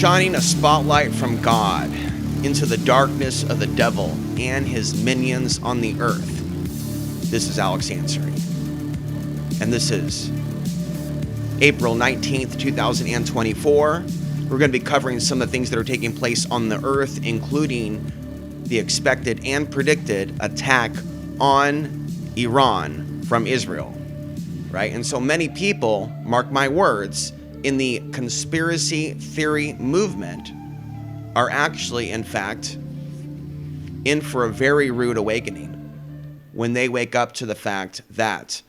shining a spotlight from God into the darkness of the devil and his minions on the earth. This is Alex Ansary, and this is April 19th, 2024. We're going to be covering some of the things that are taking place on the earth, including the expected and predicted attack on Iran from Israel, right? And so many people, mark my words, in the conspiracy theory movement are actually, in fact, in for a very rude awakening when they wake up to the fact that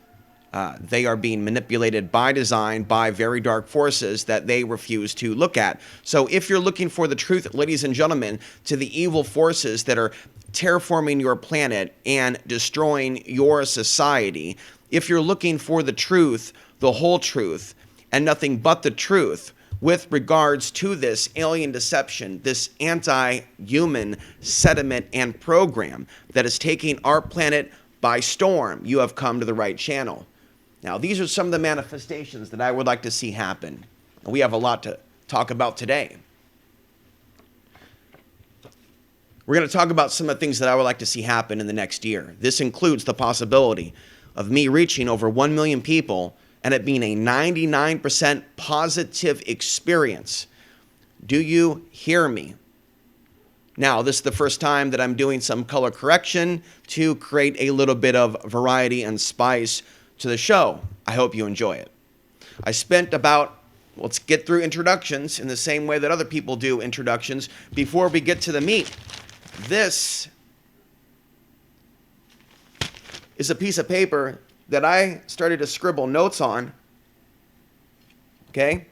they are being manipulated by design by very dark forces that they refuse to look at. So if you're looking for the truth, ladies and gentlemen, to the evil forces that are terraforming your planet and destroying your society, if you're looking for the truth, the whole truth, and nothing but the truth with regards to this alien deception, this anti-human sentiment and program that is taking our planet by storm, you have come to the right channel. Now, these are some of the manifestations that I would like to see happen. And we have a lot to talk about today. We're going to talk about some of the things that I would like to see happen in the next year. This includes the possibility of me reaching over 1 million people and it being a 99% positive experience. Do you hear me? Now, this is the first time that I'm doing some color correction to create a little bit of variety and spice to the show. I hope you enjoy it. I spent about, let's get through introductions in the same way that other people do introductions before we get to the meat. This is a piece of paper that I started to scribble notes on, okay,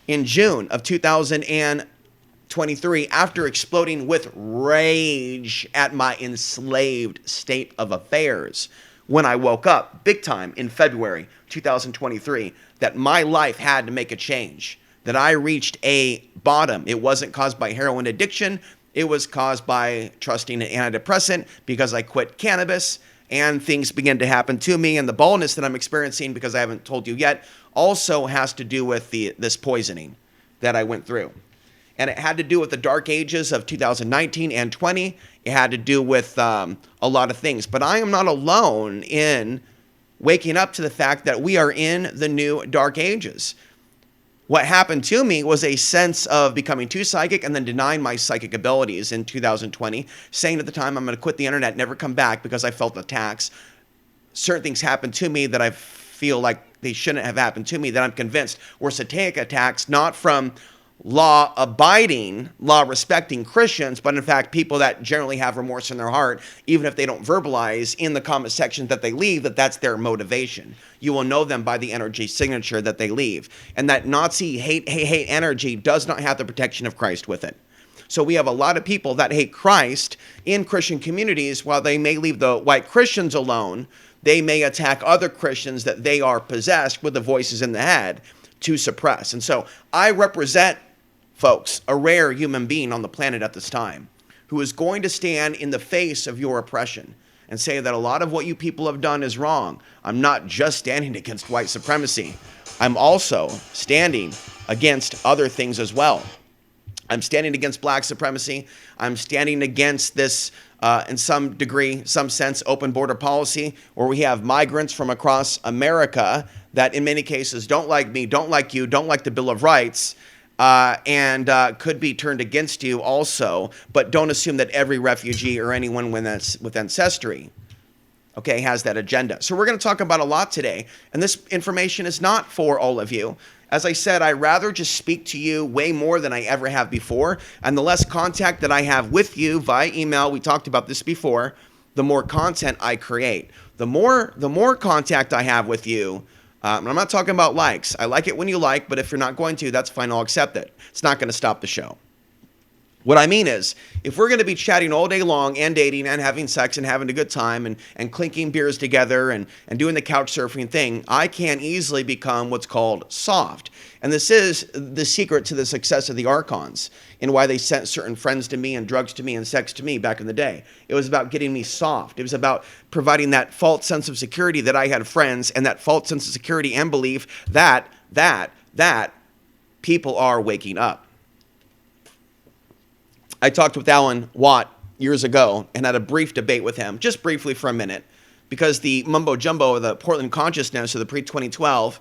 in June of 2023 after exploding with rage at my enslaved state of affairs when I woke up big time in February 2023 that my life had to make a change, that I reached a bottom. It wasn't caused by heroin addiction. It was caused by trusting an antidepressant because I quit cannabis. And things began to happen to me, and the baldness that I'm experiencing, because I haven't told you yet, also has to do with this poisoning that I went through. And it had to do with the dark ages of 2019 and 20. It had to do with a lot of things. But I am not alone in waking up to the fact that we are in the new dark ages. What happened to me was a sense of becoming too psychic and then denying my psychic abilities in 2020, saying at the time I'm going to quit the internet, never come back because I felt attacks. Certain things happened to me that I feel like they shouldn't have happened to me, that I'm convinced were satanic attacks, not from law-abiding, law-respecting Christians, but in fact people that generally have remorse in their heart, even if they don't verbalize in the comment section that they leave, that's their motivation. You will know them by the energy signature that they leave. And that Nazi hate energy does not have the protection of Christ with it. So we have a lot of people that hate Christ in Christian communities. While they may leave the white Christians alone, they may attack other Christians that they are possessed with the voices in the head to suppress. And so I represent, folks, a rare human being on the planet at this time who is going to stand in the face of your oppression and say that a lot of what you people have done is wrong. I'm not just standing against white supremacy. I'm also standing against other things as well. I'm standing against black supremacy. I'm standing against this, in some degree, some sense, open border policy, where we have migrants from across America that in many cases don't like me, don't like you, don't like the Bill of Rights, and could be turned against you also. But don't assume that every refugee or anyone with ancestry, okay, has that agenda. So we're going to talk about a lot today, and this information is not for all of you. As I said, I'd rather just speak to you way more than I ever have before, and the less contact that I have with you via email, we talked about this before, the more content I create. The more contact I have with you, I'm not talking about likes. I like it when you like, but if you're not going to, that's fine, I'll accept it. It's not going to stop the show. What I mean is, if we're going to be chatting all day long and dating and having sex and having a good time and clinking beers together and doing the couch surfing thing, I can easily become what's called soft. And this is the secret to the success of the Archons and why they sent certain friends to me and drugs to me and sex to me back in the day. It was about getting me soft. It was about providing that false sense of security that I had friends, and that false sense of security and belief that people are waking up. I talked with Alan Watt years ago and had a brief debate with him, just briefly for a minute, because the mumbo jumbo of the Portland consciousness of the pre-2012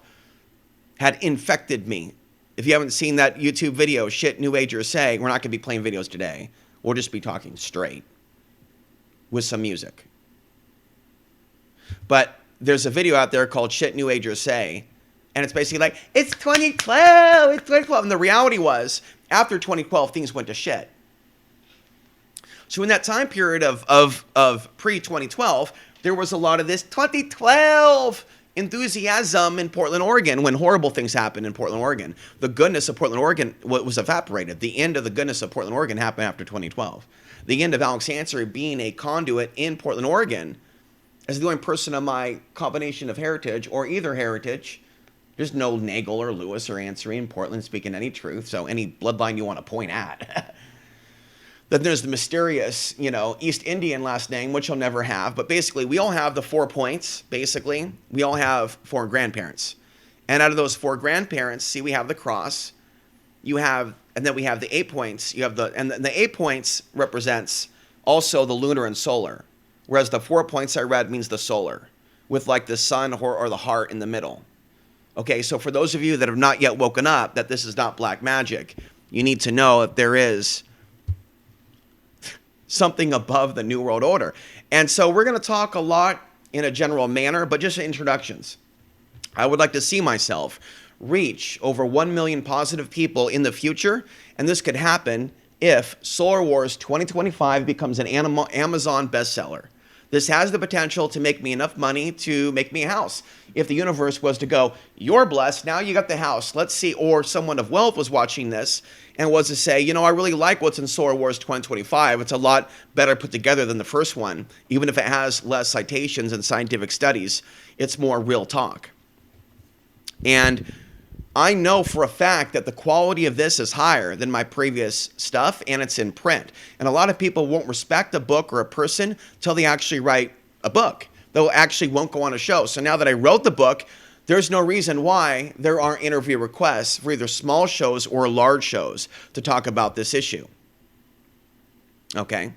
had infected me. If you haven't seen that YouTube video, Shit New Agers Say, we're not going to be playing videos today. We'll just be talking straight with some music. But there's a video out there called Shit New Agers Say, and it's basically like, it's 2012, it's 2012. And the reality was, after 2012, things went to shit. So in that time period of pre-2012, there was a lot of this 2012 enthusiasm in Portland, Oregon, when horrible things happened in Portland, Oregon. The goodness of Portland, Oregon was evaporated. The end of the goodness of Portland, Oregon happened after 2012. The end of Alex Ansary being a conduit in Portland, Oregon, as the only person of my combination of heritage, or either heritage. There's no Nagel or Lewis or Ansary in Portland speaking any truth, so any bloodline you want to point at. Then there's the mysterious, East Indian last name, which you'll never have. But basically, we all have the 4 points, basically. We all have 4 grandparents. And out of those 4 grandparents, see, we have the cross. And then we have the 8 points. And the 8 points represents also the lunar and solar. Whereas the 4 points I read means the solar, with like the sun or the heart in the middle. Okay, so for those of you that have not yet woken up, that this is not black magic, you need to know that there is something above the New World Order. And so we're going to talk a lot in a general manner, but just introductions. I would like to see myself reach over 1 million positive people in the future, and this could happen if Solar Wars 2025 becomes an Amazon bestseller. This has the potential to make me enough money to make me a house. If the universe was to go, you're blessed, now you got the house. Let's see, or someone of wealth was watching this and was to say, I really like what's in Solar Wars 2025. It's a lot better put together than the first one. Even if it has less citations and scientific studies, it's more real talk. And I know for a fact that the quality of this is higher than my previous stuff, and it's in print. And a lot of people won't respect a book or a person till they actually write a book. They'll actually won't go on a show. So now that I wrote the book, there's no reason why there aren't interview requests for either small shows or large shows to talk about this issue. Okay.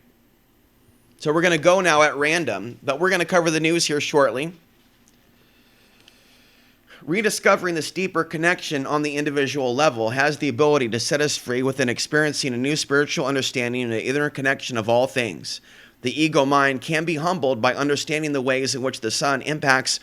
So we're going to go now at random, but we're going to cover the news here shortly. Rediscovering this deeper connection on the individual level has the ability to set us free within experiencing a new spiritual understanding and the interconnection of all things. The ego mind can be humbled by understanding the ways in which the sun impacts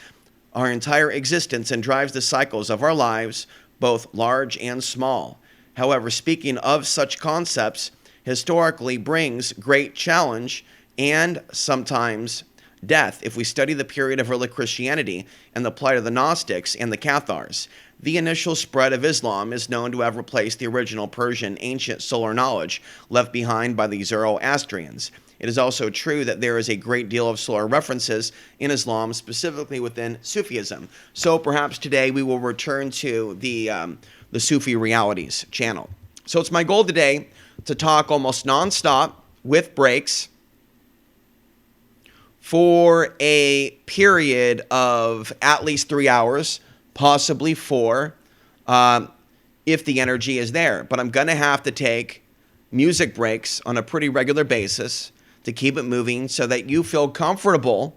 our entire existence and drives the cycles of our lives, both large and small. However, speaking of such concepts historically brings great challenge and sometimes death if we study the period of early Christianity and the plight of the Gnostics and the Cathars. The initial spread of Islam is known to have replaced the original Persian ancient solar knowledge left behind by the Zoroastrians. It is also true that there is a great deal of solar references in Islam, specifically within Sufism. So perhaps today we will return to the Sufi Realities channel. So it's my goal today to talk almost nonstop with breaks for a period of at least 3 hours, possibly 4, if the energy is there. But I'm going to have to take music breaks on a pretty regular basis to keep it moving so that you feel comfortable,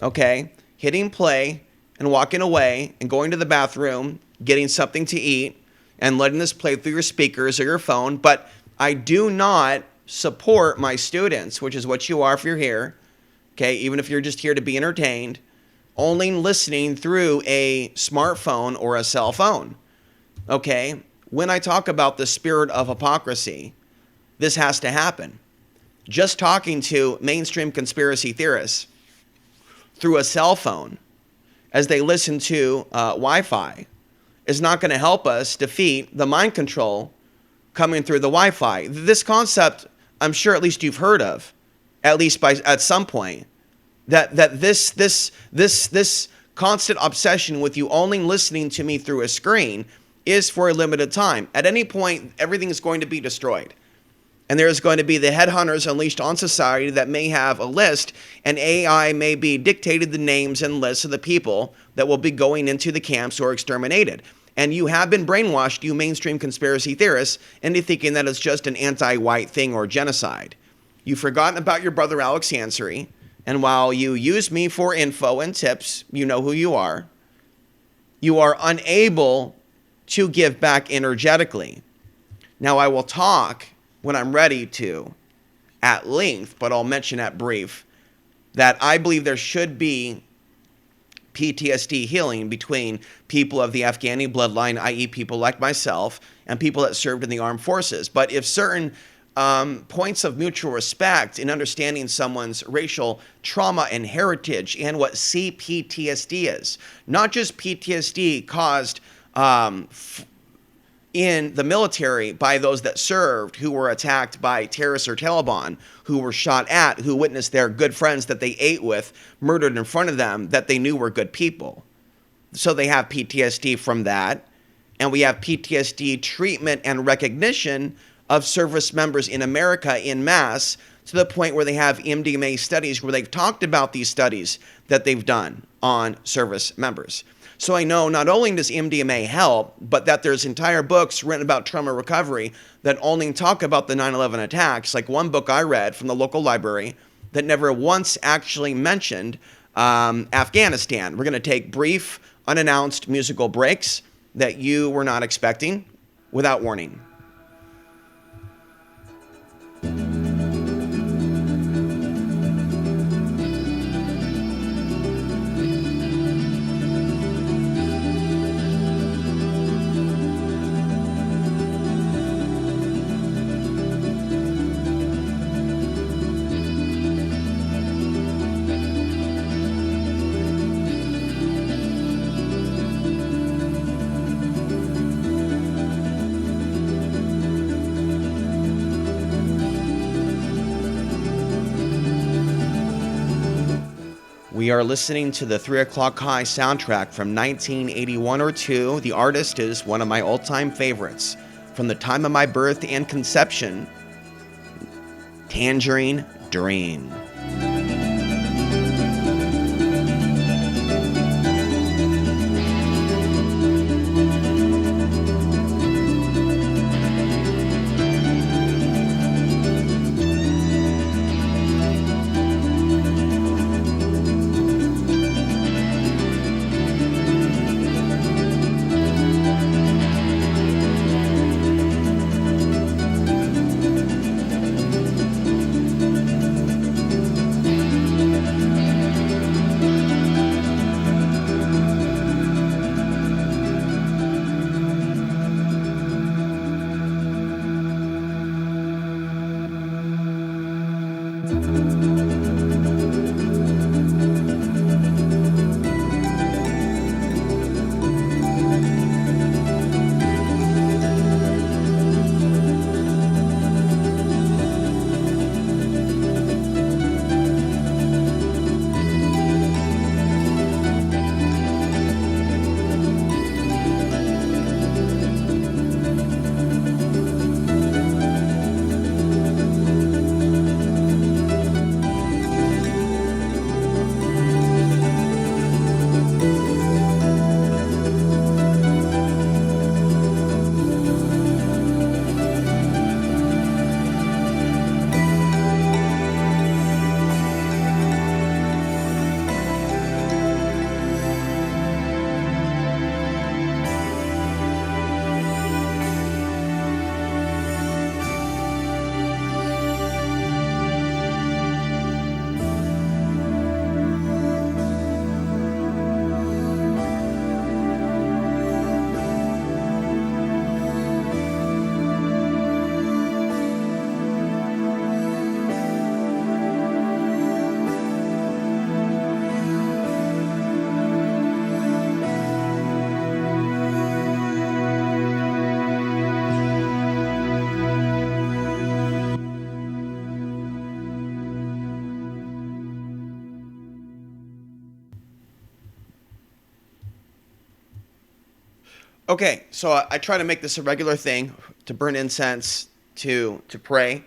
okay, hitting play and walking away and going to the bathroom, getting something to eat, and letting this play through your speakers or your phone. But I do not support my students, which is what you are if you're here, okay, even if you're just here to be entertained, only listening through a smartphone or a cell phone, okay? When I talk about the spirit of hypocrisy, this has to happen. Just talking to mainstream conspiracy theorists through a cell phone as they listen to Wi-Fi is not going to help us defeat the mind control coming through the Wi-Fi. This concept, I'm sure at least you've heard of, at least at some point, that this constant obsession with you only listening to me through a screen is for a limited time. At any point, everything is going to be destroyed. And there's going to be the headhunters unleashed on society that may have a list, and AI may be dictated the names and lists of the people that will be going into the camps or exterminated. And you have been brainwashed, you mainstream conspiracy theorists, into thinking that it's just an anti-white thing or genocide. You've forgotten about your brother Alex Ansary, and while you use me for info and tips, you know who you are unable to give back energetically. Now, I will talk when I'm ready to at length, but I'll mention at brief that I believe there should be PTSD healing between people of the Afghani bloodline, i.e. people like myself, and people that served in the armed forces. But if certain points of mutual respect in understanding someone's racial trauma and heritage and what CPTSD is, not just PTSD caused in the military by those that served who were attacked by terrorists or Taliban, who were shot at, who witnessed their good friends that they ate with murdered in front of them that they knew were good people. So they have PTSD from that. And we have PTSD treatment and recognition of service members in America en masse, to the point where they have MDMA studies where they've talked about these studies that they've done on service members. So I know not only does MDMA help, but that there's entire books written about trauma recovery that only talk about the 9/11 attacks. Like one book I read from the local library that never once actually mentioned Afghanistan. We're going to take brief, unannounced musical breaks that you were not expecting without warning. We are listening to the 3 O'Clock High soundtrack from 1981 or 2. The artist is one of my all-time favorites. From the time of my birth and conception, Tangerine Dream. Okay, so I try to make this a regular thing, to burn incense, to pray,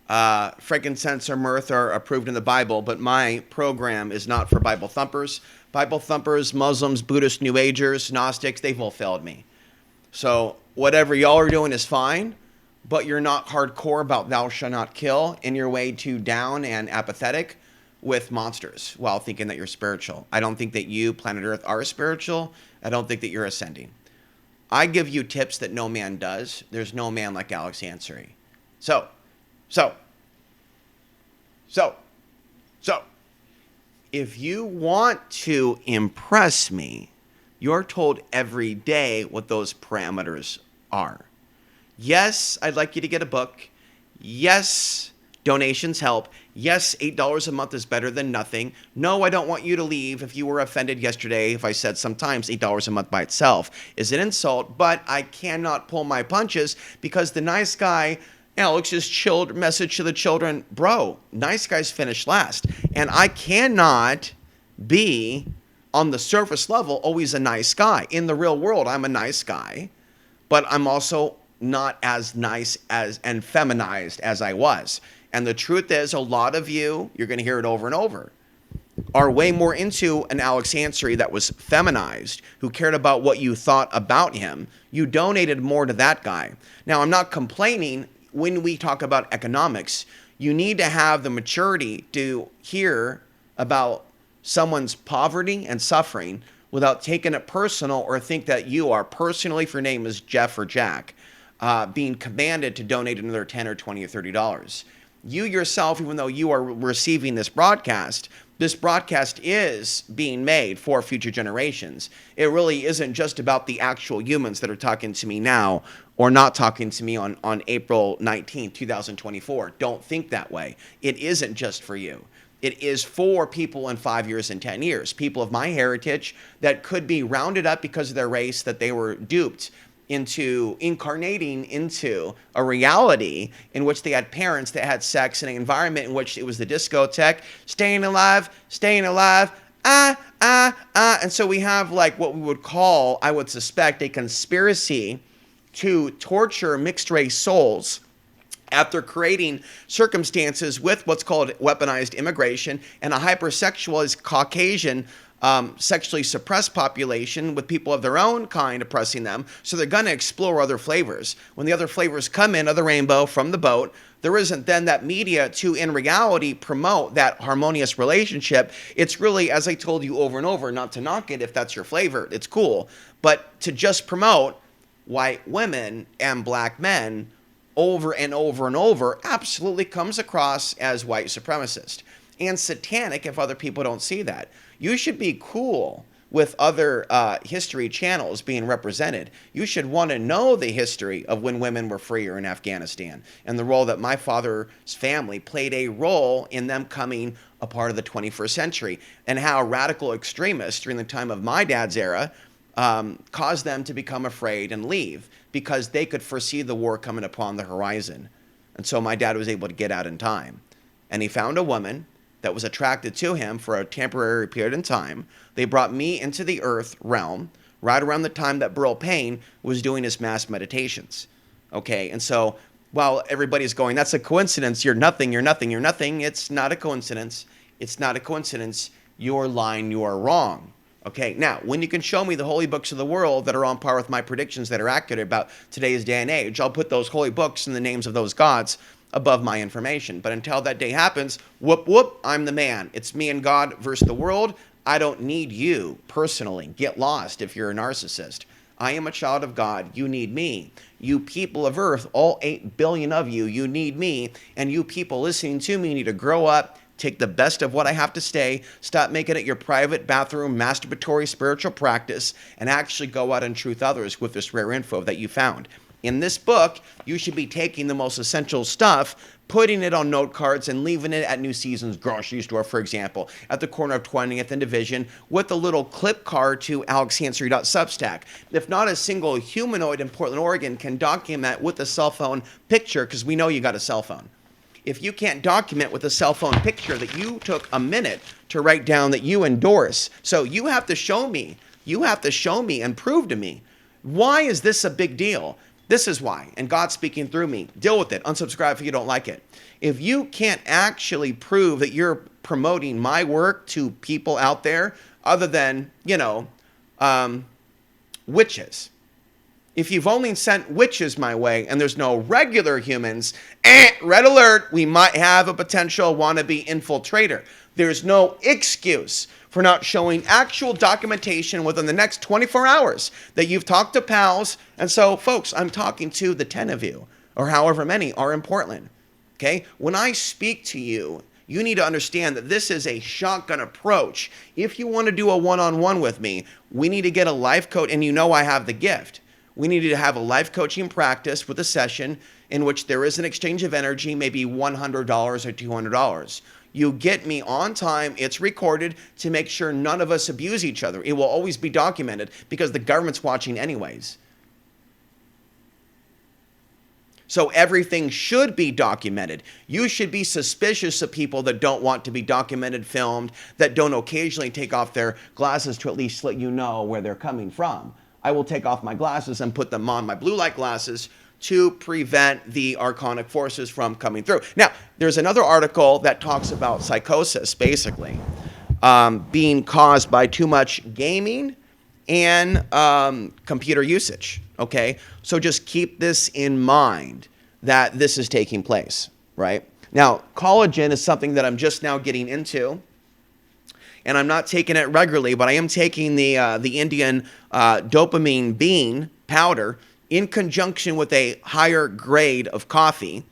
Frankincense or myrrh are approved in the Bible, but my program is not for Bible thumpers. Bible thumpers, Muslims, Buddhists, New Agers, Gnostics, they've all failed me. So whatever y'all are doing is fine, but you're not hardcore about thou shalt not kill, and you're way too down and apathetic with monsters while thinking that you're spiritual. I don't think that you, planet Earth, are spiritual. I don't think that you're ascending. I give you tips that no man does. There's no man like Alex Ansary. So, if you want to impress me, you're told every day what those parameters are. Yes, I'd like you to get a book. Yes, donations help. Yes, $8 a month is better than nothing. No, I don't want you to leave if you were offended yesterday if I said sometimes $8 a month by itself is an insult, but I cannot pull my punches because the nice guy, Alex's message to the children, bro, nice guys finish last. And I cannot be on the surface level always a nice guy. In the real world, I'm a nice guy, but I'm also not as nice as and feminized as I was. And the truth is, a lot of you, you're going to hear it over and over, are way more into an Alex Ansary that was feminized, who cared about what you thought about him. You donated more to that guy. Now, I'm not complaining. When we talk about economics, you need to have the maturity to hear about someone's poverty and suffering without taking it personal or think that you are personally, if your name is Jeff or Jack, being commanded to donate another $10 or $20 or $30. You yourself, even though you are receiving this broadcast is being made for future generations. It really isn't just about the actual humans that are talking to me now or not talking to me on April 19th, 2024. Don't think that way. It isn't just for you. It is for people in 5 years and 10 years, people of my heritage that could be rounded up because of their race, that they were duped into incarnating into a reality in which they had parents that had sex in an environment in which it was the discotheque, staying alive, and so we have like what we would call, I would suspect, a conspiracy to torture mixed race souls after creating circumstances with what's called weaponized immigration and a hypersexualized Caucasian sexually suppressed population with people of their own kind oppressing them. So they're going to explore other flavors. When the other flavors come in of the rainbow from the boat, there isn't then that media to, in reality, promote that harmonious relationship. It's really, as I told you over and over, not to knock it if that's your flavor. It's cool. But to just promote white women and black men over and over and over absolutely comes across as white supremacist and satanic if other people don't see that. You should be cool with other history channels being represented. You should want to know the history of when women were freer in Afghanistan and the role that my father's family played a role in them coming a part of the 21st century and how radical extremists during the time of my dad's era caused them to become afraid and leave because they could foresee the war coming upon the horizon. And so my dad was able to get out in time. And he found a woman that was attracted to him for a temporary period in time. They brought me into the earth realm right around the time that Burl Payne was doing his mass meditations. Okay, and so while everybody's going, that's a coincidence, you're nothing, it's not a coincidence. It's not a coincidence. You're lying, you are wrong. Okay, now, when you can show me the holy books of the world that are on par with my predictions that are accurate about today's day and age, I'll put those holy books and the names of those gods above my information. But until that day happens, whoop, whoop, I'm the man. It's me and God versus the world. I don't need you personally. Get lost if you're a narcissist. I am a child of God. You need me. You people of earth, all 8 billion of you, you need me. And you people listening to me need to grow up, take the best of what I have to say, stop making it your private bathroom masturbatory spiritual practice, and actually go out and truth others with this rare info that you found. In this book, you should be taking the most essential stuff, putting it on note cards, and leaving it at New Season's grocery store, for example, at the corner of 20th and Division, with a little clip card to alexansary.substack. If not a single humanoid in Portland, Oregon can document with a cell phone picture, because we know you got a cell phone. If you can't document with a cell phone picture that you took a minute to write down that you endorse, so you have to show me. You have to show me and prove to me. Why is this a big deal? This is why, and God's speaking through me. Deal with it. Unsubscribe if you don't like it. If you can't actually prove that you're promoting my work to people out there other than, witches. If you've only sent witches my way and there's no regular humans, red alert, we might have a potential wannabe infiltrator. There's no excuse for not showing actual documentation within the next 24 hours that you've talked to pals. And so, folks, I'm talking to the 10 of you, or however many are in Portland. Okay? When I speak to you, you need to understand that this is a shotgun approach. If you want to do a one-on-one with me, we need to get a life coach, and I have the gift. We need to have a life coaching practice with a session in which there is an exchange of energy, maybe $100 or $200. You get me on time, it's recorded to make sure none of us abuse each other. It will always be documented because the government's watching anyways. So everything should be documented. You should be suspicious of people that don't want to be documented, filmed, that don't occasionally take off their glasses to at least let you know where they're coming from. I will take off my glasses and put them on, my blue light glasses, to prevent the archonic forces from coming through. Now, there's another article that talks about psychosis, basically, being caused by too much gaming and computer usage, okay? So just keep this in mind that this is taking place, right? Now, collagen is something that I'm just now getting into, and I'm not taking it regularly, but I am taking the Indian dopamine bean powder in conjunction with a higher grade of coffee.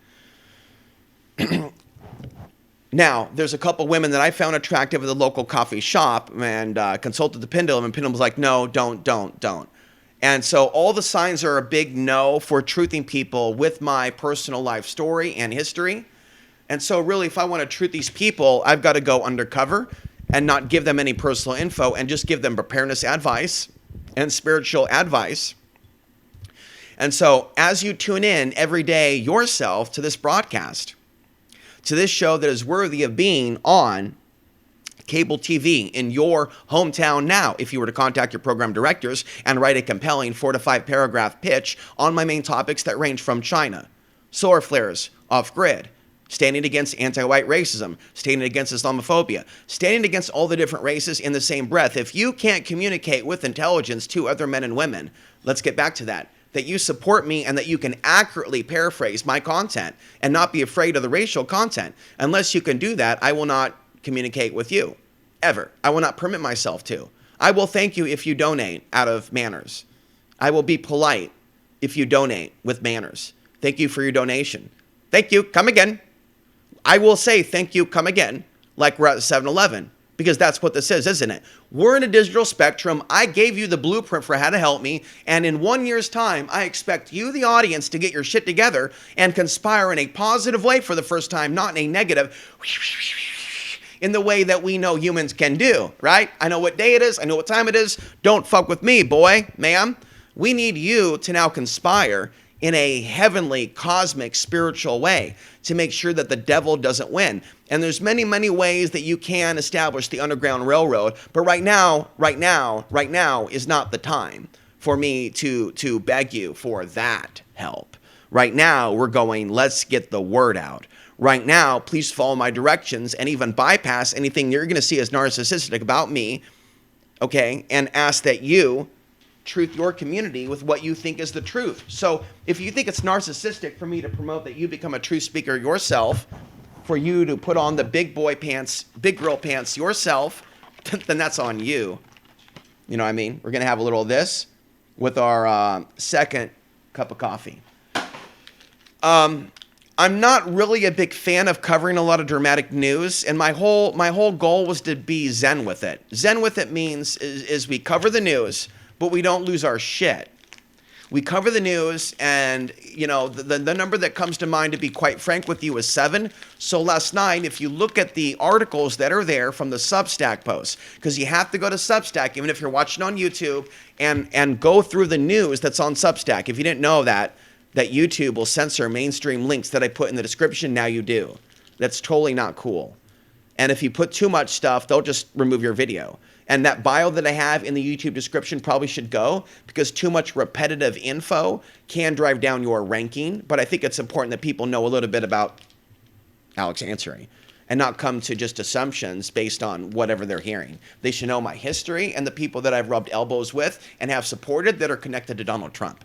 Now, there's a couple women that I found attractive at the local coffee shop and consulted the Pendulum, and Pendulum was like, no, don't. And so all the signs are a big no for truthing people with my personal life story and history. And so really, if I want to truth these people, I've got to go undercover and not give them any personal info and just give them preparedness advice and spiritual advice. And so as you tune in every day yourself to this broadcast, to this show that is worthy of being on cable TV in your hometown now, if you were to contact your program directors and write a compelling 4 to 5 paragraph pitch on my main topics that range from China, solar flares, off-grid, standing against anti-white racism, standing against Islamophobia, standing against all the different races in the same breath. If you can't communicate with intelligence to other men and women, let's get back to that you support me and that you can accurately paraphrase my content and not be afraid of the racial content. Unless you can do that, I will not communicate with you, ever. I will not permit myself to. I will thank you if you donate out of manners. I will be polite if you donate with manners. Thank you for your donation. Thank you, come again. I will say thank you, come again, like we're at 7-Eleven, because that's what this is, isn't it? We're in a digital spectrum. I gave you the blueprint for how to help me, and in 1 year's time, I expect you, the audience, to get your shit together and conspire in a positive way for the first time, not in a negative, in the way that we know humans can do, right? I know what day it is. I know what time it is. Don't fuck with me, boy, ma'am. We need you to now conspire in a heavenly, cosmic, spiritual way to make sure that the devil doesn't win. And there's many, many ways that you can establish the Underground Railroad. But right now is not the time for me to beg you for that help. Right now, we're going, let's get the word out. Right now, please follow my directions and even bypass anything you're going to see as narcissistic about me, okay? And ask that you truth your community with what you think is the truth. So if you think it's narcissistic for me to promote that you become a truth speaker yourself, for you to put on the big boy pants, big girl pants yourself, then that's on you. You know what I mean? We're going to have a little of this with our second cup of coffee. I'm not really a big fan of covering a lot of dramatic news, and my whole goal was to be zen with it. Zen with it means is we cover the news, but we don't lose our shit. We cover the news, and the number that comes to mind, to be quite frank with you, is 7. So last night, if you look at the articles that are there from the Substack posts, because you have to go to Substack, even if you're watching on YouTube, and go through the news that's on Substack. If you didn't know that YouTube will censor mainstream links that I put in the description, now you do. That's totally not cool. And if you put too much stuff, they'll just remove your video. And that bio that I have in the YouTube description probably should go, because too much repetitive info can drive down your ranking. But I think it's important that people know a little bit about Alex Ansary and not come to just assumptions based on whatever they're hearing. They should know my history and the people that I've rubbed elbows with and have supported that are connected to Donald Trump.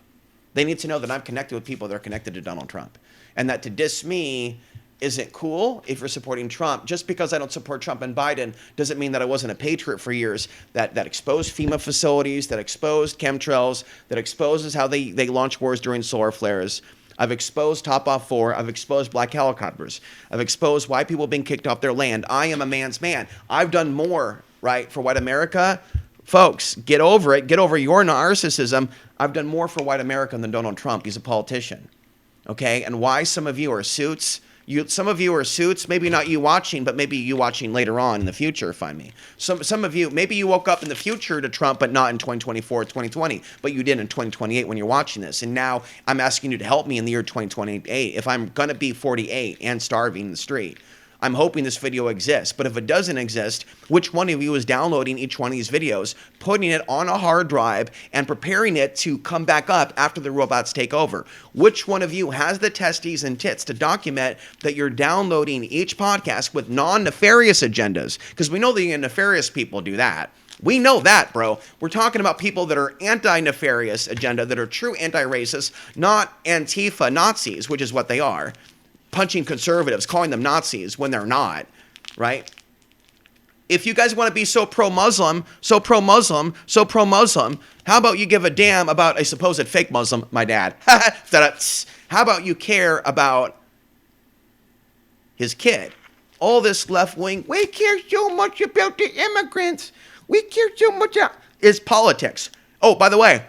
They need to know that I'm connected with people that are connected to Donald Trump. And that to diss me isn't cool if you're supporting Trump. Just because I don't support Trump and Biden doesn't mean that I wasn't a patriot for years that exposed FEMA facilities, that exposed chemtrails, that exposes how they launch wars during solar flares. I've exposed Top Off 4. I've exposed black helicopters. I've exposed why people being kicked off their land. I am a man's man. I've done more, right, for white America. Folks, get over it. Get over your narcissism. I've done more for white America than Donald Trump. He's a politician. Okay? And why some of you are suits. Some of you are suits, maybe not you watching, but maybe you watching later on in the future, find me. Some of you, maybe you woke up in the future to Trump, but not in 2024, 2020, but you did in 2028 when you're watching this. And now I'm asking you to help me in the year 2028 if I'm going to be 48 and starving in the street. I'm hoping this video exists, but if it doesn't exist, which one of you is downloading each one of these videos, putting it on a hard drive, and preparing it to come back up after the robots take over? Which one of you has the testes and tits to document that you're downloading each podcast with non-nefarious agendas? Because we know the nefarious people do that. We know that, bro. We're talking about people that are anti-nefarious agenda, that are true anti-racist, not Antifa Nazis, which is what they are. Punching conservatives, calling them Nazis when they're not, right? If you guys want to be so pro-Muslim, so pro-Muslim, so pro-Muslim, how about you give a damn about a supposed fake Muslim, my dad? How about you care about his kid? All this left wing, we care so much about the immigrants. We care so much about is politics. Oh, by the way,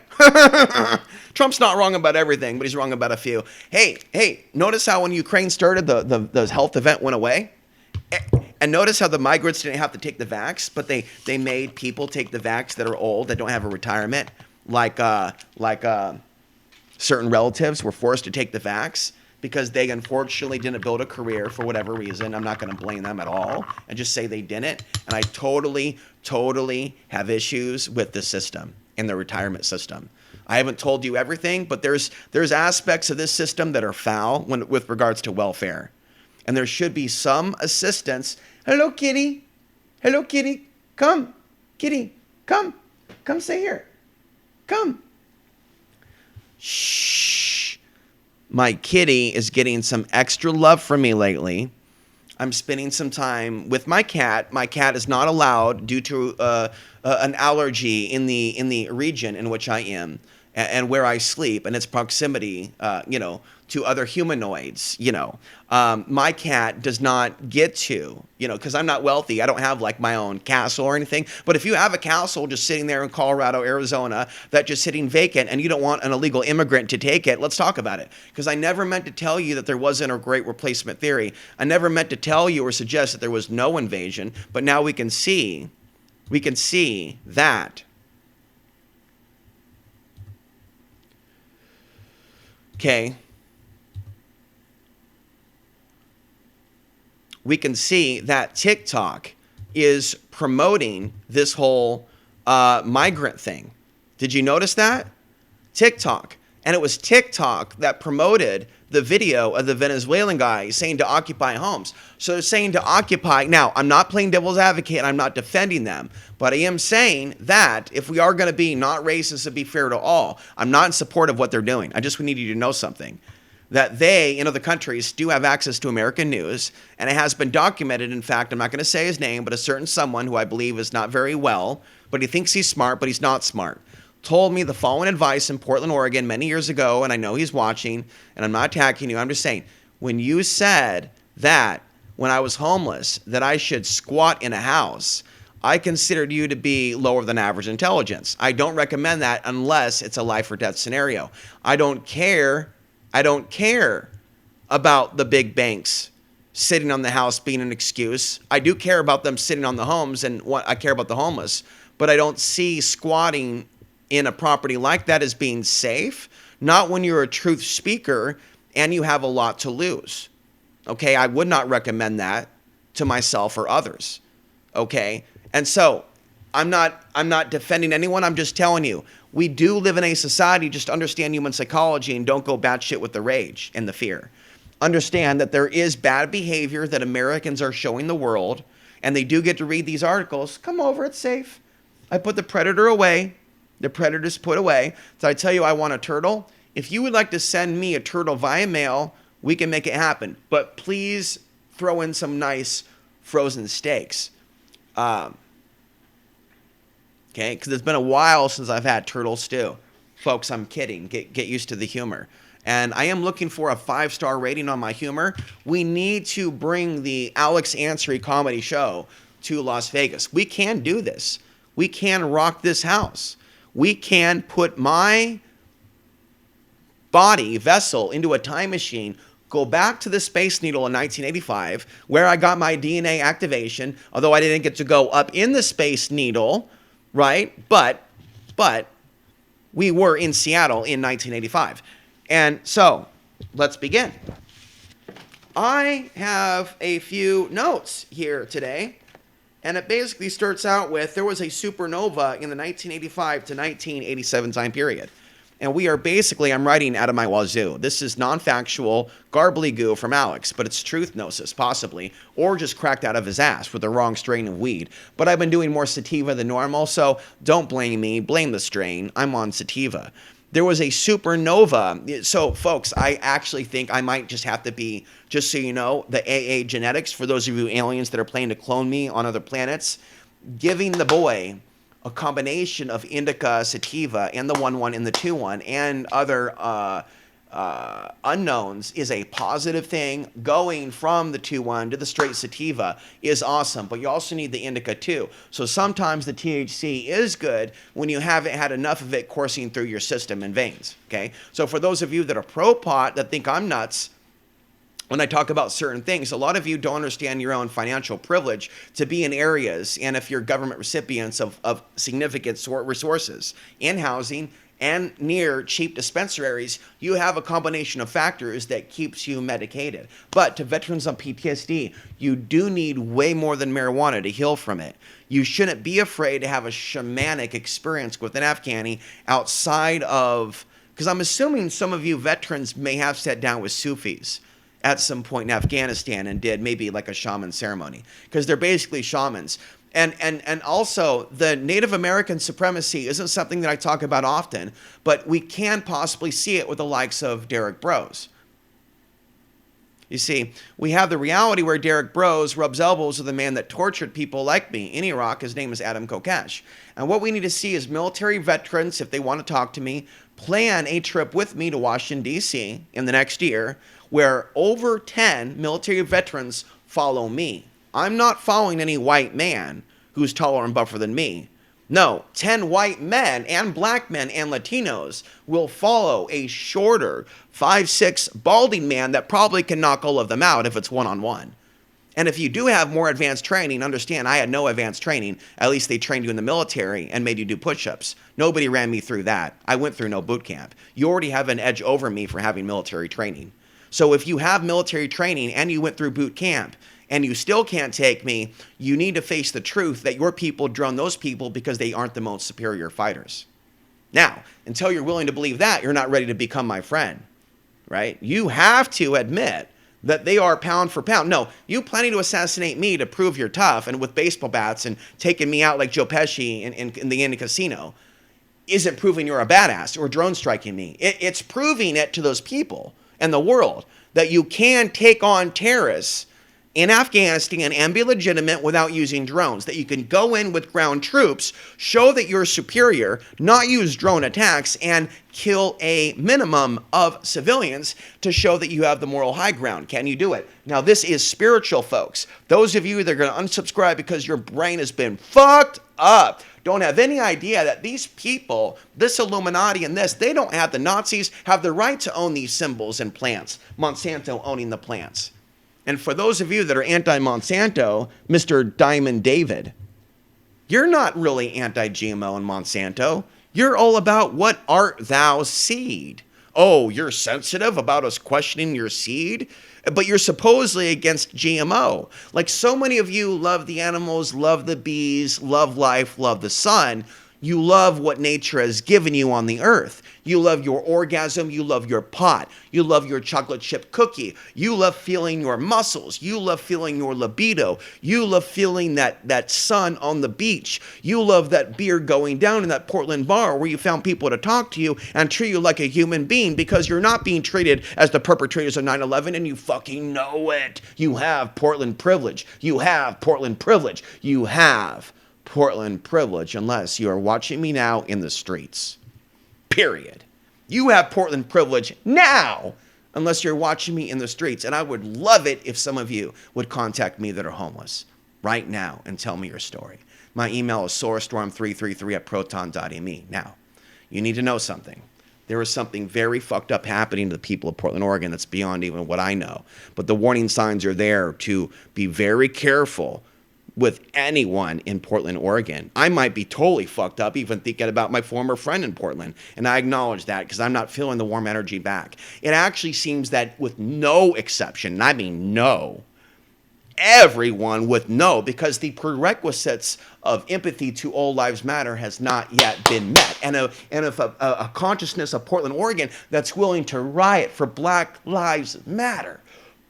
Trump's not wrong about everything, but he's wrong about a few. Hey, notice how when Ukraine started, the health event went away? And notice how the migrants didn't have to take the vax, but they made people take the vax that are old, that don't have a retirement, like certain relatives were forced to take the vax because they unfortunately didn't build a career for whatever reason. I'm not going to blame them at all and just say they didn't. And I totally have issues with the system and the retirement system. I haven't told you everything, but there's aspects of this system that are foul with regards to welfare. And there should be some assistance. Hello, kitty. Hello, kitty. Come. Kitty, come. Come stay here. Come. Shh. My kitty is getting some extra love from me lately. I'm spending some time with my cat. My cat is not allowed due to an allergy in the region in which I am and where I sleep and its proximity, to other humanoids. My cat does not get to, because I'm not wealthy. I don't have like my own castle or anything. But if you have a castle just sitting there in Colorado, Arizona, that's just sitting vacant and you don't want an illegal immigrant to take it, let's talk about it. Because I never meant to tell you that there wasn't a great replacement theory. I never meant to tell you or suggest that there was no invasion. But now we can see that. Okay. We can see that TikTok is promoting this whole migrant thing. Did you notice that? TikTok. And it was TikTok that promoted the video of the Venezuelan guy saying to occupy homes. So they're saying to occupy. Now, I'm not playing devil's advocate and I'm not defending them. But I am saying that if we are going to be not racist and be fair to all, I'm not in support of what they're doing. I just need you to know something. That they, in other countries, do have access to American news. And it has been documented. In fact, I'm not going to say his name, but a certain someone who I believe is not very well, but he thinks he's smart, but he's not smart, told me the following advice in Portland, Oregon many years ago, and I know he's watching, and I'm not attacking you. I'm just saying, when you said that when I was homeless, that I should squat in a house, I considered you to be lower than average intelligence. I don't recommend that unless it's a life or death scenario. I don't care about the big banks sitting on the house being an excuse. I do care about them sitting on the homes, and I care about the homeless, but I don't see squatting in a property like that as being safe, not when you're a truth speaker and you have a lot to lose. Okay, I would not recommend that to myself or others. Okay, and so I'm not defending anyone. I'm just telling you, we do live in a society. Just understand human psychology and don't go batshit with the rage and the fear. Understand that there is bad behavior that Americans are showing the world, and they do get to read these articles. Come over, it's safe. I put the predator away. The predator's put away. So I tell you, I want a turtle. If you would like to send me a turtle via mail, we can make it happen. But please throw in some nice frozen steaks. Okay, because it's been a while since I've had turtle stew. Folks, I'm kidding. Get used to the humor. And I am looking for a 5-star rating on my humor. We need to bring the Alex Ansary comedy show to Las Vegas. We can do this. We can rock this house. We can put my body vessel into a time machine, go back to the Space Needle in 1985, where I got my DNA activation, although I didn't get to go up in the Space Needle, right? But we were in Seattle in 1985. And so, let's begin. I have a few notes here today, and it basically starts out with, there was a supernova in the 1985 to 1987 time period. And we are basically, I'm writing out of my wazoo. This is non-factual garbly-goo from Alex, but it's truth gnosis, possibly, or just cracked out of his ass with the wrong strain of weed. But I've been doing more sativa than normal, so don't blame me. Blame the strain. I'm on sativa. There was a supernova. So, folks, I actually think I might just have to be, just so you know, the AA genetics, for those of you aliens that are planning to clone me on other planets, giving the boy a combination of indica, sativa, and the 1-1 and the 2-1 and other unknowns is a positive thing. Going from the 2-1 to the straight sativa is awesome, but you also need the indica too. So sometimes the THC is good when you haven't had enough of it coursing through your system and veins, okay? So for those of you that are pro-pot that think I'm nuts, when I talk about certain things, a lot of you don't understand your own financial privilege to be in areas, and if you're government recipients of significant resources in housing and near cheap dispensaries, you have a combination of factors that keeps you medicated. But to veterans on PTSD, you do need way more than marijuana to heal from it. You shouldn't be afraid to have a shamanic experience with an Afghani outside of, because I'm assuming some of you veterans may have sat down with Sufis at some point in Afghanistan and did maybe like a shaman ceremony, because they're basically shamans. And also, the Native American supremacy isn't something that I talk about often, but we can possibly see it with the likes of Derek Bros. You see, we have the reality where Derek Bros rubs elbows with a man that tortured people like me in Iraq. His name is Adam Kokesh. And what we need to see is military veterans, if they want to talk to me, plan a trip with me to Washington, D.C. in the next year, where over 10 military veterans follow me. I'm not following any white man who's taller and buffer than me. No, 10 white men and black men and Latinos will follow a shorter 5'6" balding man that probably can knock all of them out if it's one-on-one. And if you do have more advanced training, understand I had no advanced training. At least they trained you in the military and made you do push-ups. Nobody ran me through that. I went through no boot camp. You already have an edge over me for having military training. So if you have military training and you went through boot camp and you still can't take me, you need to face the truth that your people drone those people because they aren't the most superior fighters. Now, until you're willing to believe that, you're not ready to become my friend, right? You have to admit that they are pound for pound. No, you planning to assassinate me to prove you're tough and with baseball bats and taking me out like Joe Pesci in the casino isn't proving you're a badass or drone striking me. It's proving it to those people and the world that you can take on terrorists in Afghanistan and be legitimate without using drones, that you can go in with ground troops, show that you're superior, not use drone attacks, and kill a minimum of civilians to show that you have the moral high ground. Can you do it? Now, this is spiritual, folks. Those of you that are going to unsubscribe because your brain has been fucked up don't have any idea that these people, this Illuminati and this, they don't have, the Nazis have the right to own these symbols and plants. Monsanto owning the plants. And for those of you that are anti-Monsanto, Mr. Diamond David, you're not really anti-GMO and Monsanto. You're all about what art thou seed. Oh, you're sensitive about us questioning your seed, but you're supposedly against GMO. Like, so many of you love the animals, love the bees, love life, love the sun. You love what nature has given you on the earth. You love your orgasm. You love your pot. You love your chocolate chip cookie. You love feeling your muscles. You love feeling your libido. You love feeling that sun on the beach. You love that beer going down in that Portland bar where you found people to talk to you and treat you like a human being, because you're not being treated as the perpetrators of 9/11, and you fucking know it. You have Portland privilege. You have Portland privilege. You have Portland privilege, unless you are watching me now in the streets. Period. You have Portland privilege now, unless you're watching me in the streets. And I would love it if some of you would contact me that are homeless right now and tell me your story. My email is soarstorm333@proton.me. Now, you need to know something. There is something very fucked up happening to the people of Portland, Oregon that's beyond even what I know. But the warning signs are there to be very careful with anyone in Portland, Oregon. I might be totally fucked up even thinking about my former friend in Portland, and I acknowledge that because I'm not feeling the warm energy back. It actually seems that with no exception, and I mean no, everyone would know, because the prerequisites of empathy to all lives matter has not yet been met. And if a consciousness of Portland, Oregon that's willing to riot for Black Lives Matter,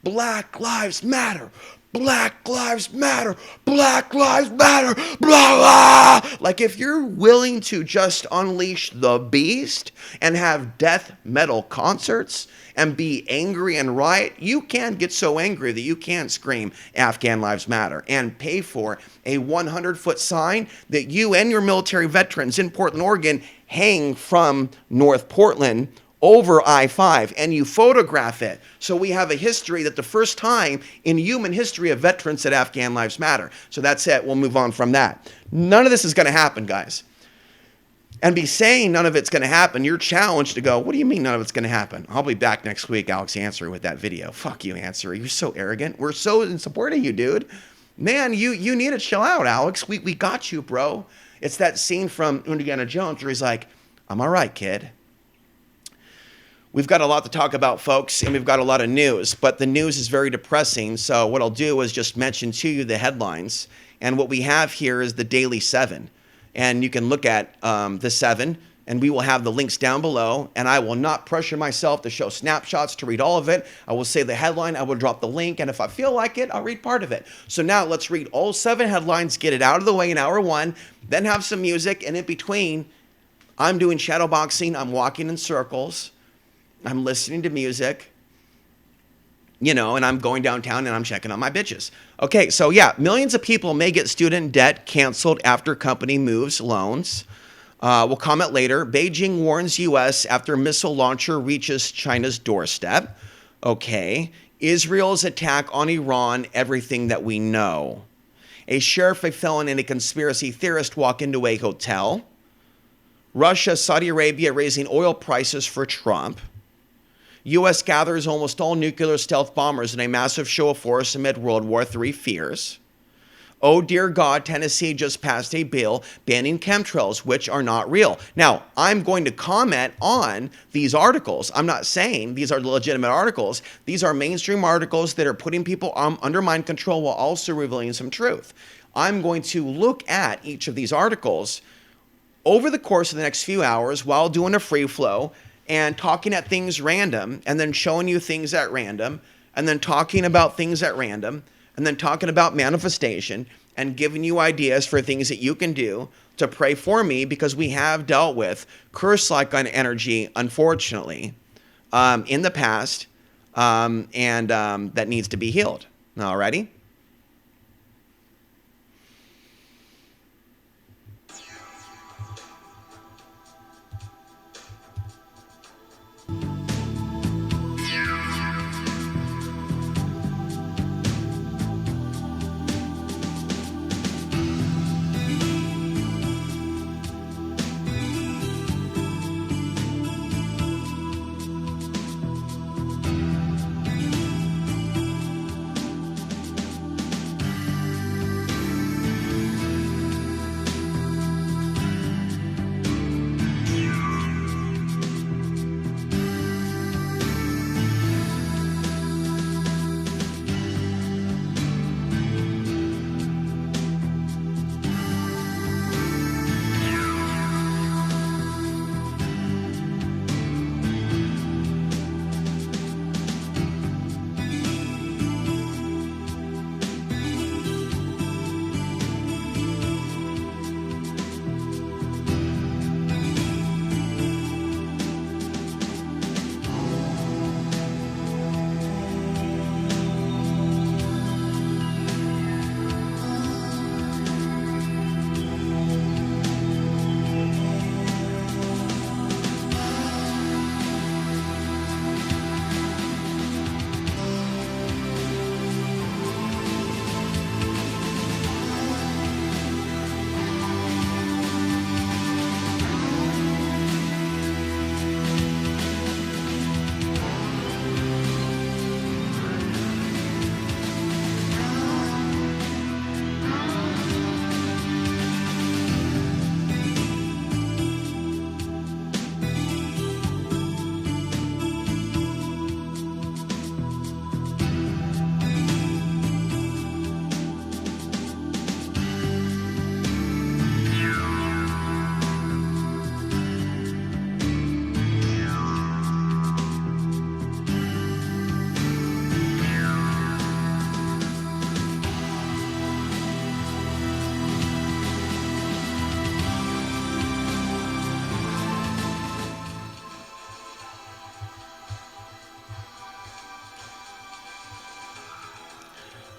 Black Lives Matter, Black Lives Matter, Black Lives Matter, blah, blah. Like, if you're willing to just unleash the beast and have death metal concerts and be angry and riot, you can get so angry that you can scream Afghan Lives Matter and pay for a 100-foot sign that you and your military veterans in Portland, Oregon hang from North Portland over I-5, and you photograph it. So we have a history that the first time in human history of veterans said Afghan Lives Matter. So that's it. We'll move on from that. None of this is going to happen, guys. And be saying none of it's going to happen, you're challenged to go, what do you mean none of it's going to happen? I'll be back next week, Alex Ansary, with that video. Fuck you, Ansary. You're so arrogant. We're so in support of you, dude. Man, you need to chill out, Alex. We got you, bro. It's that scene from Indiana Jones where he's like, I'm all right, kid. We've got a lot to talk about, folks, and we've got a lot of news, but the news is very depressing. So what I'll do is just mention to you the headlines. And what we have here is the Daily 7. And you can look at the 7, and we will have the links down below. And I will not pressure myself to show snapshots to read all of it. I will say the headline, I will drop the link, and if I feel like it, I'll read part of it. So now let's read all 7 headlines, get it out of the way in hour 1, then have some music, and in between, I'm doing shadow boxing, I'm walking in circles, I'm listening to music, you know, and I'm going downtown and I'm checking on my bitches. Okay, so yeah, millions of people may get student debt canceled after company moves loans. We'll comment later. Beijing warns U.S. after missile launcher reaches China's doorstep. Okay. Israel's attack on Iran, everything that we know. A sheriff, a felon, and a conspiracy theorist walk into a hotel. Russia, Saudi Arabia raising oil prices for Trump. U.S. gathers almost all nuclear stealth bombers in a massive show of force amid World War III fears. Oh, dear God, Tennessee just passed a bill banning chemtrails, which are not real. Now, I'm going to comment on these articles. I'm not saying these are legitimate articles. These are mainstream articles that are putting people under mind control while also revealing some truth. I'm going to look at each of these articles over the course of the next few hours while doing a free flow and talking at things random, and then showing you things at random, and then talking about things at random, and then talking about manifestation, and giving you ideas for things that you can do to pray for me, because we have dealt with curse-like energy, unfortunately, in the past, and that needs to be healed. Alrighty?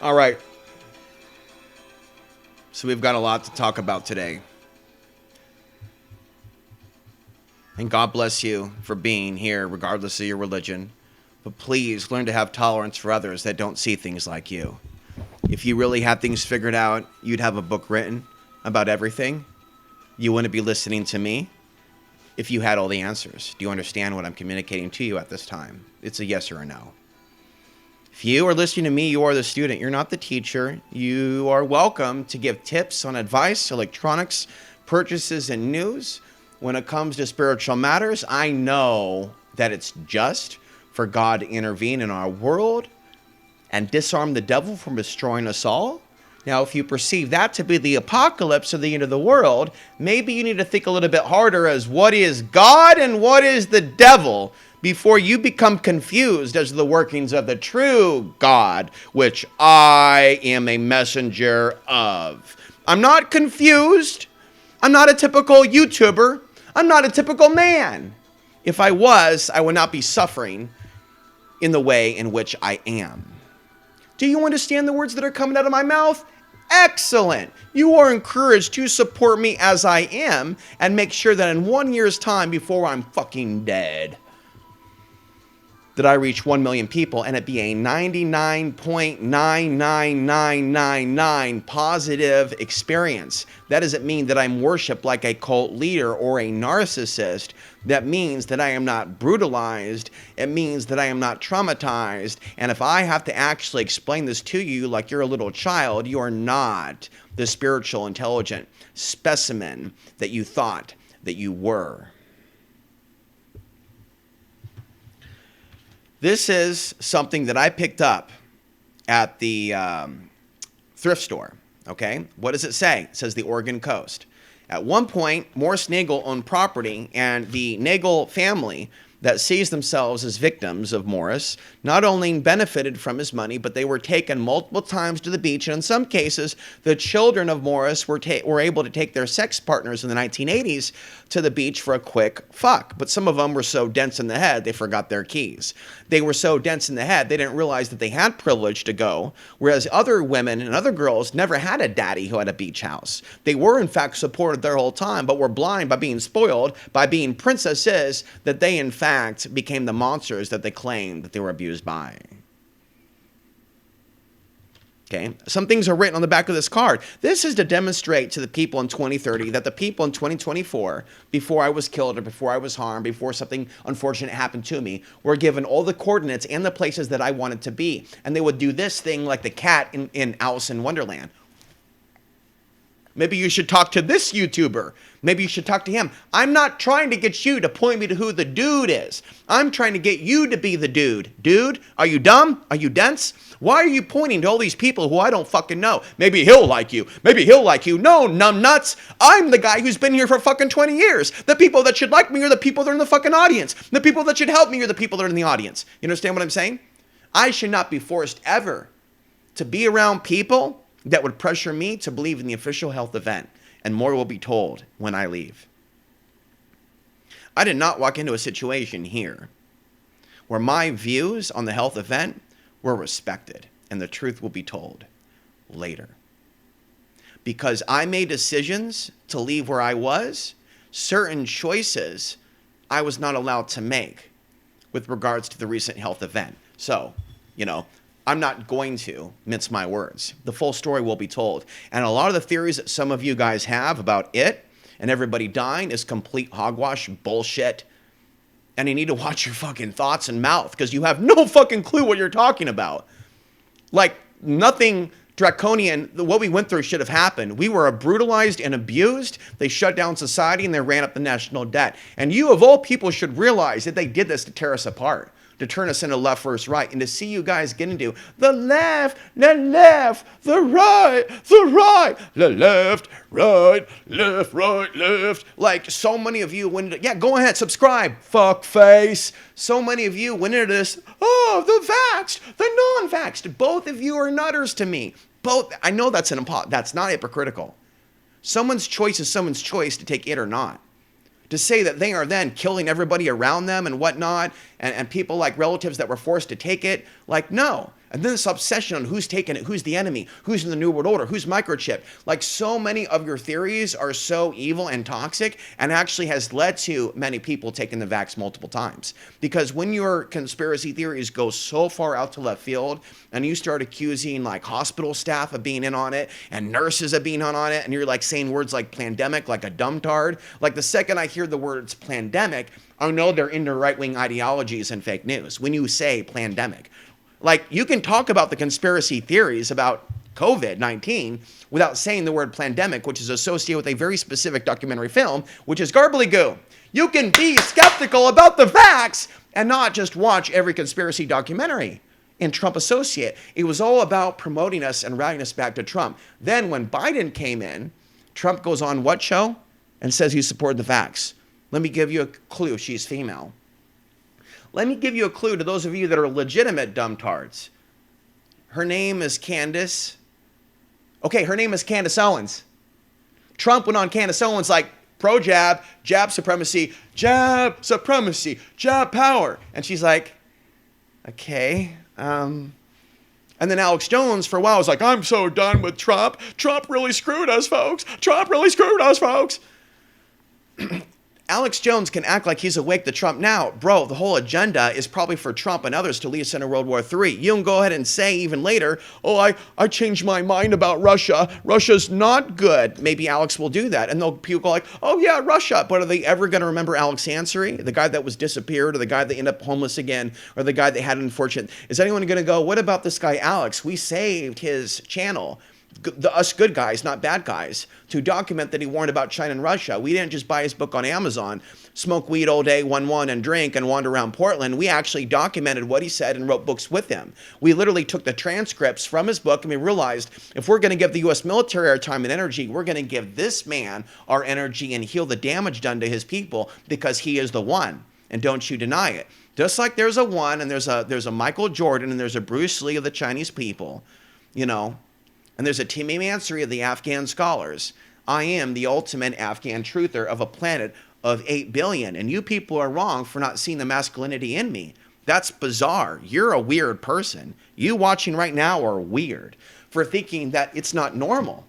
All right. So we've got a lot to talk about today. And God bless you for being here, regardless of your religion. But please learn to have tolerance for others that don't see things like you. If you really had things figured out, you'd have a book written about everything. You wouldn't be listening to me if you had all the answers. Do you understand what I'm communicating to you at this time? It's a yes or a no. If you are listening to me, you are the student. You're not the teacher. You are welcome to give tips on advice, electronics, purchases, and news. When it comes to spiritual matters, I know that it's just for God to intervene in our world and disarm the devil from destroying us all. Now, if you perceive that to be the apocalypse or the end of the world, maybe you need to think a little bit harder as what is God and what is the devil before you become confused as to the workings of the true God, which I am a messenger of. I'm not confused. I'm not a typical YouTuber. I'm not a typical man. If I was, I would not be suffering in the way in which I am. Do you understand the words that are coming out of my mouth? Excellent. You are encouraged to support me as I am and make sure that in 1 year's time, before I'm fucking dead, that I reach 1 million people and it be a 99.99999 positive experience. That doesn't mean that I'm worshipped like a cult leader or a narcissist. That means that I am not brutalized. It means that I am not traumatized. And if I have to actually explain this to you like you're a little child, you are not the spiritual intelligent specimen that you thought that you were. This is something that I picked up at the thrift store, okay? What does it say? It says the Oregon coast. At one point, Morris Nagel owned property, and the Nagel family that sees themselves as victims of Morris not only benefited from his money, but they were taken multiple times to the beach. And in some cases, the children of Morris were able to take their sex partners in the 1980s to the beach for a quick fuck. But some of them were so dense in the head, they forgot their keys. They were so dense in the head, they didn't realize that they had privilege to go, whereas other women and other girls never had a daddy who had a beach house. They were, in fact, supported their whole time, but were blind by being spoiled, by being princesses, that they, in fact, became the monsters that they claimed that they were abused by. Okay, some things are written on the back of this card. This is to demonstrate to the people in 2030 that the people in 2024, before I was killed or before I was harmed, before something unfortunate happened to me, were given all the coordinates and the places that I wanted to be. And they would do this thing like the cat in Alice in Wonderland. Maybe you should talk to this YouTuber. Maybe you should talk to him. I'm not trying to get you to point me to who the dude is. I'm trying to get you to be the dude. Dude, are you dumb? Are you dense? Why are you pointing to all these people who I don't fucking know? Maybe he'll like you. Maybe he'll like you. No, numbnuts. I'm the guy who's been here for fucking 20 years. The people that should like me are the people that are in the fucking audience. The people that should help me are the people that are in the audience. You understand what I'm saying? I should not be forced ever to be around people that would pressure me to believe in the official health event, and more will be told when I leave. I did not walk into a situation here where my views on the health event were respected, and the truth will be told later. Because I made decisions to leave where I was, certain choices I was not allowed to make with regards to the recent health event. So, I'm not going to mince my words. The full story will be told. And a lot of the theories that some of you guys have about it and everybody dying is complete hogwash bullshit. And you need to watch your fucking thoughts and mouth because you have no fucking clue what you're talking about. Like nothing draconian, what we went through should have happened. We were brutalized and abused. They shut down society and they ran up the national debt. And you of all people should realize that they did this to tear us apart, to turn us into left versus right, and to see you guys get into the left, the right, the left, right, like so many of you went into, yeah, go ahead, subscribe, fuck face. So many of you went into this, oh, the vaxxed, the non-vaxxed. Both of you are nutters to me. Both, I know that's that's not hypocritical. Someone's choice is someone's choice to take it or not. To say that they are then killing everybody around them and whatnot, and people like relatives that were forced to take it, like, no. And then this obsession on who's taking it, who's the enemy, who's in the New World Order, who's microchipped. Like, so many of your theories are so evil and toxic, and actually has led to many people taking the vax multiple times. Because when your conspiracy theories go so far out to left field, and you start accusing like hospital staff of being in on it, and nurses of being in on it, and you're like saying words like pandemic like a dumbtard. Like, the second I hear the words pandemic, I know they're into right-wing ideologies and fake news. When you say pandemic, like, you can talk about the conspiracy theories about COVID-19 without saying the word pandemic, which is associated with a very specific documentary film, which is garbly-goo. You can be skeptical about the facts and not just watch every conspiracy documentary in Trump Associate. It was all about promoting us and rallying us back to Trump. Then when Biden came in, Trump goes on what show? And says he supported the vax. Let me give you a clue. She's female. Let me give you a clue to those of you that are legitimate dumbtards. Her name is Candace. Okay, her name is Candace Owens. Trump went on Candace Owens like, pro-jab, jab supremacy, jab power. And she's like, okay. And then Alex Jones for a while was like, I'm so done with Trump. Trump really screwed us, folks. Trump really screwed us, folks. Alex Jones can act like he's awake to Trump now. Bro, the whole agenda is probably for Trump and others to lead us into World War III. You can go ahead and say even later, oh, I changed my mind about Russia. Russia's not good. Maybe Alex will do that. And people go like, oh yeah, Russia. But are they ever going to remember Alex Ansary, the guy that was disappeared, or the guy that ended up homeless again, or the guy that had an unfortunate? Is anyone going to go, what about this guy Alex? We saved his channel. Us good guys, not bad guys, to document that he warned about China and Russia. We didn't just buy his book on Amazon, smoke weed all day, 1-1, and drink and wander around Portland. We actually documented what he said and wrote books with him. We literally took the transcripts from his book, and we realized if we're going to give the U.S. military our time and energy, we're going to give this man our energy and heal the damage done to his people, because he is the one, and don't you deny it. Just like there's a one, and there's a Michael Jordan, and there's a Bruce Lee of the Chinese people, you know. And there's a Timmy Ansary of the Afghan scholars. I am the ultimate Afghan truther of a planet of 8 billion. And you people are wrong for not seeing the masculinity in me. That's bizarre. You're a weird person. You watching right now are weird for thinking that it's not normal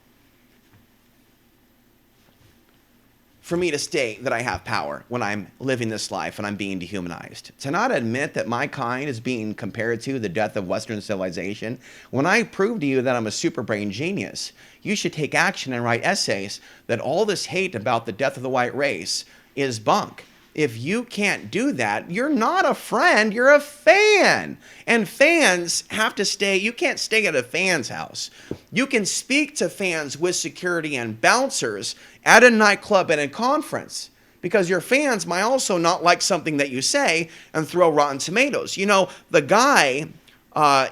for me to state that I have power when I'm living this life and I'm being dehumanized. To not admit that my kind is being compared to the death of Western civilization, when I prove to you that I'm a super brain genius, you should take action and write essays that all this hate about the death of the white race is bunk. If you can't do that, you're not a friend, you're a fan. And fans have to stay, you can't stay at a fan's house. You can speak to fans with security and bouncers at a nightclub and a conference, because your fans might also not like something that you say and throw rotten tomatoes. You know, the guy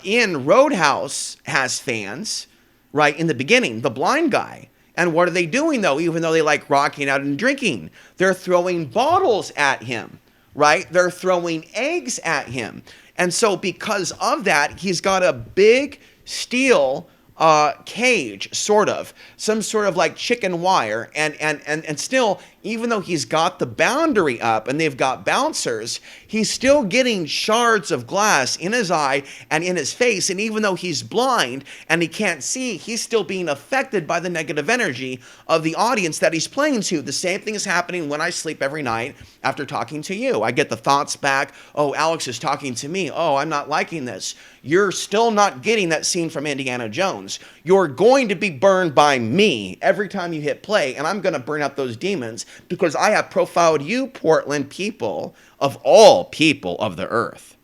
in Roadhouse has fans, right, in the beginning, the blind guy. And what are they doing, though, even though they like rocking out and drinking? They're throwing bottles at him, right? They're throwing eggs at him. And so because of that, he's got a big steel cage, sort of, some sort of like chicken wire. And still, even though he's got the boundary up and they've got bouncers, he's still getting shards of glass in his eye and in his face. And even though he's blind and he can't see, he's still being affected by the negative energy of the audience that he's playing to. The same thing is happening when I sleep every night after talking to you. I get the thoughts back. Oh, Alex is talking to me. Oh, I'm not liking this. You're still not getting that scene from Indiana Jones. You're going to be burned by me every time you hit play, and I'm going to burn out those demons because I have profiled you, Portland people, of all people of the earth.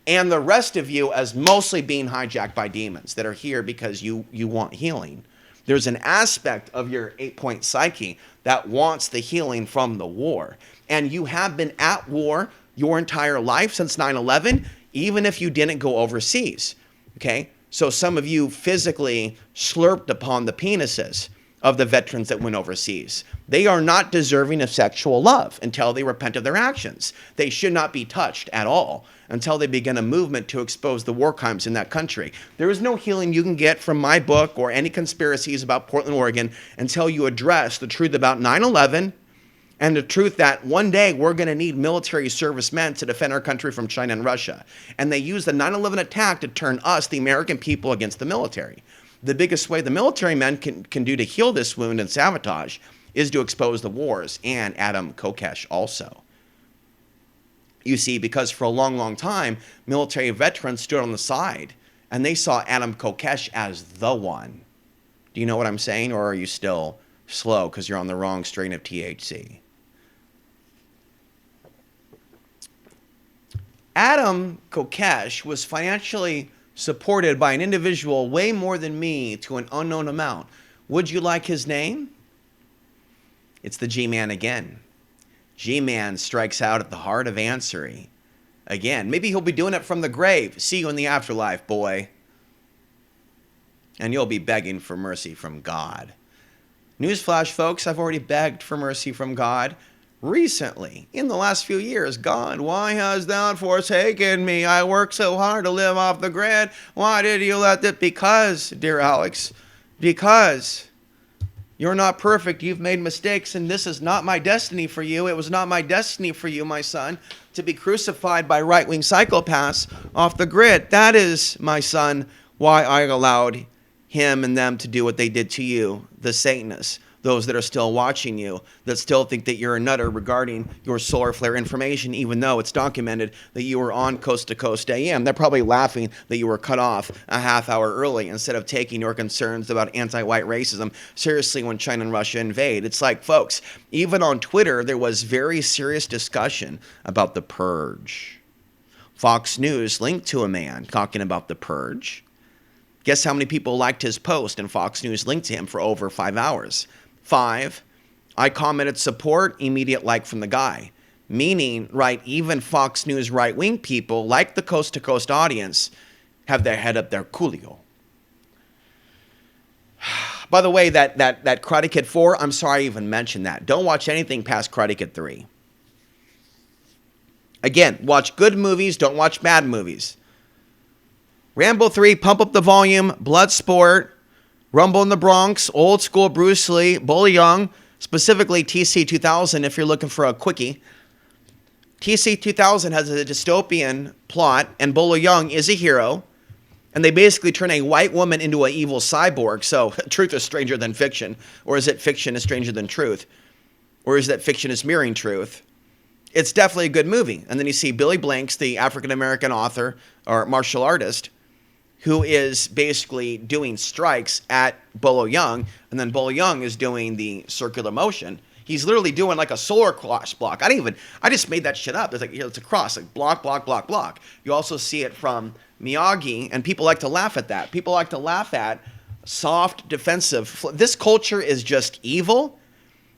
And the rest of you as mostly being hijacked by demons that are here because you want healing. There's an aspect of your 8-point psyche that wants the healing from the war. And you have been at war your entire life since 9/11, even if you didn't go overseas, okay? So some of you physically slurped upon the penises of the veterans that went overseas. They are not deserving of sexual love until they repent of their actions. They should not be touched at all until they begin a movement to expose the war crimes in that country. There is no healing you can get from my book or any conspiracies about Portland, Oregon until you address the truth about 9/11 and the truth that one day we're going to need military servicemen to defend our country from China and Russia. And they used the 9/11 attack to turn us, the American people, against the military. The biggest way the military men can do to heal this wound and sabotage is to expose the wars, and Adam Kokesh also. You see, because for a long, long time, military veterans stood on the side, and they saw Adam Kokesh as the one. Do you know what I'm saying, or are you still slow because you're on the wrong strain of THC? Adam Kokesh was financially supported by an individual way more than me to an unknown amount. Would you like his name? It's the G-Man again. G-Man strikes out at the heart of Ansary. Again, maybe he'll be doing it from the grave. See you in the afterlife, boy. And you'll be begging for mercy from God. Newsflash, folks, I've already begged for mercy from God recently, in the last few years. God, why has thou forsaken me? I work so hard to live off the grid. Why did you let that? Because, dear Alex, because you're not perfect. You've made mistakes, and this is not my destiny for you. It was not my destiny for you, my son, to be crucified by right-wing psychopaths off the grid. That is, my son, why I allowed him and them to do what they did to you, the Satanists, those that are still watching you, that still think that you're a nutter regarding your solar flare information, even though it's documented that you were on Coast to Coast AM. They're probably laughing that you were cut off a half hour early instead of taking your concerns about anti-white racism seriously when China and Russia invade. It's like, folks, even on Twitter, there was very serious discussion about the purge. Fox News linked to a man talking about the purge. Guess how many people liked his post, and Fox News linked to him for over 5 hours? 5. I commented support, immediate like from the guy. Meaning, right, even Fox News right-wing people, like the coast-to-coast audience, have their head up their coolio. By the way, that Karate Kid 4, I'm sorry I even mentioned that. Don't watch anything past Karate Kid 3. Again, watch good movies, don't watch bad movies. Rambo 3, Pump Up the Volume, Bloodsport, Rumble in the Bronx, Old School Bruce Lee, Bull Young, specifically TC-2000 if you're looking for a quickie. TC-2000 has a dystopian plot, and Bull Young is a hero, and they basically turn a white woman into an evil cyborg, so truth is stranger than fiction. Or is it fiction is stranger than truth? Or is that fiction is mirroring truth? It's definitely a good movie. And then you see Billy Blanks, the African-American author or martial artist, who is basically doing strikes at Bolo Young, and then Bolo Young is doing the circular motion. He's literally doing like a solar cross block. I just made that shit up. It's like, it's a cross, like block, block, block, block. You also see it from Miyagi, and people like to laugh at that. People like to laugh at soft, defensive. This culture is just evil,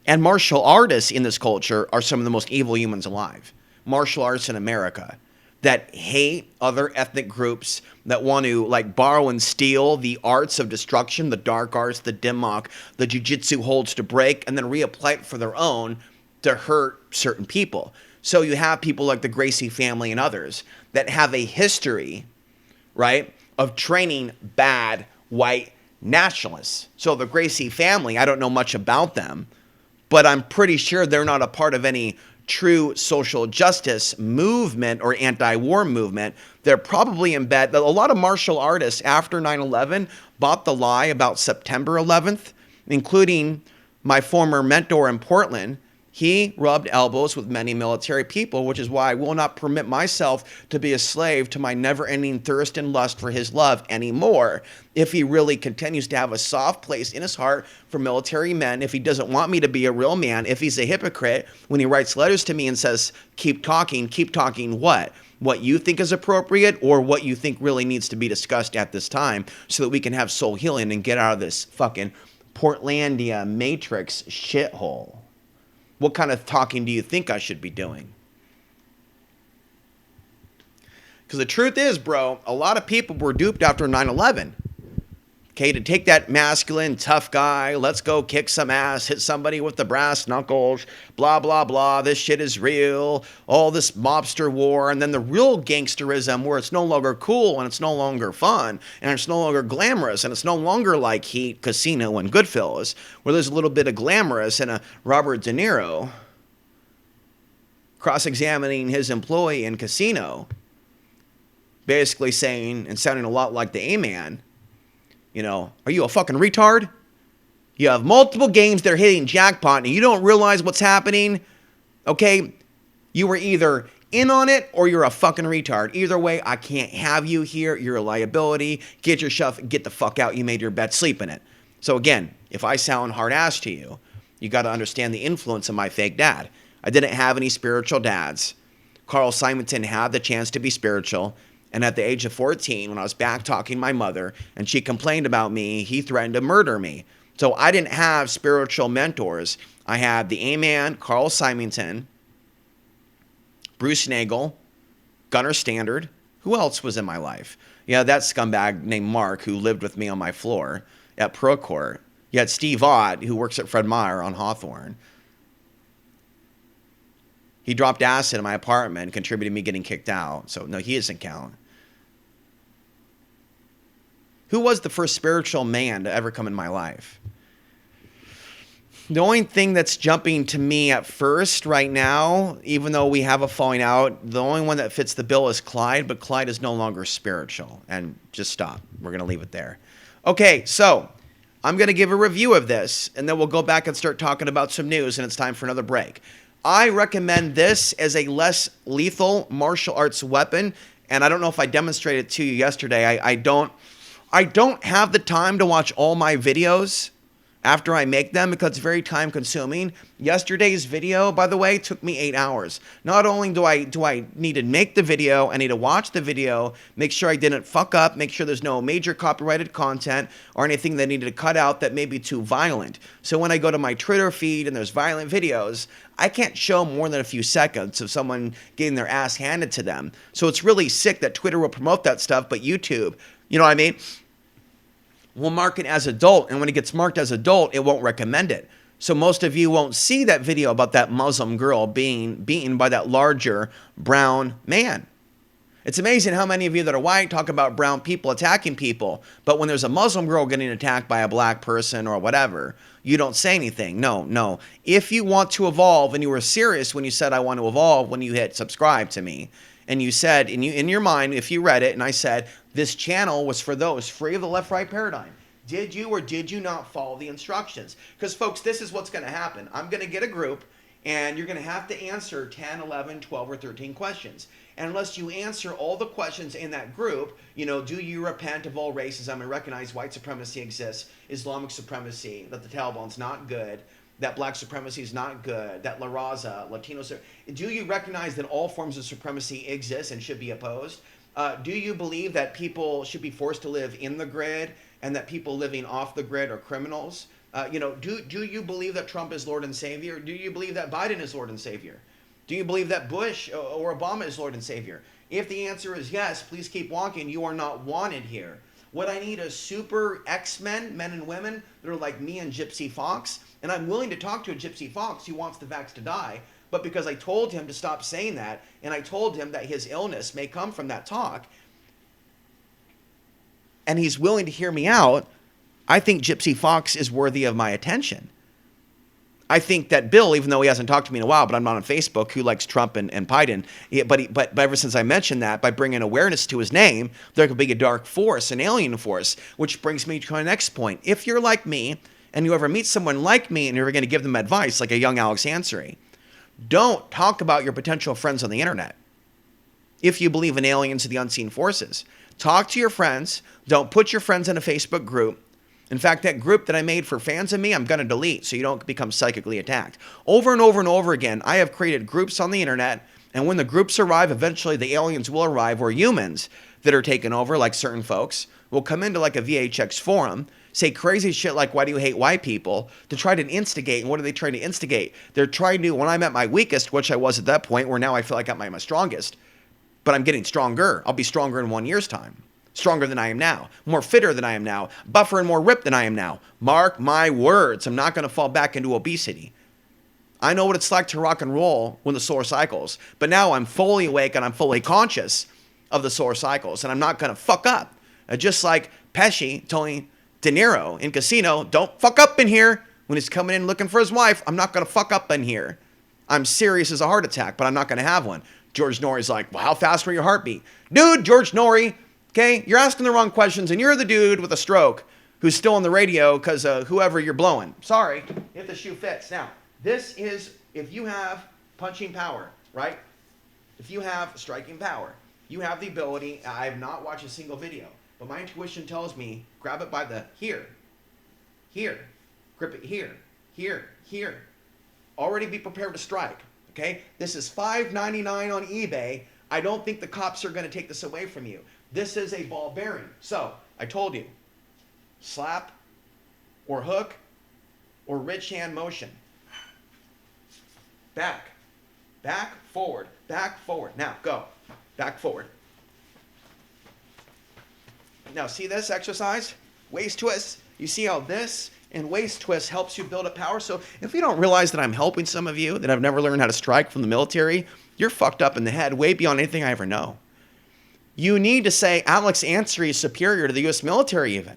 and martial artists in this culture are some of the most evil humans alive. Martial artists in America that hate other ethnic groups, that want to like borrow and steal the arts of destruction, the dark arts, the dimmock, the jujitsu holds to break, and then reapply it for their own to hurt certain people. So you have people like the Gracie family and others that have a history, right, of training bad white nationalists. So the Gracie family, I don't know much about them, but I'm pretty sure they're not a part of any true social justice movement or anti-war movement. They're probably in bed. A lot of martial artists after 9/11 bought the lie about September 11th, including my former mentor in Portland. He rubbed elbows with many military people, which is why I will not permit myself to be a slave to my never-ending thirst and lust for his love anymore. If he really continues to have a soft place in his heart for military men, if he doesn't want me to be a real man, if he's a hypocrite when he writes letters to me and says, keep talking what? What you think is appropriate or what you think really needs to be discussed at this time so that we can have soul healing and get out of this fucking Portlandia matrix shithole. What kind of talking do you think I should be doing? Because the truth is, bro, a lot of people were duped after 9/11. Okay, to take that masculine, tough guy, let's go kick some ass, hit somebody with the brass knuckles, blah, blah, blah, this shit is real, all this mobster war, and then the real gangsterism where it's no longer cool and it's no longer fun and it's no longer glamorous and it's no longer like Heat, Casino, and Goodfellas, where there's a little bit of glamorous and a Robert De Niro. cross-examining his employee in casino, basically saying and sounding a lot like the A-man, you know, are you a fucking retard? You have multiple games that are hitting jackpot and you don't realize what's happening. Okay, you were either in on it or you're a fucking retard. Either way, I can't have you here. You're a liability. Get your stuff, get the fuck out. You made your bed, sleep in it. So again, if I sound hard-ass to you, you got to understand the influence of my fake dad. I didn't have any spiritual dads. Carl Simonton had the chance to be spiritual. And at the age of 14, when I was back talking to my mother and she complained about me, he threatened to murder me. So I didn't have spiritual mentors. I had the A-Man, Carl Simonton, Bruce Nagel, Gunnar Standard. Who else was in my life? Yeah, that scumbag named Mark who lived with me on my floor at Procourt. You had Steve Ott, who works at Fred Meyer on Hawthorne. He dropped acid in my apartment and contributed to me getting kicked out. So no, he doesn't count. Who was the first spiritual man to ever come in my life? The only thing that's jumping to me at first right now, even though we have a falling out, the only one that fits the bill is Clyde, but Clyde is no longer spiritual. And just stop. We're going to leave it there. Okay, so I'm going to give a review of this, and then we'll go back and start talking about some news, and it's time for another break. I recommend this as a less lethal martial arts weapon, and I don't know if I demonstrated it to you yesterday. I don't have the time to watch all my videos after I make them because it's very time consuming. Yesterday's video, by the way, took me 8 hours. Not only do I need to make the video, I need to watch the video, make sure I didn't fuck up, make sure there's no major copyrighted content or anything that I needed to cut out that may be too violent. So when I go to my Twitter feed and there's violent videos, I can't show more than a few seconds of someone getting their ass handed to them. So it's really sick that Twitter will promote that stuff, but YouTube, you know what I mean, will mark it as adult, and when it gets marked as adult, it won't recommend it. So most of you won't see that video about that Muslim girl being beaten by that larger brown man. It's amazing how many of you that are white talk about brown people attacking people, but when there's a Muslim girl getting attacked by a black person or whatever, you don't say anything. No. If you want to evolve, and you were serious when you said I want to evolve, when you hit subscribe to me, and you said, in your mind, if you read it, and I said, this channel was for those free of the left-right paradigm. Did you or did you not follow the instructions? Because, folks, this is what's going to happen. I'm going to get a group, and you're going to have to answer 10, 11, 12, or 13 questions. And unless you answer all the questions in that group, you know, do you repent of all racism and recognize white supremacy exists, Islamic supremacy, that the Taliban's not good, that black supremacy is not good, that La Raza, Latinos, do you recognize that all forms of supremacy exist and should be opposed? Do you believe that people should be forced to live in the grid and that people living off the grid are criminals? Do you believe that Trump is Lord and Savior? Do you believe that Biden is Lord and Savior? Do you believe that Bush or Obama is Lord and Savior? If the answer is yes, please keep walking. You are not wanted here. What I need is super X-Men, men and women, that are like me and Gypsy Fox. And I'm willing to talk to a Gypsy Fox who wants the vax to die. But because I told him to stop saying that, and I told him that his illness may come from that talk, and he's willing to hear me out, I think Gypsy Fox is worthy of my attention. I think that Bill, even though he hasn't talked to me in a while, but I'm not on Facebook, who likes Trump and Biden, but ever since I mentioned that, by bringing awareness to his name, there could be a dark force, an alien force, which brings me to my next point. If you're like me, and you ever meet someone like me, and you're going to give them advice, like a young Alex Ansary, don't talk about your potential friends on the internet. If you believe in aliens or the unseen forces, talk to your friends. Don't put your friends in a Facebook group. In fact, that group that I made for fans of me, I'm going to delete so you don't become psychically attacked. Over and over and over again, I have created groups on the internet, and when the groups arrive, eventually the aliens will arrive, or humans that are taken over, like certain folks, will come into like a VHX forum, say crazy shit like, why do you hate white people, to try to instigate. And what are they trying to instigate? They're trying to, when I'm at my weakest, which I was at that point, where now I feel like I'm at my strongest, but I'm getting stronger. I'll be stronger in 1 year's time. Stronger than I am now, more fitter than I am now, buffer and more ripped than I am now. Mark my words, I'm not going to fall back into obesity. I know what it's like to rock and roll when the solar cycles, but now I'm fully awake and I'm fully conscious of the solar cycles, and I'm not going to fuck up. Just like Pesci telling De Niro in Casino, don't fuck up in here. When he's coming in looking for his wife, I'm not going to fuck up in here. I'm serious as a heart attack, but I'm not going to have one. George Norrie's like, well, how fast were your heartbeat? Dude, George Norrie, okay, you're asking the wrong questions, and you're the dude with a stroke who's still on the radio because whoever you're blowing. Sorry, if the shoe fits. Now, this is, if you have punching power, right? If you have striking power, you have the ability, I have not watched a single video, but my intuition tells me, grab it by the here, grip it here, here. Already be prepared to strike, okay? This is $5.99 on eBay. I don't think the cops are going to take this away from you. This is a ball bearing. So, I told you, slap or hook or rich hand motion. Back, forward. Now, go. Back, forward. Now, see this exercise? Waist twist. You see how this and waist twist helps you build up power? So if you don't realize that I'm helping some of you that have never learned how to strike from the military, you're fucked up in the head way beyond anything I ever know. You need to say, Alex Ansary is superior to the U.S. military even.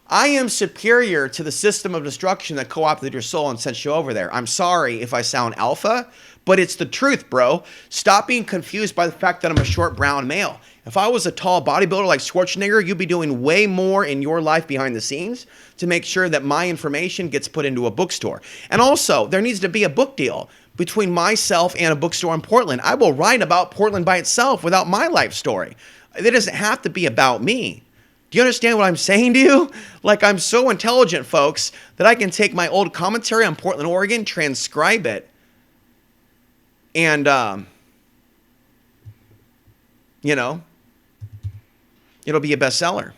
I am superior to the system of destruction that co-opted your soul and sent you over there. I'm sorry if I sound alpha, but it's the truth, bro. Stop being confused by the fact that I'm a short brown male. If I was a tall bodybuilder like Schwarzenegger, you'd be doing way more in your life behind the scenes to make sure that my information gets put into a bookstore. And also, there needs to be a book deal between myself and a bookstore in Portland. I will write about Portland by itself without my life story. It doesn't have to be about me. Do you understand what I'm saying to you? Like, I'm so intelligent, folks, that I can take my old commentary on Portland, Oregon, transcribe it, and, it'll be a bestseller.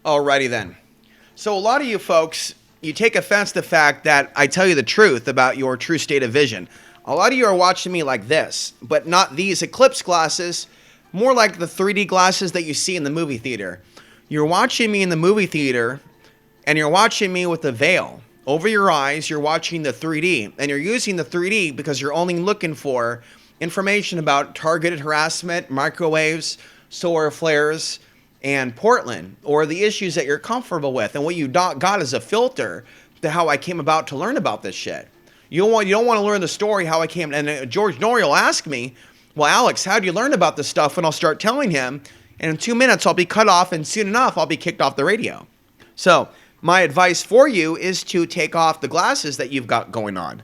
Alrighty then. So a lot of you folks, you take offense to the fact that I tell you the truth about your true state of vision. A lot of you are watching me like this, but not these eclipse glasses, more like the 3D glasses that you see in the movie theater. You're watching me in the movie theater, and you're watching me with a veil. Over your eyes, you're watching the 3D, and you're using the 3D because you're only looking for information about targeted harassment, microwaves, solar flares, and Portland, or the issues that you're comfortable with. And what you got is a filter to how I came about to learn about this shit. You don't want to learn the story how I came. And George Norrie will ask me, well, Alex, how do you learn about this stuff? And I'll start telling him, and in 2 minutes I'll be cut off, and soon enough I'll be kicked off the radio. So my advice for you is to take off the glasses that you've got going on,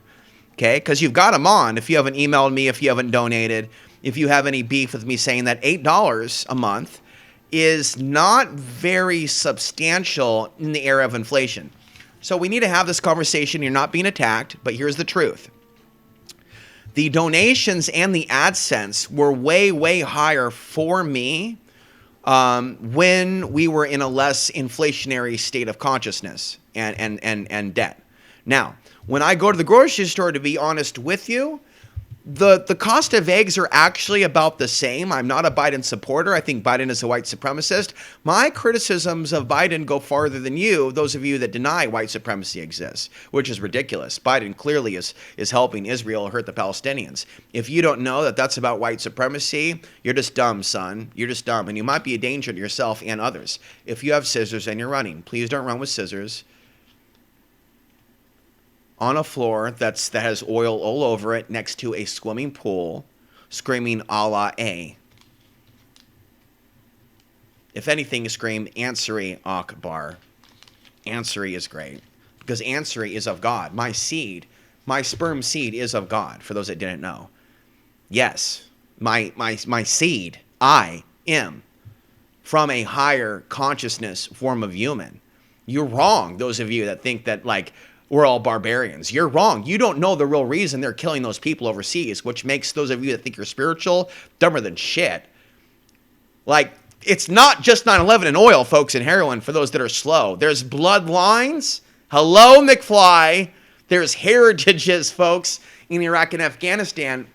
okay? Because you've got them on. If you haven't emailed me, if you haven't donated, if you have any beef with me saying that $8 a month is not very substantial in the era of inflation. So we need to have this conversation. You're not being attacked, but here's the truth. The donations and the AdSense were way, way higher for me when we were in a less inflationary state of consciousness and debt. Now, when I go to the grocery store, to be honest with you, the cost of eggs are actually about the same. I'm not a Biden supporter. I think Biden is a white supremacist. My criticisms of Biden go farther than you, those of you that deny white supremacy exists, which is ridiculous. Biden clearly is helping Israel hurt the Palestinians. If you don't know that that's about white supremacy, you're just dumb, son. You're just dumb, and you might be a danger to yourself and others. If you have scissors and you're running, please don't run with scissors on a floor that has oil all over it next to a swimming pool, screaming Allah A. If anything, scream Ansary Akbar. Ansary is great because Ansary is of God. My seed, my sperm seed is of God, for those that didn't know. Yes, my seed, I am from a higher consciousness form of human. You're wrong, those of you that think that, like, we're all barbarians. You're wrong. You don't know the real reason they're killing those people overseas, which makes those of you that think you're spiritual dumber than shit. Like, it's not just 9/11 and oil, folks, and heroin for those that are slow. There's bloodlines. Hello, McFly. There's heritages, folks, in Iraq and Afghanistan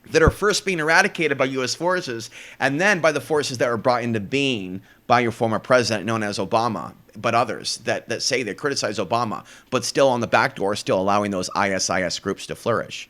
that are first being eradicated by U.S. forces and then by the forces that were brought into being by your former president known as Obama, but others that say they criticize Obama, but still on the back door, still allowing those ISIS groups to flourish.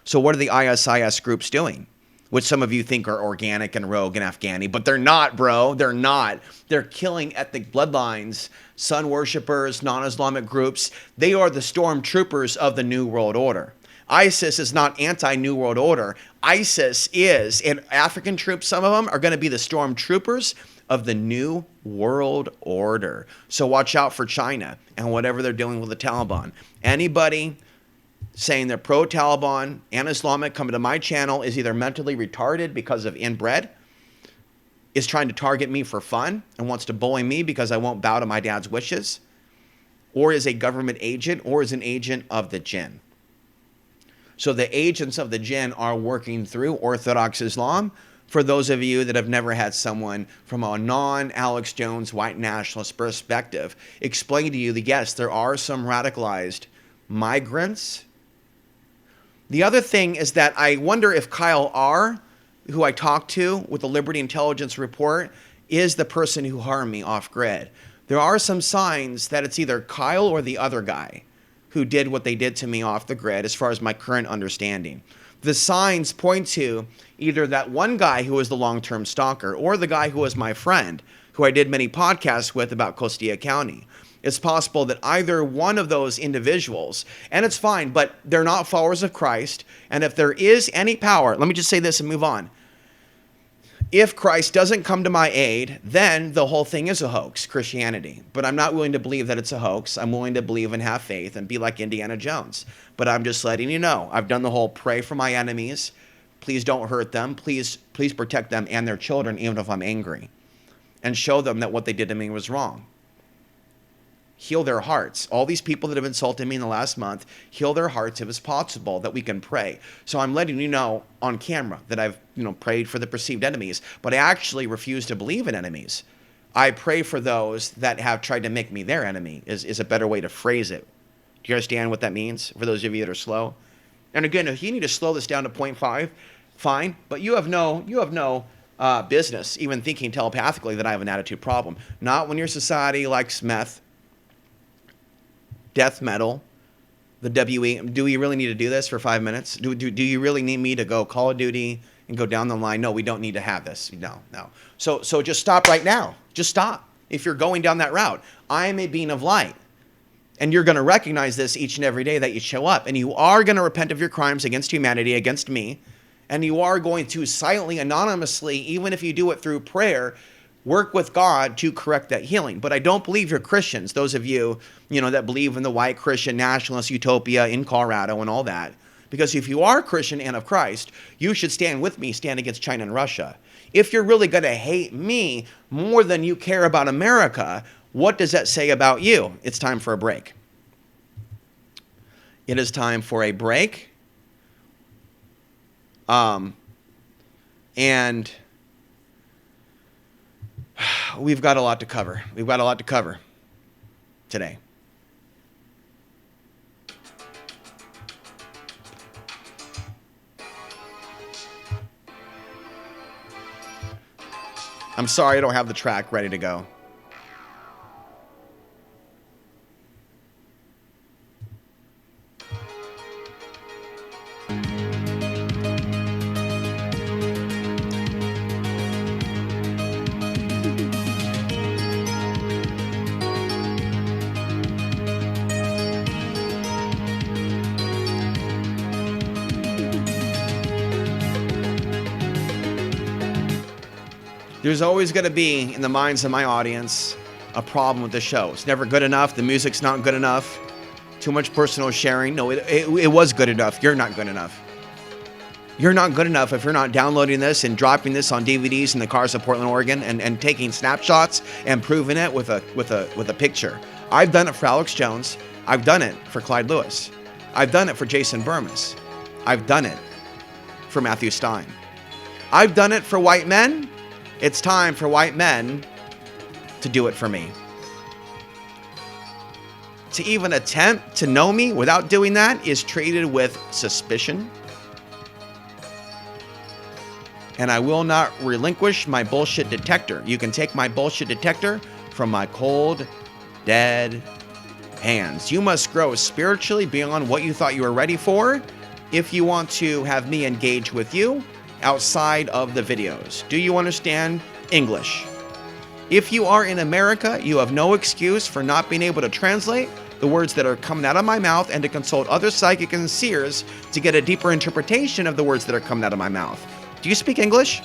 So what are the ISIS groups doing? Which some of you think are organic and rogue and Afghani, but they're not, bro. They're not. They're killing ethnic bloodlines, sun worshippers, non-Islamic groups. They are the stormtroopers of the New World Order. ISIS is not anti-New World Order. ISIS is, and African troops, some of them, are going to be the stormtroopers of the New World Order. So watch out for China and whatever they're doing with the Taliban. Anybody saying they're pro-Taliban and Islamic coming to my channel is either mentally retarded because of inbred, is trying to target me for fun and wants to bully me because I won't bow to my dad's wishes, or is a government agent, or is an agent of the jinn. So the agents of the jinn are working through Orthodox Islam. For those of you that have never had someone from a non-Alex Jones white nationalist perspective explain to you that yes, there are some radicalized migrants. The other thing is that I wonder if Kyle R., who I talked to with the Liberty Intelligence Report, is the person who harmed me off-grid. There are some signs that it's either Kyle or the other guy who did what they did to me off the grid, as far as my current understanding. The signs point to either that one guy who was the long-term stalker or the guy who was my friend, who I did many podcasts with about Costilla County. It's possible that either one of those individuals, and it's fine, but they're not followers of Christ, and if there is any power, let me just say this and move on. If Christ doesn't come to my aid, then the whole thing is a hoax, Christianity. But I'm not willing to believe that it's a hoax. I'm willing to believe and have faith and be like Indiana Jones. But I'm just letting you know, I've done the whole pray for my enemies. Please don't hurt them. Please protect them and their children, even if I'm angry. And show them that what they did to me was wrong. Heal their hearts. All these people that have insulted me in the last month, heal their hearts if it's possible, that we can pray. So I'm letting you know on camera that I've prayed for the perceived enemies, but I actually refuse to believe in enemies. I pray for those that have tried to make me their enemy, is a better way to phrase it. Do you understand what that means for those of you that are slow? And again, if you need to slow this down to 0.5, fine, but you have no business even thinking telepathically that I have an attitude problem. Not when your society likes meth, death metal, the WE. Do we really need to do this for 5 minutes? Do you really need me to go Call of Duty and go down the line? No, we don't need to have this. No. So just stop right now. Just stop. If you're going down that route, I am a being of light. And you're going to recognize this each and every day that you show up. And you are going to repent of your crimes against humanity, against me. And you are going to silently, anonymously, even if you do it through prayer, work with God to correct that healing. But I don't believe you're Christians. Those of you, that believe in the white Christian nationalist utopia in Colorado and all that. Because if you are Christian and of Christ, you should stand with me, stand against China and Russia. If you're really going to hate me more than you care about America, what does that say about you? It's time for a break. It is time for a break. And we've got a lot to cover. We've got a lot to cover today. I'm sorry I don't have the track ready to go. There's always going to be, in the minds of my audience, a problem with the show. It's never good enough. The music's not good enough. Too much personal sharing. No, it was good enough. You're not good enough. You're not good enough if you're not downloading this and dropping this on DVDs in the cars of Portland, Oregon, and taking snapshots and proving it with a picture. I've done it for Alex Jones. I've done it for Clyde Lewis. I've done it for Jason Burmis. I've done it for Matthew Stein. I've done it for white men. It's time for white men to do it for me. To even attempt to know me without doing that is treated with suspicion. And I will not relinquish my bullshit detector. You can take my bullshit detector from my cold, dead hands. You must grow spiritually beyond what you thought you were ready for if you want to have me engage with you outside of the videos. Do you understand English? If you are in America, you have no excuse for not being able to translate the words that are coming out of my mouth and to consult other psychic and seers to get a deeper interpretation of the words that are coming out of my mouth. Do you speak English?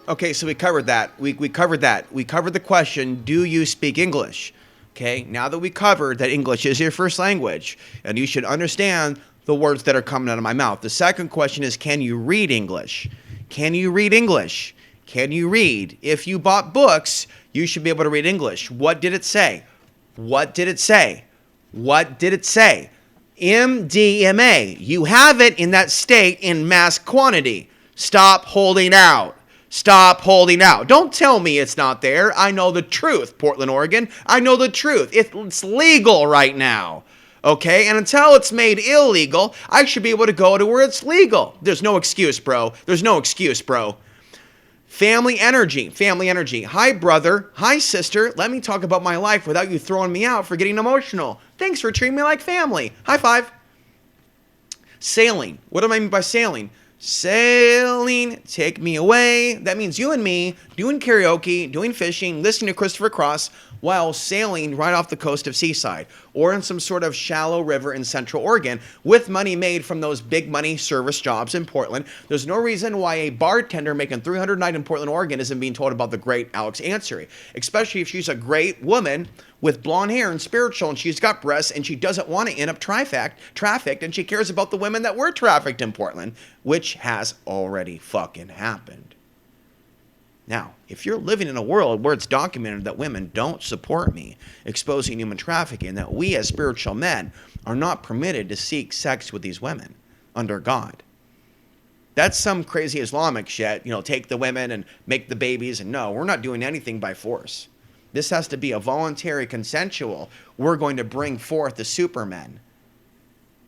Okay, so we covered that. We covered that. We covered the question, do you speak English? Okay, now that we covered that English is your first language, and you should understand the words that are coming out of my mouth. The second question is, can you read English? Can you read English? Can you read? If you bought books, you should be able to read English. What did it say? What did it say? What did it say? MDMA. You have it in that state in mass quantity. Stop holding out. Stop holding out. Don't tell me it's not there. I know the truth, Portland, Oregon. I know the truth. It's legal right now. Okay? And until it's made illegal, I should be able to go to where it's legal. There's no excuse, bro. There's no excuse, bro. Family energy, family energy. Hi, brother. Hi, sister. Let me talk about my life without you throwing me out for getting emotional. Thanks for treating me like family. High five. Sailing. What do I mean by sailing? Sailing, take me away. That means you and me doing karaoke, doing fishing, listening to Christopher Cross while sailing right off the coast of Seaside or in some sort of shallow river in Central Oregon with money made from those big money service jobs in Portland. There's no reason why a bartender making $300 a night in Portland, Oregon isn't being told about the great Alex Ansary, especially if she's a great woman with blonde hair and spiritual, and she's got breasts, and she doesn't want to end up trafficked, and she cares about the women that were trafficked in Portland, which has already fucking happened. Now, if you're living in a world where it's documented that women don't support me exposing human trafficking, that we as spiritual men are not permitted to seek sex with these women under God, that's some crazy Islamic shit, take the women and make the babies, and no, we're not doing anything by force. This has to be a voluntary, consensual. We're going to bring forth the supermen.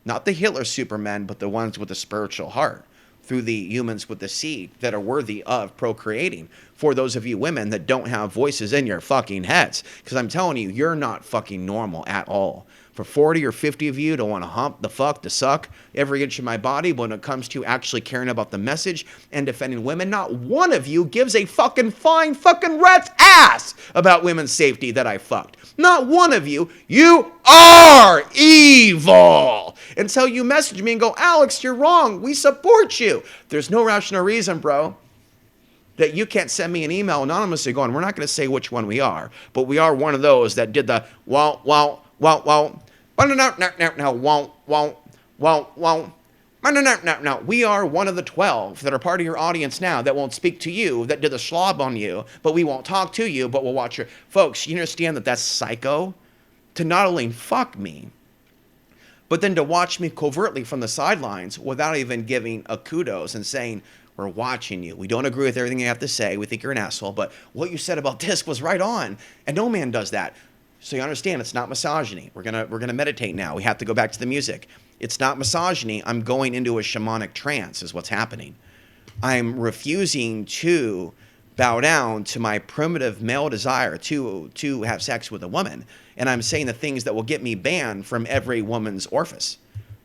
Not the Hitler supermen, but the ones with a spiritual heart. Through the humans with the seed that are worthy of procreating. For those of you women that don't have voices in your fucking heads. Because I'm telling you, you're not fucking normal at all. For 40 or 50 of you to want to hump, the fuck, to suck every inch of my body, but when it comes to actually caring about the message and defending women, not one of you gives a fucking flying fucking rat's ass about women's safety that I fucked. Not one of you. You are evil. Until you message me and go, Alex, you're wrong. We support you. There's no rational reason, bro, that you can't send me an email anonymously going, we're not going to say which one we are, but we are one of those that did the wow, no. We are one of the 12 that are part of your audience now that won't speak to you, that did the slob on you, but we won't talk to you, but we'll watch your... Folks, you understand that that's psycho? To not only fuck me, but then to watch me covertly from the sidelines without even giving a kudos and saying, we're watching you. We don't agree with everything you have to say. We think you're an asshole, but what you said about this was right on. And no man does that. So you understand, it's not misogyny. We're gonna meditate now. We have to go back to the music. It's not misogyny. I'm going into a shamanic trance is what's happening. I'm refusing to bow down to my primitive male desire to have sex with a woman. And I'm saying the things that will get me banned from every woman's orifice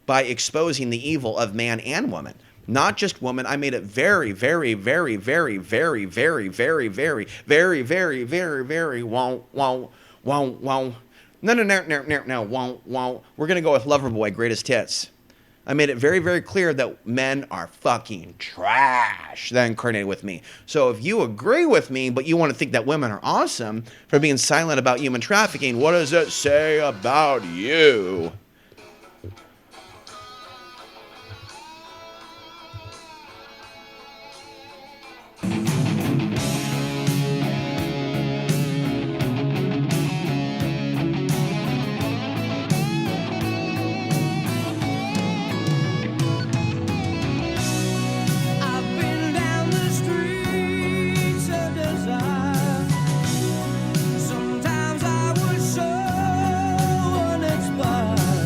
by exposing the evil of man and woman. Not just woman. I made it very, very, very, very, very, very, very, very, very, very, very, very, wow. No, wow. We're going to go with Loverboy, Greatest Hits. I made it very, very clear that men are fucking trash that incarnated with me. So if you agree with me, but you want to think that women are awesome for being silent about human trafficking, what does it say about you? Sometimes I was so uninspired.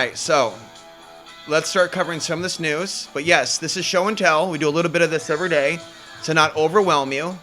right, so let's start covering some of this news. But yes, this is show and tell. We do a little bit of this every day to not overwhelm you.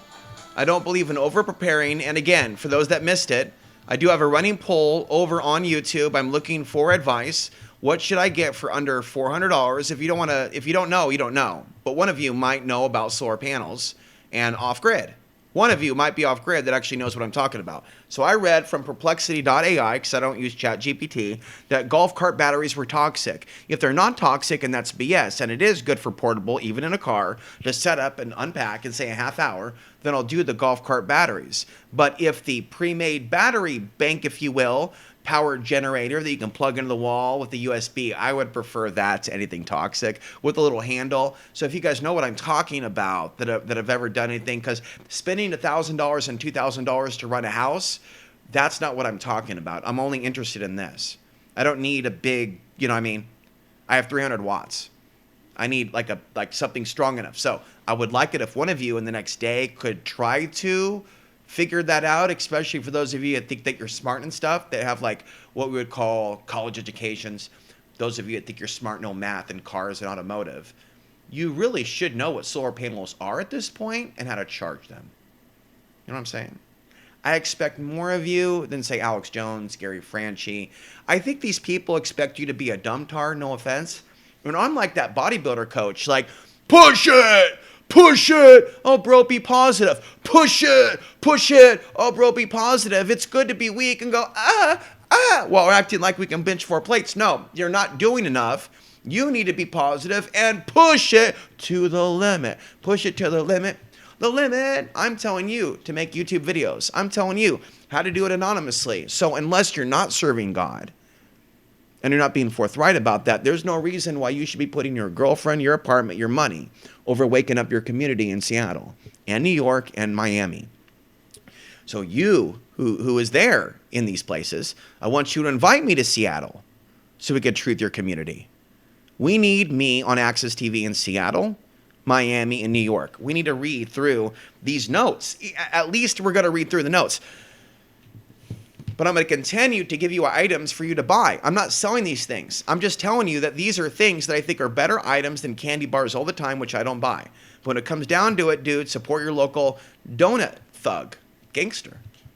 I don't believe in over-preparing. And again, for those that missed it, I do have a running poll over on YouTube. I'm looking for advice. What should I get for under $400? If you don't know, you don't know. But one of you might know about solar panels and off-grid. One of you might be off-grid that actually knows what I'm talking about. So I read from perplexity.ai, because I don't use ChatGPT, that golf cart batteries were toxic. If they're not toxic, and that's BS, and it is good for portable, even in a car, to set up and unpack in, say, a half hour, then I'll do the golf cart batteries. But if the pre-made battery bank, if you will, power generator that you can plug into the wall with the USB, I would prefer that to anything toxic with a little handle. So if you guys know what I'm talking about, that have ever done anything, because spending $1,000 and $2,000 to run a house, that's not what I'm talking about. I'm only interested in this. I don't need a big, I have 300 watts. I need like something strong enough. So I would like it if one of you in the next day could try to figure that out, especially for those of you that think that you're smart and stuff, that have like what we would call college educations. Those of you that think you're smart, know math and cars and automotive. You really should know what solar panels are at this point and how to charge them. You know what I'm saying? I expect more of you than, say, Alex Jones, Gary Franchi. I think these people expect you to be a dumbtard, no offense. And I'm like that bodybuilder coach, like, push it! Push it! Oh, bro, be positive. Push it! Push it! Oh, bro, be positive. It's good to be weak and go, while we're acting like we can bench 4 plates. No, you're not doing enough. You need to be positive and push it to the limit. Push it to the limit. The limit. I'm telling you to make YouTube videos. I'm telling you how to do it anonymously. So unless you're not serving God, and you're not being forthright about that, there's no reason why you should be putting your girlfriend, your apartment, your money over waking up your community in Seattle and New York and Miami. So you, who is there in these places, I want you to invite me to Seattle so we can truth your community. We need me on Access TV in Seattle, Miami, and New York. We need to read through these notes. At least we're going to read through the notes. But I'm going to continue to give you items for you to buy. I'm not selling these things. I'm just telling you that these are things that I think are better items than candy bars all the time, which I don't buy. But when it comes down to it, dude, support your local donut thug. Gangster.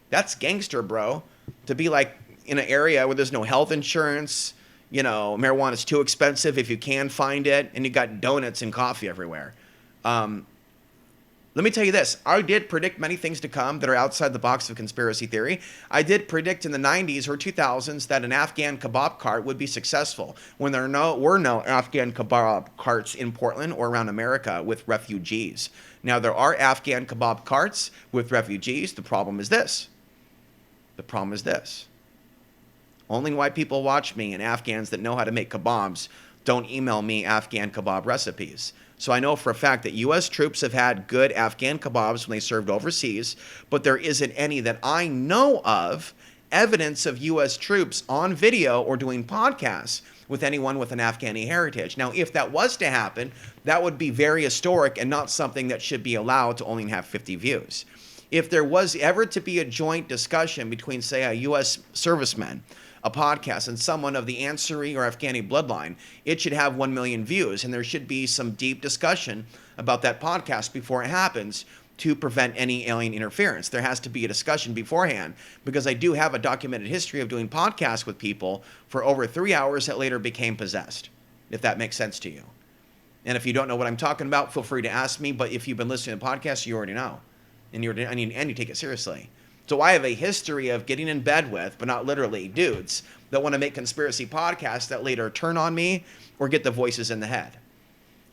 That's gangster, bro. To be like in an area where there's no health insurance, marijuana's too expensive if you can find it, and you got donuts and coffee everywhere. Let me tell you this. I did predict many things to come that are outside the box of conspiracy theory. I did predict in the 90s or 2000s that an Afghan kebab cart would be successful when there were no Afghan kebab carts in Portland or around America with refugees. Now, there are Afghan kebab carts with refugees. The problem is this. Only white people watch me, and Afghans that know how to make kebabs don't email me Afghan kebab recipes. So I know for a fact that U.S. troops have had good Afghan kebabs when they served overseas, but there isn't any that I know of evidence of U.S. troops on video or doing podcasts with anyone with an Afghani heritage. Now, if that was to happen, that would be very historic and not something that should be allowed to only have 50 views. If there was ever to be a joint discussion between, say, a U.S. serviceman, a podcast, and someone of the Ansary or Afghani bloodline, it should have 1 million views, and there should be some deep discussion about that podcast before it happens to prevent any alien interference. There has to be a discussion beforehand, because I do have a documented history of doing podcasts with people for over 3 hours that later became possessed, if that makes sense to you. And if you don't know what I'm talking about, feel free to ask me, but if you've been listening to podcasts, you already know, and you take it seriously. So I have a history of getting in bed with, but not literally, dudes that want to make conspiracy podcasts that later turn on me or get the voices in the head.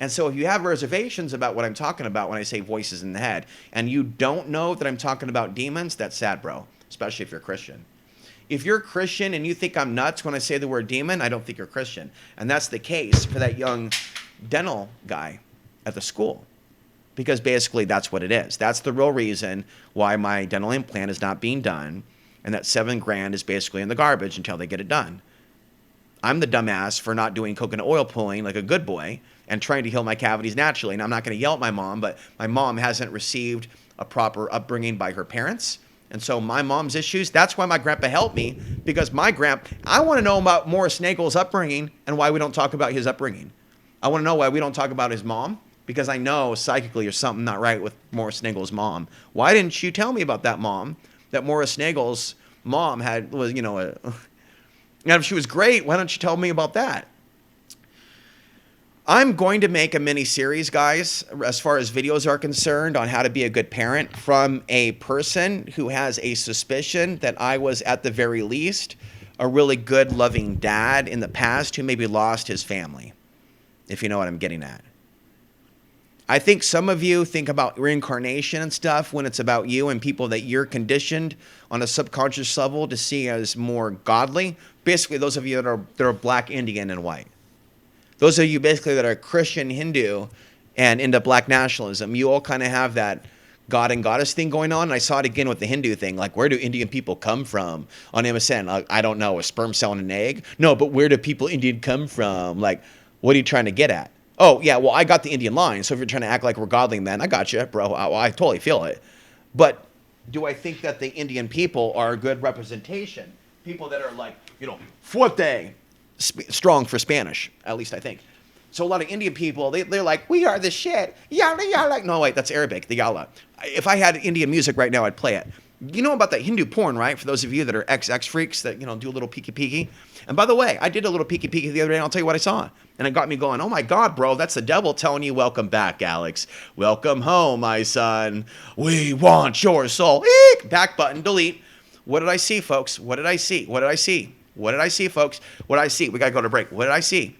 And so if you have reservations about what I'm talking about when I say voices in the head, and you don't know that I'm talking about demons, that's sad, bro, especially if you're Christian. If you're Christian and you think I'm nuts when I say the word demon, I don't think you're Christian. And that's the case for that young dental guy at the school. Because basically that's what it is. That's the real reason why my dental implant is not being done, and that $7,000 is basically in the garbage until they get it done. I'm the dumbass for not doing coconut oil pulling like a good boy and trying to heal my cavities naturally. And I'm not going to yell at my mom, but my mom hasn't received a proper upbringing by her parents, And so my mom's issues, that's why my grandpa helped me, because I want to know about Morris Nagel's upbringing and why we don't talk about his upbringing. I want to know why we don't talk about his mom, because I know psychically there's something not right with Morris Nagel's mom. Why didn't you tell me about that mom? That Morris Nagel's mom and if she was great, why don't you tell me about that? I'm going to make a mini series, guys, as far as videos are concerned, on how to be a good parent from a person who has a suspicion that I was, at the very least, a really good, loving dad in the past who maybe lost his family, if you know what I'm getting at. I think some of you think about reincarnation and stuff when it's about you and people that you're conditioned on a subconscious level to see as more godly. Basically, those of you that are black, Indian, and white. Those of you basically that are Christian, Hindu, and into black nationalism, you all kind of have that God and goddess thing going on. And I saw it again with the Hindu thing. Like, where do Indian people come from on MSN? I don't know, a sperm cell and an egg? No, but where do people Indian come from? Like, what are you trying to get at? Oh, yeah, well, I got the Indian line. So if you're trying to act like we're godly men, I got you, bro. I totally feel it. But do I think that the Indian people are a good representation? People that are like, fuerte, strong for Spanish, at least I think. So a lot of Indian people, they're like, we are the shit. Yalla, yalla. No, wait, that's Arabic, the yalla. If I had Indian music right now, I'd play it. You know about that Hindu porn, right? For those of you that are XX freaks that, do a little peeky-peeky. And by the way, I did a little peeky-peeky the other day, and I'll tell you what I saw. And it got me going, oh my God, bro, that's the devil telling you, welcome back, Alex. Welcome home, my son. We want your soul. Eek! Back button, delete. What did I see, folks? What did I see? What did I see? What did I see, folks? What did I see? We got to go to break. What did I see?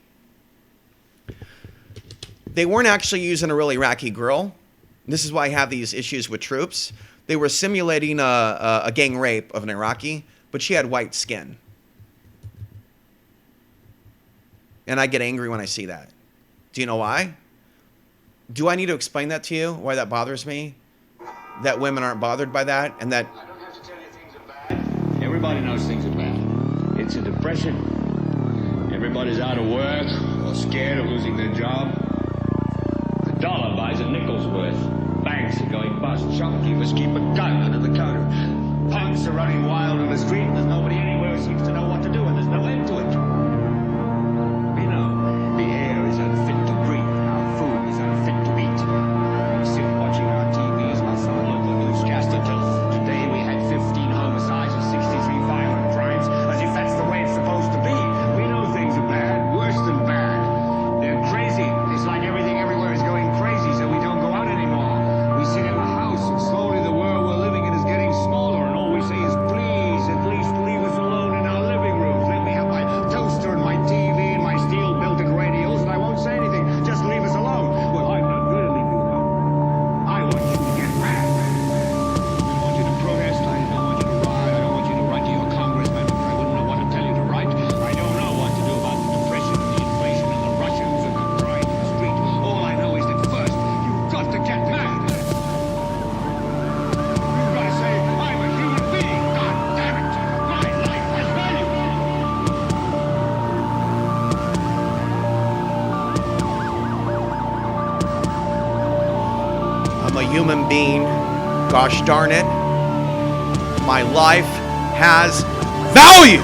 They weren't actually using a real Iraqi girl. This is why I have these issues with troops. They were simulating a gang rape of an Iraqi, but she had white skin. And I get angry when I see that. Do you know why? Do I need to explain that to you, why that bothers me? That women aren't bothered by that, and that... I don't have to tell you things are bad. Everybody knows things are bad. It's a depression. Everybody's out of work or scared of losing their job. The dollar buys a nickel's worth. Banks are going bust. Shopkeepers keep a gun under the counter. Punks are running wild on the street. There's nobody anywhere who seems to know what to do, and there's no end to it. We know the air is unfit to breathe. Our food is unfit to eat. We sit watching our TVs while some local newscaster tells us today we had 15 homicides and 63 violent crimes, as if that's the way it's supposed to be. We know things are bad, worse than bad. They're crazy. It's like everything everywhere is going crazy, so we don't go out anymore. We sit in the house, and slowly the world we're living in is getting smaller, and all we say is, please, at least leave us alone in our living rooms. Let me have my toaster and my TV and my steel-belted radios, and I won't say anything. Just leave us alone. Well, I'm not going to leave you alone. I want you to get mad. I want you to protest. I don't want you to riot. I don't want you to write to your congressman, because I wouldn't know what to tell you to write. I don't know what to do about the depression, the inflation, and the Russians and the crime in the street. All I know is that first, you've got to get mad. You've got to say, I'm a human being. God damn it. My life has value. I'm a human being. Gosh darn it. My life has value.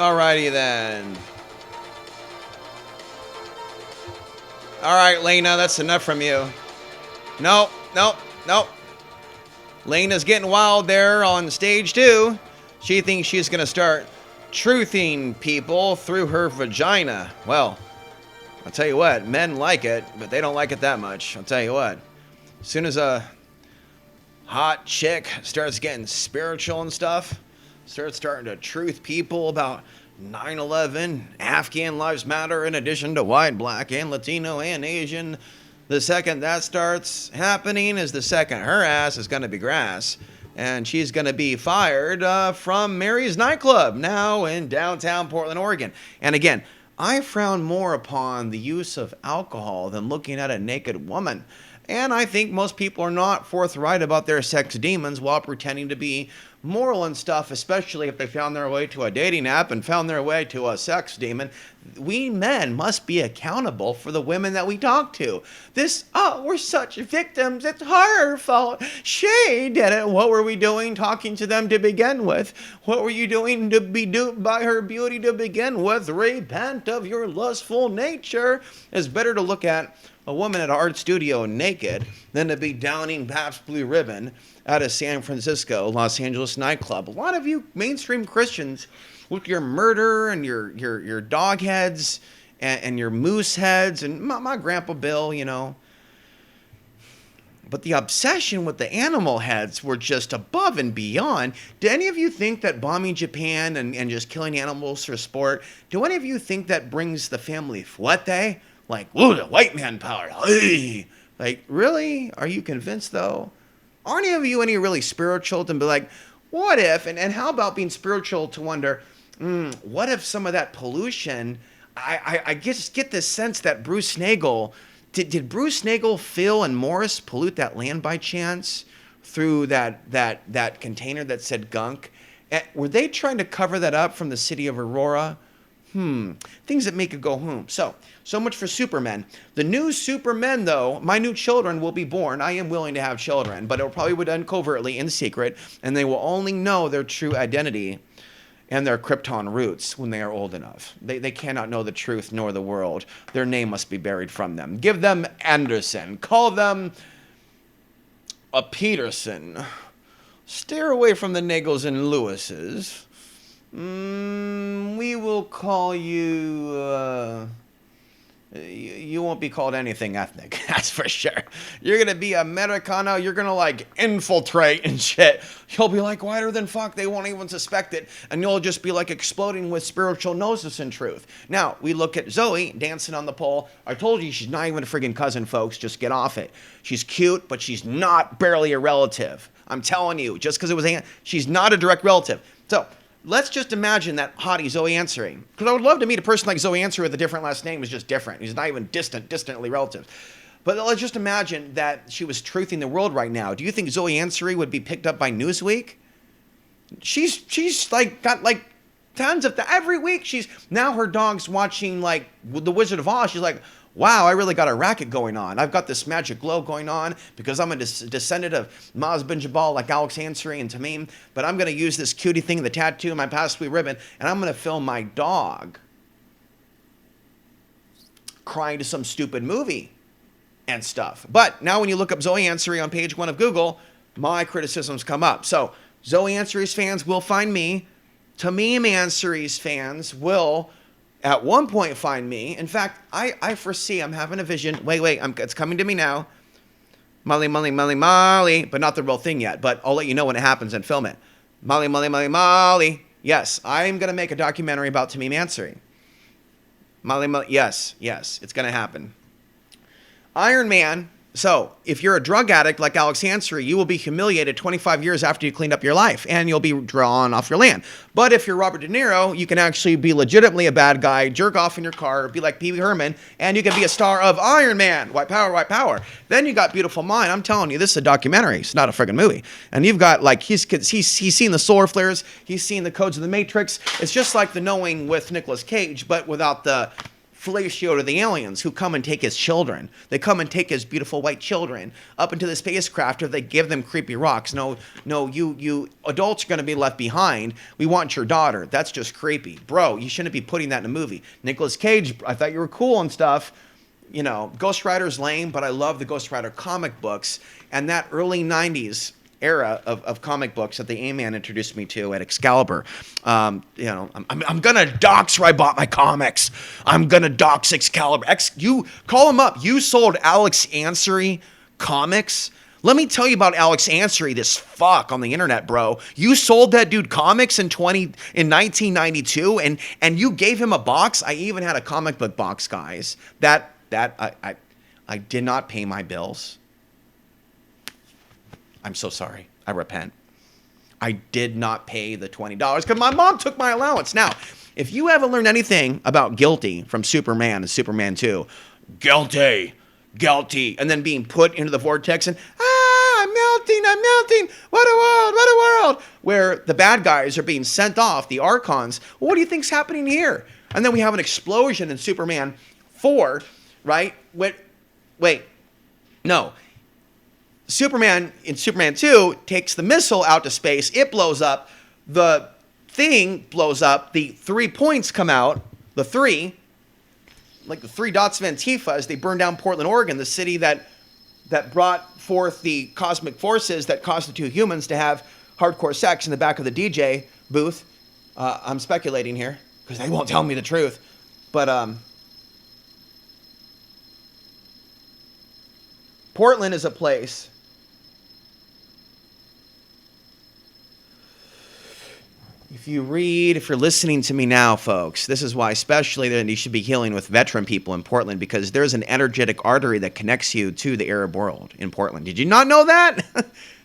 Alrighty then. Alright, Lena, that's enough from you. Nope. Lena's getting wild there on stage 2. She thinks she's going to start truthing people through her vagina. Well, I'll tell you what, men like it, but they don't like it that much. I'll tell you what. As soon as a hot chick starts getting spiritual and stuff, starts starting to truth people about 9/11, Afghan lives matter in addition to white, black, and Latino and Asian, the second that starts happening is the second her ass is going to be grass. And she's going to be fired from Mary's nightclub now in downtown Portland, Oregon. And again, I frown more upon the use of alcohol than looking at a naked woman. And I think most people are not forthright about their sex demons while pretending to be moral and stuff, especially if they found their way to a dating app and found their way to a sex demon. We men must be accountable for the women that we talk to. We're such victims. It's her fault. She did it. What were we doing talking to them to begin with? What were you doing to be duped by her beauty to begin with? Repent of your lustful nature. It's better to look at a woman at an art studio naked than to be downing Pabst Blue Ribbon at a San Francisco, Los Angeles nightclub. A lot of you mainstream Christians with your murder and your dog heads and your moose heads and my Grandpa Bill, you know. But the obsession with the animal heads were just above and beyond. Do any of you think that bombing Japan and just killing animals for sport, do any of you think that brings the family fuerte? Like, whoa, the white man power. Hey. Like, really? Are you convinced, though? Aren't any of you any really spiritual to be like, what if, and how about being spiritual to wonder, what if some of that pollution, I just get this sense that Bruce Nagel, did Bruce Nagel, Phil, and Morris pollute that land by chance through that container that said gunk? Were they trying to cover that up from the city of Aurora? Things that make it go, So much for Supermen. The new Supermen, though, my new children will be born. I am willing to have children, but it will probably be done covertly in secret, and they will only know their true identity and their Krypton roots when they are old enough. They cannot know the truth nor the world. Their name must be buried from them. Give them Anderson. Call them a Peterson. Steer away from the Nagels and Lewises. We will call you, you won't be called anything ethnic, that's for sure. You're going to be Americano, you're going to like infiltrate and shit. You'll be like whiter than fuck, they won't even suspect it, and you'll just be like exploding with spiritual gnosis and truth. Now, we look at Zoe dancing on the pole. I told you she's not even a friggin' cousin, folks, just get off it. She's cute, but she's not barely a relative. I'm telling you, just because it was she's not a direct relative. So, let's just imagine that hottie Zoe Ansary. Because I would love to meet a person like Zoe Ansary with a different last name who's just different. He's not even distantly relative. But let's just imagine that she was truthing the world right now. Do you think Zoe Ansary would be picked up by Newsweek? She's like got like tons of every week. She's now her dog's watching like The Wizard of Oz. She's like, wow, I really got a racket going on. I've got this magic glow going on because I'm a descendant of Maz bin Jabal like Alex Ansary and Tamim, but I'm going to use this cutie thing, the tattoo, my Pabst Blue Ribbon, and I'm going to film my dog crying to some stupid movie and stuff. But now when you look up Zoe Ansary on page 1 of Google, my criticisms come up. So Zoe Ansary's fans will find me. Tamim Ansary's fans will at one point find me. In fact, I foresee, I'm having a vision. Wait, it's coming to me now. Molly, but not the real thing yet. But I'll let you know when it happens and film it. Molly. Yes, I'm going to make a documentary about Tamim Ansary. Molly, yes, it's going to happen. Iron Man. So, if you're a drug addict like Alex Ansary, you will be humiliated 25 years after you cleaned up your life, and you'll be drawn off your land. But if you're Robert De Niro, you can actually be legitimately a bad guy, jerk off in your car, be like Pee Wee Herman, and you can be a star of Iron Man. White power. Then you got Beautiful Mind. I'm telling you, this is a documentary. It's not a friggin' movie. And you've got, like, he's seen the solar flares. He's seen the codes of the Matrix. It's just like The Knowing with Nicolas Cage, but without the fellatio to the aliens who come and take his children. They come and take his beautiful white children up into the spacecraft, or they give them creepy rocks. No, you adults are going to be left behind. We want your daughter. That's just creepy. Bro, you shouldn't be putting that in a movie. Nicolas Cage, I thought you were cool and stuff. You know, Ghost Rider's lame, but I love the Ghost Rider comic books. And that early 90s era of comic books that the A-Man introduced me to at Excalibur. I'm gonna dox where I bought my comics. I'm gonna dox Excalibur. You call him up. You sold Alex Ansary comics. Let me tell you about Alex Ansary, this fuck on the internet, bro. You sold that dude comics in 1992, and you gave him a box. I even had a comic book box, guys. That I did not pay my bills. I'm so sorry. I repent. I did not pay the $20 because my mom took my allowance. Now, if you haven't learned anything about guilty from Superman and Superman 2, guilty, and then being put into the vortex and, I'm melting, what a world, where the bad guys are being sent off, the Archons. Well, what do you think's happening here? And then we have an explosion in Superman 4, right? Wait, no. Superman in Superman 2 takes the missile out to space. It blows up. The thing blows up. The 3 points come out. The 3 dots of Antifa as they burn down Portland, Oregon, the city that brought forth the cosmic forces that constitute humans to have hardcore sex in the back of the DJ booth. I'm speculating here because they won't tell me the truth. But Portland is a place. If you're listening to me now, folks, this is why especially that you should be healing with veteran people in Portland, because there's an energetic artery that connects you to the Arab world in Portland. Did you not know that?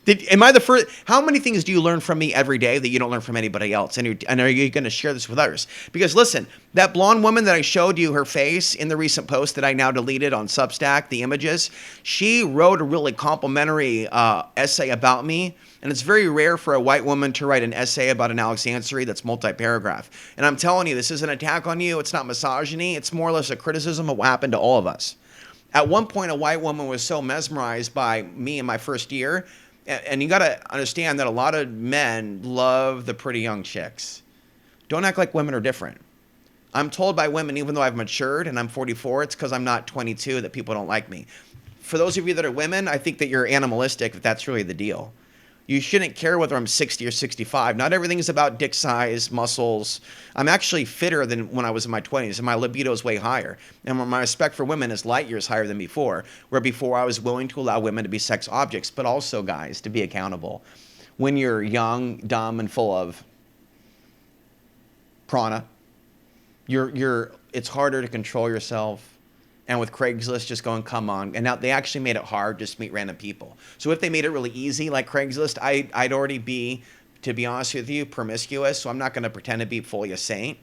Am I the first? How many things do you learn from me every day that you don't learn from anybody else? And are you going to share this with others? Because listen, that blonde woman that I showed you her face in the recent post that I now deleted on Substack, the images, she wrote a really complimentary essay about me. And it's very rare for a white woman to write an essay about an Alex Ansary that's multi-paragraph. And I'm telling you, this is an attack on you. It's not misogyny. It's more or less a criticism of what happened to all of us. At one point, a white woman was so mesmerized by me in my first year. And you got to understand that a lot of men love the pretty young chicks. Don't act like women are different. I'm told by women, even though I've matured and I'm 44, it's because I'm not 22 that people don't like me. For those of you that are women, I think that you're animalistic if that's really the deal. You shouldn't care whether I'm 60 or 65. Not everything is about dick size, muscles. I'm actually fitter than when I was in my 20s, and my libido is way higher. And my respect for women is light years higher than before, where before I was willing to allow women to be sex objects, but also, guys, to be accountable. When you're young, dumb, and full of prana, it's harder to control yourself. And with Craigslist just going, come on. And now they actually made it hard just to meet random people. So if they made it really easy, like Craigslist, I'd already be, to be honest with you, promiscuous. So I'm not going to pretend to be fully a saint.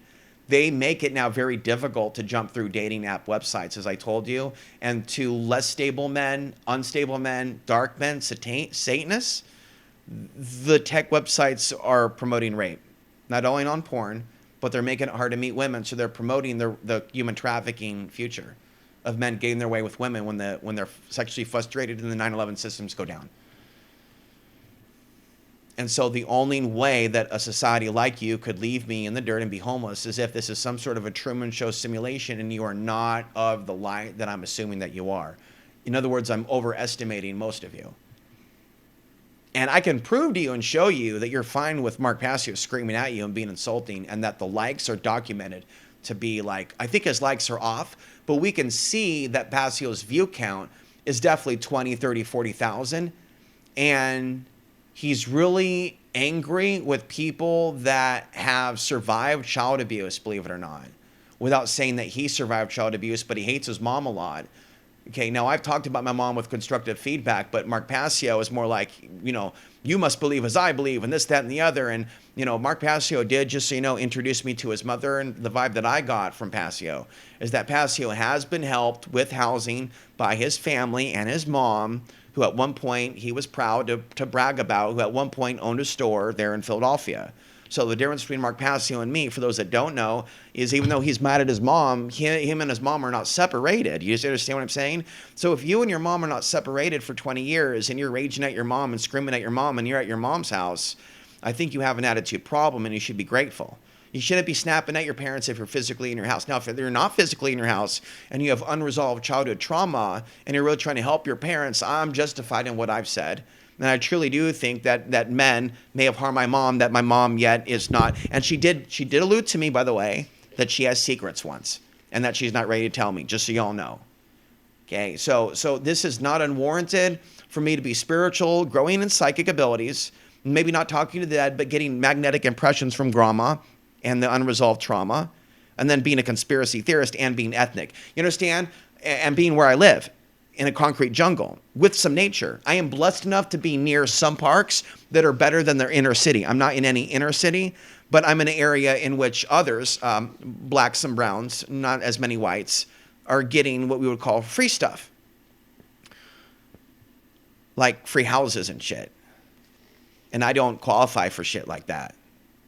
They make it now very difficult to jump through dating app websites, as I told you. And to less stable men, unstable men, dark men, Satanists, the tech websites are promoting rape. Not only on porn, but they're making it hard to meet women. So they're promoting the human trafficking future of men getting their way with women when they're sexually frustrated and the 9/11 systems go down. And so the only way that a society like you could leave me in the dirt and be homeless is if this is some sort of a Truman Show simulation and you are not of the light that I'm assuming that you are. In other words, I'm overestimating most of you. And I can prove to you and show you that you're fine with Mark Passio screaming at you and being insulting, and that the likes are documented to be like, I think his likes are off, but we can see that Passio's view count is definitely 20, 30, 40,000. And he's really angry with people that have survived child abuse, believe it or not, without saying that he survived child abuse, but he hates his mom a lot. Okay, now I've talked about my mom with constructive feedback, but Mark Passio is more like, you must believe as I believe, and this, that, and the other. And, Mark Passio did, just so you know, introduce me to his mother, and the vibe that I got from Passio is that Passio has been helped with housing by his family and his mom, who at one point he was proud to brag about, who at one point owned a store there in Philadelphia. So the difference between Mark Passio and me, for those that don't know, is even though he's mad at his mom, him and his mom are not separated. You just understand what I'm saying? So if you and your mom are not separated for 20 years and you're raging at your mom and screaming at your mom and you're at your mom's house, I think you have an attitude problem and you should be grateful. You shouldn't be snapping at your parents if you're physically in your house. Now, if they're not physically in your house and you have unresolved childhood trauma and you're really trying to help your parents, I'm justified in what I've said. And I truly do think that men may have harmed my mom, that my mom yet is not. And she did allude to me, by the way, that she has secrets once and that she's not ready to tell me, just so y'all know. Okay, so this is not unwarranted for me to be spiritual, growing in psychic abilities, maybe not talking to the dead, but getting magnetic impressions from grandma and the unresolved trauma, and then being a conspiracy theorist and being ethnic. You understand? And being where I live, in a concrete jungle with some nature. I am blessed enough to be near some parks that are better than their inner city. I'm not in any inner city, but I'm in an area in which others, blacks and browns, not as many whites, are getting what we would call free stuff. Like free houses and shit. And I don't qualify for shit like that.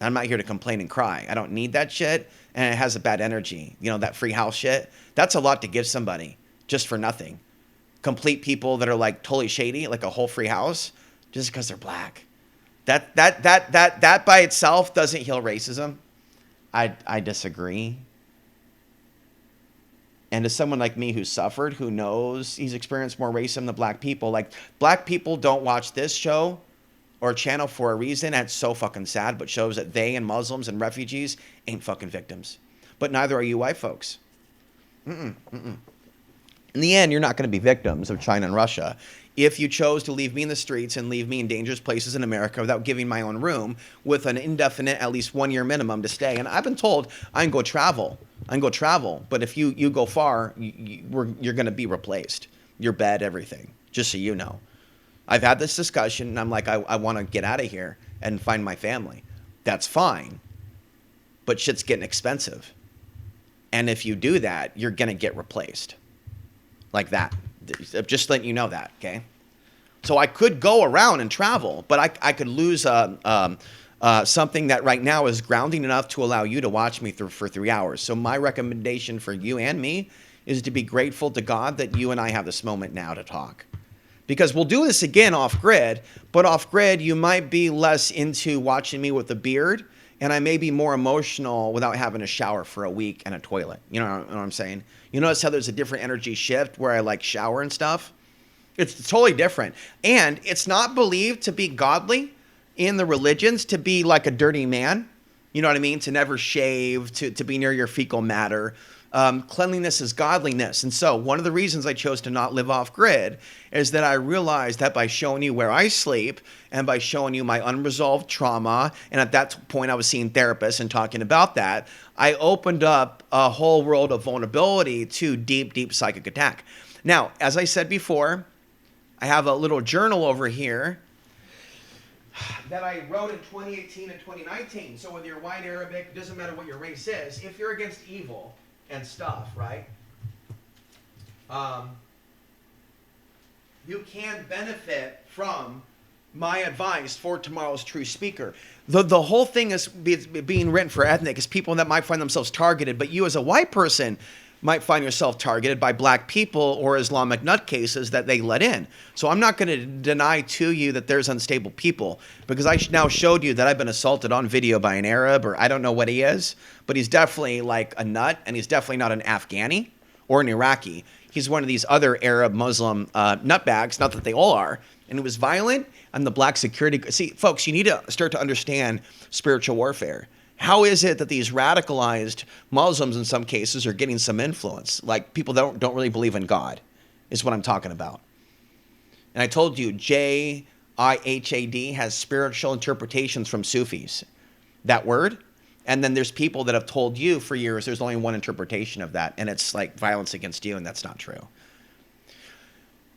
I'm not here to complain and cry. I don't need that shit, and it has a bad energy. You know, that free house shit, that's a lot to give somebody just for nothing. Complete people that are like totally shady, like a whole free house, just because they're black. That by itself doesn't heal racism. I disagree. And as someone like me who suffered, who knows he's experienced more racism than black people, like black people don't watch this show or channel for a reason. And it's so fucking sad, but shows that they and Muslims and refugees ain't fucking victims. But neither are you white folks. In the end, you're not going to be victims of China and Russia. If you chose to leave me in the streets and leave me in dangerous places in America without giving my own room with an indefinite, at least 1 year minimum to stay. And I've been told I can go travel. But if you go far, you're going to be replaced. Your bed, everything, just so you know. I've had this discussion and I'm like, I want to get out of here and find my family. That's fine. But shit's getting expensive. And if you do that, you're going to get replaced. Like that. Just letting you know that, okay? So I could go around and travel, but I could lose something that right now is grounding enough to allow you to watch me for 3 hours. So my recommendation for you and me is to be grateful to God that you and I have this moment now to talk. Because we'll do this again off-grid, but off-grid you might be less into watching me with a beard, and I may be more emotional without having a shower for a week and a toilet. You know what I'm saying? You notice how there's a different energy shift where I like shower and stuff? It's totally different. And it's not believed to be godly in the religions to be like a dirty man. You know what I mean? To never shave, to be near your fecal matter. Cleanliness is godliness. And so one of the reasons I chose to not live off grid is that I realized that by showing you where I sleep and by showing you my unresolved trauma, and at that point I was seeing therapists and talking about that, I opened up a whole world of vulnerability to deep, deep psychic attack. Now, as I said before, I have a little journal over here that I wrote in 2018 and 2019. So whether you're white, Arabic, it doesn't matter what your race is, if you're against evil and stuff, right? You can benefit from my advice for tomorrow's true speaker. The whole thing is being written for ethnic is people that might find themselves targeted, but you as a white person might find yourself targeted by black people or Islamic nutcases that they let in. So I'm not going to deny to you that there's unstable people, because I now showed you that I've been assaulted on video by an Arab, or I don't know what he is, but he's definitely like a nut, and he's definitely not an Afghani or an Iraqi. He's one of these other Arab Muslim nutbags, not that they all are, and it was violent, and the black security... See, folks, you need to start to understand spiritual warfare. How is it that these radicalized Muslims in some cases are getting some influence? Like people that don't really believe in God is what I'm talking about. And I told you JIHAD has spiritual interpretations from Sufis. That word. And then there's people that have told you for years there's only one interpretation of that, and it's like violence against you, and that's not true.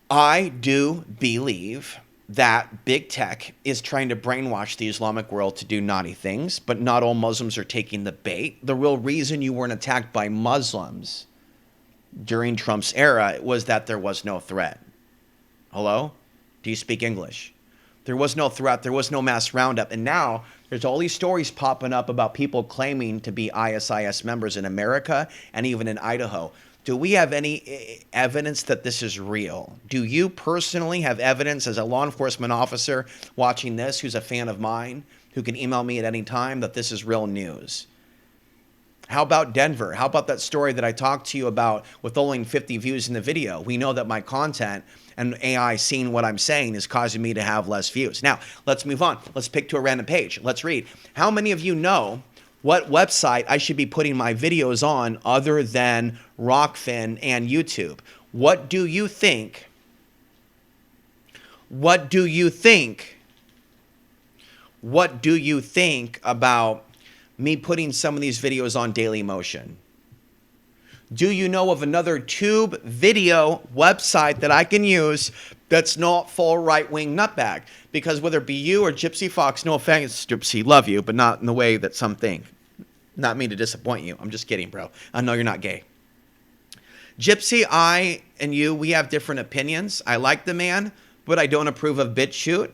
I do believe that big tech is trying to brainwash the Islamic world to do naughty things, but not all Muslims are taking the bait. The real reason you weren't attacked by Muslims during Trump's era was that there was no threat. Hello? Do you speak English? There was no threat. There was no mass roundup. And now there's all these stories popping up about people claiming to be ISIS members in America and even in Idaho. Do we have any evidence that this is real? Do you personally have evidence as a law enforcement officer watching this who's a fan of mine, who can email me at any time, that this is real news? How about Denver? How about that story that I talked to you about with only 50 views in the video? We know that my content and AI seeing what I'm saying is causing me to have less views. Now, let's move on. Let's pick to a random page. Let's read. How many of you know what website I should be putting my videos on other than Rockfin and YouTube? What do you think? What do you think? What do you think about me putting some of these videos on Dailymotion? Do you know of another tube video website that I can use that's not full right-wing nutbag? Because whether it be you or Gypsy Fox, no offense, Gypsy, love you, but not in the way that some think. Not mean to disappoint you. I'm just kidding, bro. I know you're not gay. Gypsy, I and you, we have different opinions. I like the man, but I don't approve of BitChute.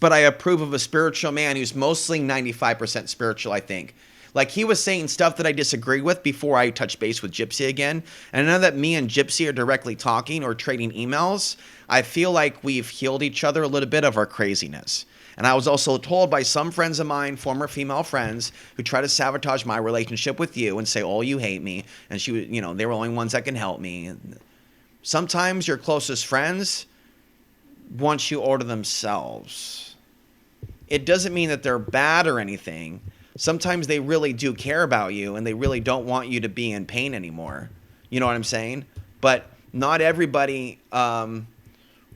But I approve of a spiritual man who's mostly 95% spiritual, I think. Like, he was saying stuff that I disagree with before I touch base with Gypsy again. And now that me and Gypsy are directly talking or trading emails, I feel like we've healed each other a little bit of our craziness. And I was also told by some friends of mine, former female friends, who try to sabotage my relationship with you and say, oh, you hate me. And she was, you know, they were the only ones that can help me. Sometimes your closest friends want you over themselves. It doesn't mean that they're bad or anything. Sometimes they really do care about you and they really don't want you to be in pain anymore. You know what I'm saying? But not everybody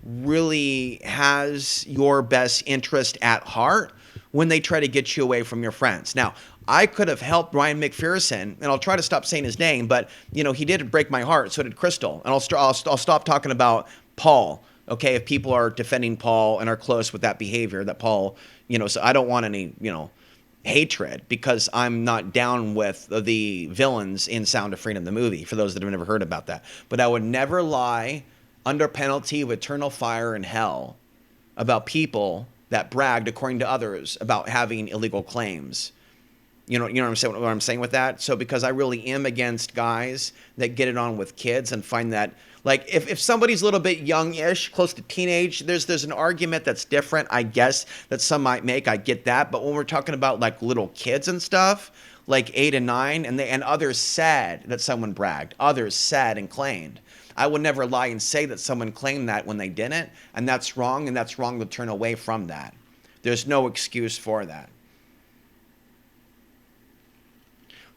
really has your best interest at heart when they try to get you away from your friends. Now, I could have helped Ryan McPherson, and I'll try to stop saying his name, but you know, he did break my heart. So did Crystal. And I'll stop talking about Paul. Okay, if people are defending Paul and are close with that behavior that Paul, you know, so I don't want any, you know, hatred, because I'm not down with the villains in Sound of Freedom, the movie, for those that have never heard about that. But I would never lie under penalty of eternal fire and hell about people that bragged, according to others, about having illegal claims. You know what I'm saying with that? So because I really am against guys that get it on with kids and find that, like, if somebody's a little bit youngish, close to teenage, there's an argument that's different, I guess, that some might make. I get that. But when we're talking about like little kids and stuff, like 8 and 9, and others said that someone bragged, others said and claimed. I would never lie and say that someone claimed that when they didn't, and that's wrong to turn away from that. There's no excuse for that.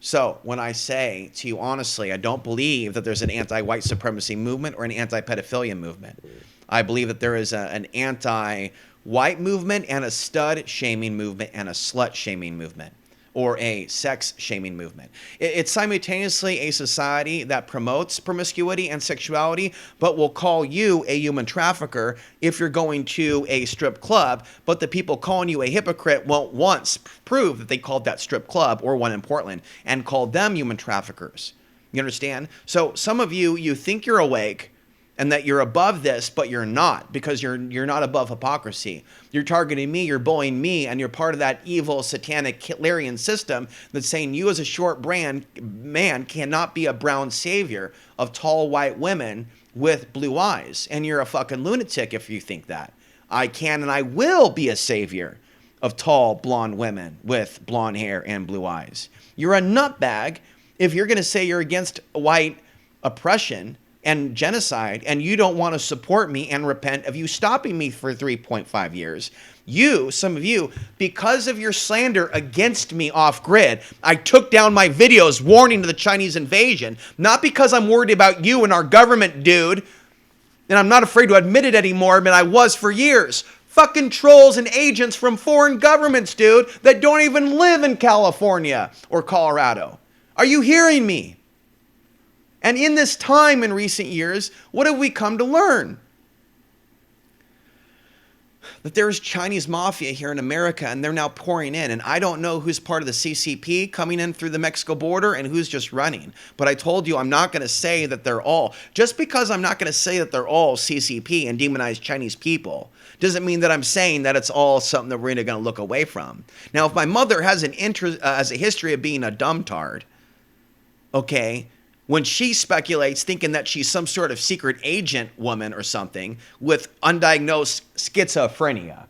So when I say to you honestly, I don't believe that there's an anti-white supremacy movement or an anti-pedophilia movement. I believe that there is an anti-white movement and a stud shaming movement and a slut shaming movement, or a sex shaming movement. It's simultaneously a society that promotes promiscuity and sexuality, but will call you a human trafficker if you're going to a strip club, but the people calling you a hypocrite won't once prove that they called that strip club or one in Portland and called them human traffickers. You understand? So some of you think you're awake and that you're above this, but you're not, because you're not above hypocrisy. You're targeting me, you're bullying me, and you're part of that evil, satanic, Hitlerian system that's saying you as a short man cannot be a brown savior of tall white women with blue eyes. And you're a fucking lunatic if you think that. I can and I will be a savior of tall blonde women with blonde hair and blue eyes. You're a nutbag if you're going to say you're against white oppression and genocide, and you don't want to support me and repent of you stopping me for 3.5 years. Some of you, because of your slander against me off grid, I took down my videos warning to the Chinese invasion, not because I'm worried about you and our government, dude, and I'm not afraid to admit it anymore, but I was for years. Fucking trolls and agents from foreign governments, dude, that don't even live in California or Colorado. Are you hearing me? And in this time in recent years, what have we come to learn? that there's Chinese mafia here in America and they're now pouring in. And I don't know who's part of the CCP coming in through the Mexico border and who's just running. But I told you I'm not going to say that they're all. Just because I'm not going to say that they're all CCP and demonize Chinese people doesn't mean that I'm saying that it's all something that we're going to look away from. Now, if my mother has an interest, has a history of being a dumbtard, okay, when she speculates thinking that she's some sort of secret agent woman or something with undiagnosed schizophrenia,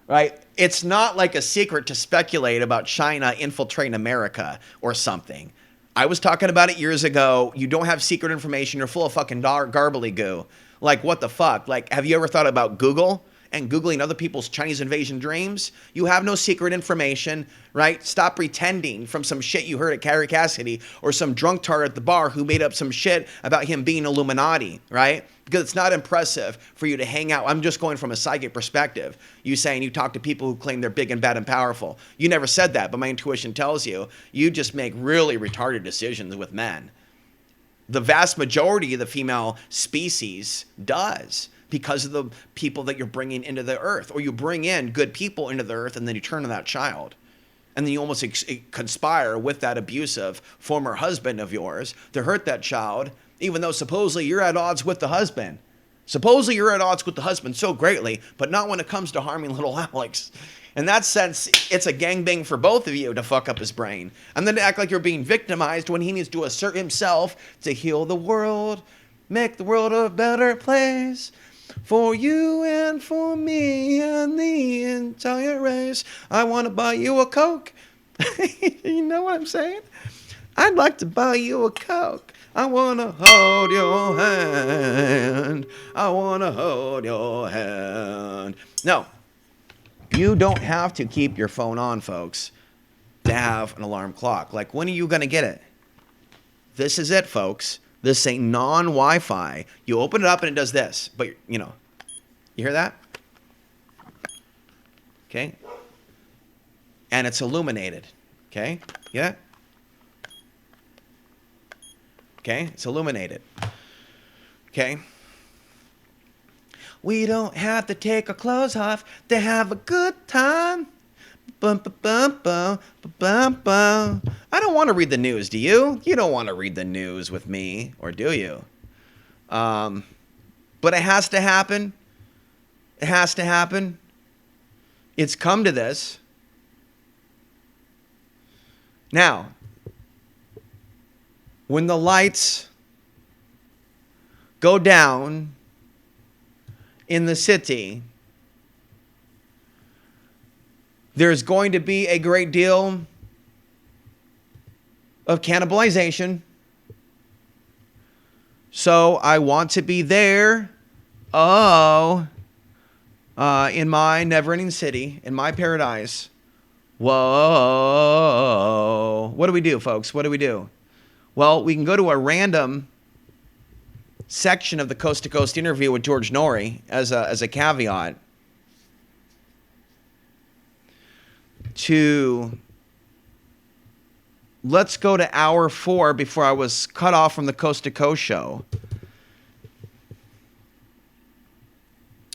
right? It's not like a secret to speculate about China infiltrating America or something. I was talking about it years ago. You don't have secret information. You're full of fucking garbly-goo. Like, what the fuck? Like, have you ever thought about Google and Googling other people's Chinese invasion dreams? You have no secret information, right? Stop pretending from some shit you heard at Carrie Cassidy or some drunk tart at the bar who made up some shit about him being Illuminati, right? Because it's not impressive for you to hang out. I'm just going from a psychic perspective. You saying you talk to people who claim they're big and bad and powerful. You never said that, but my intuition tells you just make really retarded decisions with men. The vast majority of the female species does, because of the people that you're bringing into the earth. Or you bring in good people into the earth and then you turn on that child. And then you almost conspire with that abusive former husband of yours to hurt that child, even though supposedly you're at odds with the husband. Supposedly you're at odds with the husband so greatly, but not when it comes to harming little Alex. In that sense, it's a gangbang for both of you to fuck up his brain. And then to act like you're being victimized when he needs to assert himself to heal the world, make the world a better place. For you and for me and the entire race. I want to buy you a Coke. You know what I'm saying? I'd like to buy you a Coke. I want to hold your hand. I want to hold your hand. No, you don't have to keep your phone on, folks, to have an alarm clock. Like, when are you going to get it? This is it, folks. This ain't non-Wi-Fi. You open it up and it does this. But, you know, you hear that? Okay. And it's illuminated. Okay. Yeah. Okay. It's illuminated. Okay. We don't have to take our clothes off to have a good time. Bum, ba, bum, bum, ba, bum, bum. I don't want to read the news, do you? You don't want to read the news with me, or do you? But it has to happen. It has to happen. It's come to this. Now, when the lights go down in the city, there's going to be a great deal of cannibalization. So I want to be there. In my never-ending city, in my paradise. Whoa. What do we do, folks? What do we do? Well, we can go to a random section of the Coast to Coast interview with George Norrie as a caveat to, let's go to hour 4 before I was cut off from the Coast to Coast show.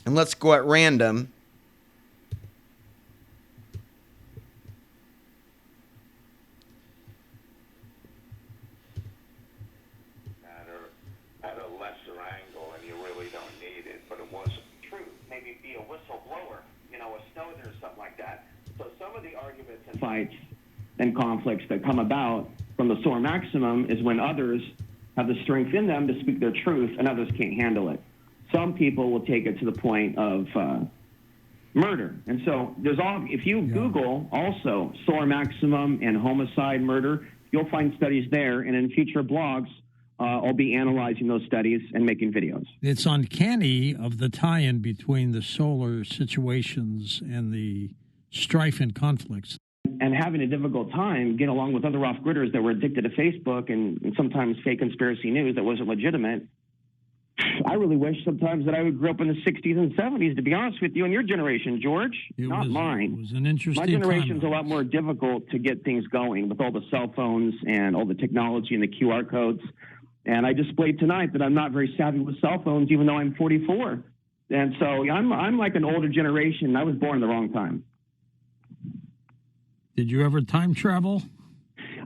And let's go at random. At a lesser angle, and you really don't need it, but it wasn't true. Maybe be a whistleblower, a Snowden or something like that. So some of the arguments and fights and conflicts that come about from the SOAR maximum is when others have the strength in them to speak their truth and others can't handle it. Some people will take it to the point of murder. And so if you Google also SOAR maximum and homicide murder, you'll find studies there. And in future blogs, I'll be analyzing those studies and making videos. It's uncanny of the tie-in between the solar situations and the strife and conflicts. And having a difficult time getting along with other off-gridders that were addicted to Facebook and sometimes fake conspiracy news that wasn't legitimate. I really wish sometimes that I would grow up in the 60s and 70s, to be honest with you, and your generation, George, not mine. It was an interesting My generation's a lot more difficult to get things going with all the cell phones and all the technology and the QR codes. And I displayed tonight that I'm not very savvy with cell phones, even though I'm 44. And so I'm like an older generation. I was born in the wrong time. Did you ever time travel?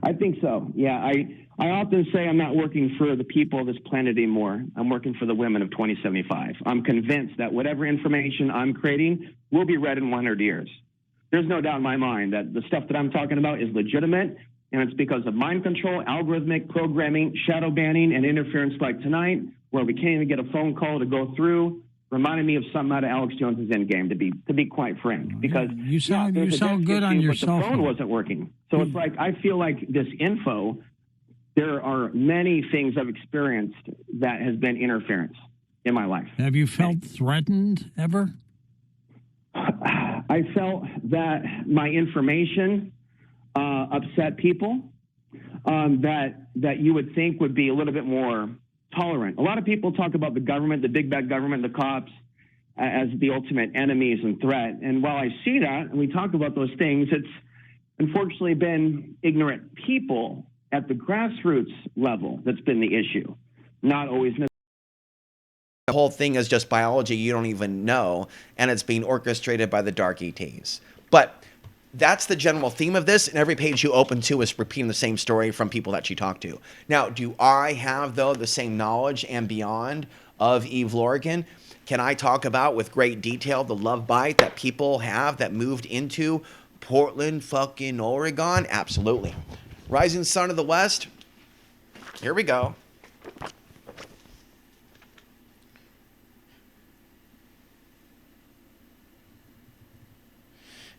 I think so. Yeah, I often say I'm not working for the people of this planet anymore. I'm working for the women of 2075. I'm convinced that whatever information I'm creating will be read in 100 years. There's no doubt in my mind that the stuff that I'm talking about is legitimate, and it's because of mind control, algorithmic programming, shadow banning, and interference like tonight, where we can't even get a phone call to go through. Reminded me of something out of Alex Jones's Endgame, to be quite frank, because you sound good on your cell phone. The phone wasn't working, so it's like I feel like this info. There are many things I've experienced that has been interference in my life. Have you felt threatened ever? I felt that my information upset people that you would think would be a little bit more tolerant. A lot of people talk about the government, the big bad government, the cops as the ultimate enemies and threat. And while I see that and we talk about those things, it's unfortunately been ignorant people at the grassroots level that's been the issue, not always. The whole thing is just biology you don't even know, and it's being orchestrated by the dark ETs. But that's the general theme of this, and every page you open to is repeating the same story from people that you talk to. Now, do I have, though, the same knowledge and beyond of Eve Lorgan? Can I talk about with great detail the love bite that people have that moved into Portland, fucking Oregon? Absolutely. Rising Sun of the West, here we go.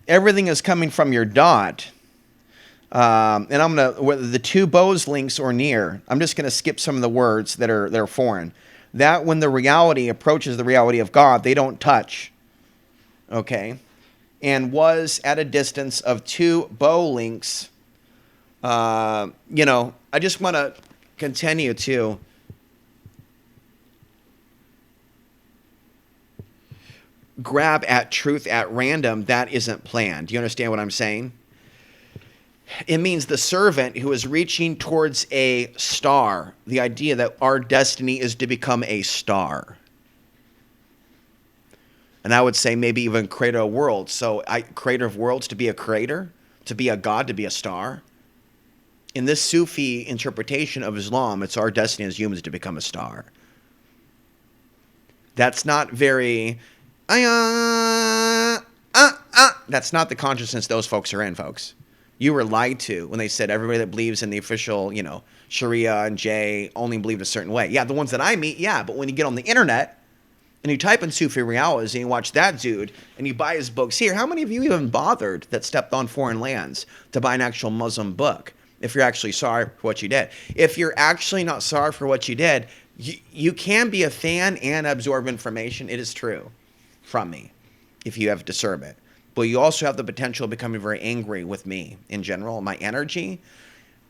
Everything is coming from your dot. And I'm going to, whether the two bows links or near, I'm just going to skip some of the words that are foreign. That when the reality approaches the reality of God, they don't touch. Okay? And was at a distance of two bow links. I just want to continue to grab at truth at random that isn't planned. Do you understand what I'm saying? It means the servant who is reaching towards a star, the idea that our destiny is to become a star. And I would say maybe even creator of worlds. So creator of worlds, to be a creator, to be a god, to be a star. In this Sufi interpretation of Islam, it's our destiny as humans to become a star. That's not very... That's not the consciousness those folks are in, folks. You were lied to when they said everybody that believes in the official, Sharia and J only believed a certain way. Yeah, the ones that I meet, yeah. But when you get on the internet and you type in Sufi reality and you watch that dude and you buy his books here, how many of you even bothered that stepped on foreign lands to buy an actual Muslim book if you're actually sorry for what you did? If you're actually not sorry for what you did, you can be a fan and absorb information. It is true. From me, if you have discernment. But you also have the potential of becoming very angry with me in general, my energy,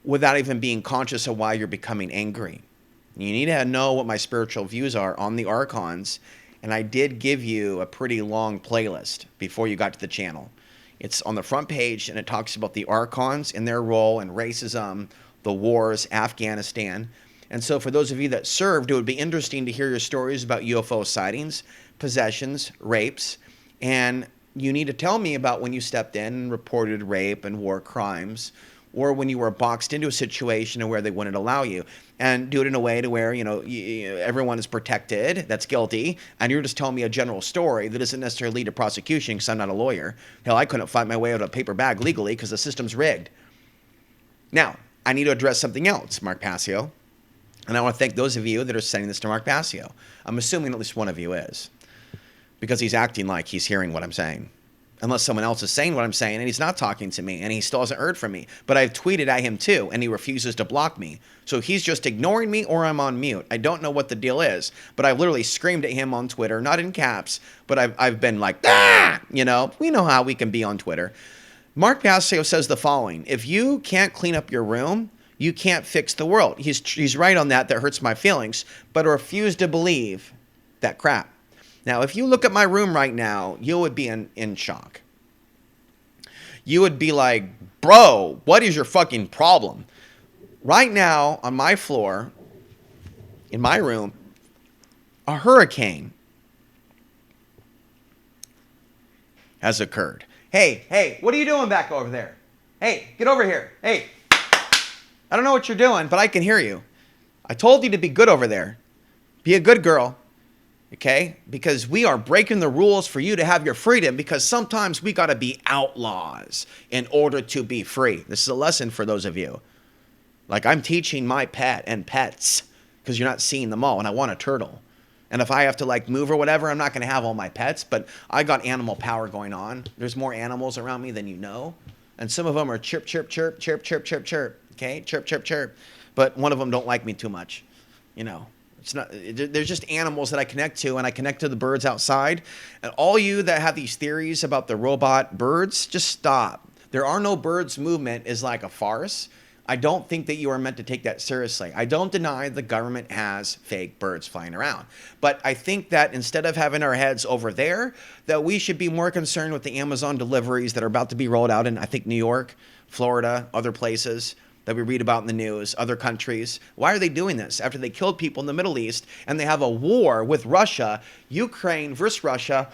without even being conscious of why you're becoming angry. You need to know what my spiritual views are on the archons, and I did give you a pretty long playlist before you got to the channel. It's on the front page, and it talks about the archons and their role in racism, the wars, Afghanistan. And so for those of you that served, it would be interesting to hear your stories about UFO sightings, possessions, rapes, and you need to tell me about when you stepped in and reported rape and war crimes, or when you were boxed into a situation where they wouldn't allow you, and do it in a way to where everyone is protected that's guilty, and you're just telling me a general story that doesn't necessarily lead to prosecution because I'm not a lawyer. Hell, I couldn't fight my way out of a paper bag legally because the system's rigged. Now, I need to address something else, Mark Passio, and I want to thank those of you that are sending this to Mark Passio. I'm assuming at least one of you is, because he's acting like he's hearing what I'm saying. Unless someone else is saying what I'm saying and he's not talking to me and he still hasn't heard from me. But I've tweeted at him too and he refuses to block me. So he's just ignoring me or I'm on mute. I don't know what the deal is. But I've literally screamed at him on Twitter, not in caps, but I've been like, ah! We know how we can be on Twitter. Mark Passio says the following: if you can't clean up your room, you can't fix the world. He's right on that. That hurts my feelings. But I refuse to believe that crap. Now, if you look at my room right now, you would be in shock. You would be like, bro, what is your fucking problem? Right now, on my floor, in my room, a hurricane has occurred. Hey, what are you doing back over there? Hey, get over here. Hey, I don't know what you're doing, but I can hear you. I told you to be good over there. Be a good girl, okay? Because we are breaking the rules for you to have your freedom, because sometimes we got to be outlaws in order to be free. This is a lesson for those of you. Like, I'm teaching my pet and pets, because you're not seeing them all, and I want a turtle. And if I have to like move or whatever, I'm not going to have all my pets, but I got animal power going on. There's more animals around me than you know. And some of them are chirp, chirp, chirp, chirp, chirp, chirp, chirp. Okay? Chirp, chirp, chirp. But one of them don't like me too much. You know, it's not, there's just animals that I connect to, and I connect to the birds outside. And all you that have these theories about the robot birds, just stop. There are no birds movement is like a farce. I don't think that you are meant to take that seriously. I don't deny the government has fake birds flying around. But I think that instead of having our heads over there, that we should be more concerned with the Amazon deliveries that are about to be rolled out in, I think, New York, Florida, other places that we read about in the news, other countries. Why are they doing this? After they killed people in the Middle East and they have a war with Russia, Ukraine versus Russia.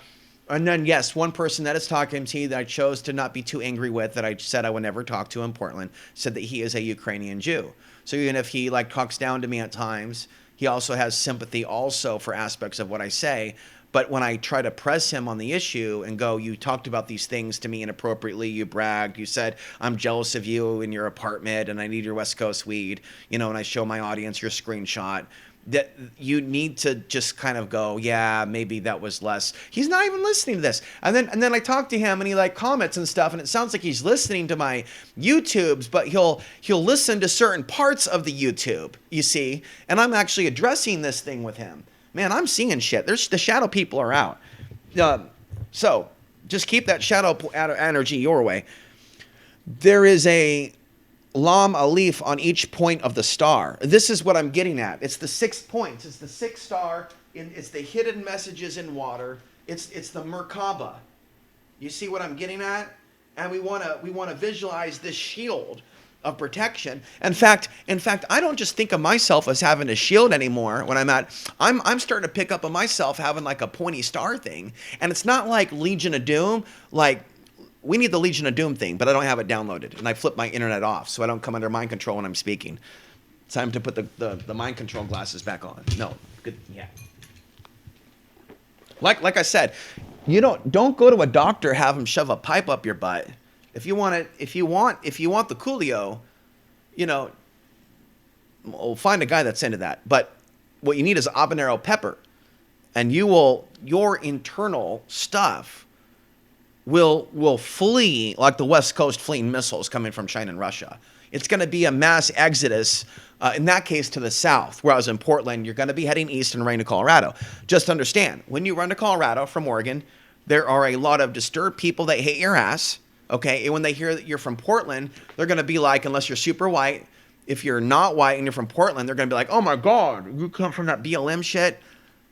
And then, yes, one person that is talking to me that I chose to not be too angry with, that I said I would never talk to in Portland, said that he is a Ukrainian Jew. So even if he like talks down to me at times, he also has sympathy also for aspects of what I say. But when I try to press him on the issue and go, you talked about these things to me inappropriately, you bragged, you said, I'm jealous of you in your apartment and I need your West Coast weed, you know, and I show my audience your screenshot, that you need to just kind of go, yeah, maybe that was less. He's not even listening to this. And then I talk to him and he like comments and stuff, and it sounds like he's listening to my YouTubes, but he'll listen to certain parts of the YouTube, you see, and I'm actually addressing this thing with him. Man, I'm seeing shit. There's the shadow people are out. So just keep that shadow energy your way. There is a Lam Alif on each point of the star. This is what I'm getting at. It's the 6 points. It's the 6 star. It's the hidden messages in water. It's the Merkaba. You see what I'm getting at? And we want to visualize this shield of protection. In fact, I don't just think of myself as having a shield anymore when I'm starting to pick up on myself having like a pointy star thing. And it's not like Legion of Doom, like we need the Legion of Doom thing, but I don't have it downloaded. And I flip my internet off so I don't come under mind control when I'm speaking. It's time to put the mind control glasses back on. No, good, yeah. Like I said, don't go to a doctor, have him shove a pipe up your butt. If you want the Coolio, we'll find a guy that's into that. But what you need is habanero pepper, and your internal stuff will flee like the West Coast fleeing missiles coming from China and Russia. It's going to be a mass exodus, in that case, to the south, whereas in Portland, you're going to be heading east and running to Colorado. Just understand, when you run to Colorado from Oregon, there are a lot of disturbed people that hate your ass. Okay, and when they hear that you're from Portland, they're going to be like, unless you're super white, if you're not white and you're from Portland, they're going to be like, oh my God, you come from that BLM shit?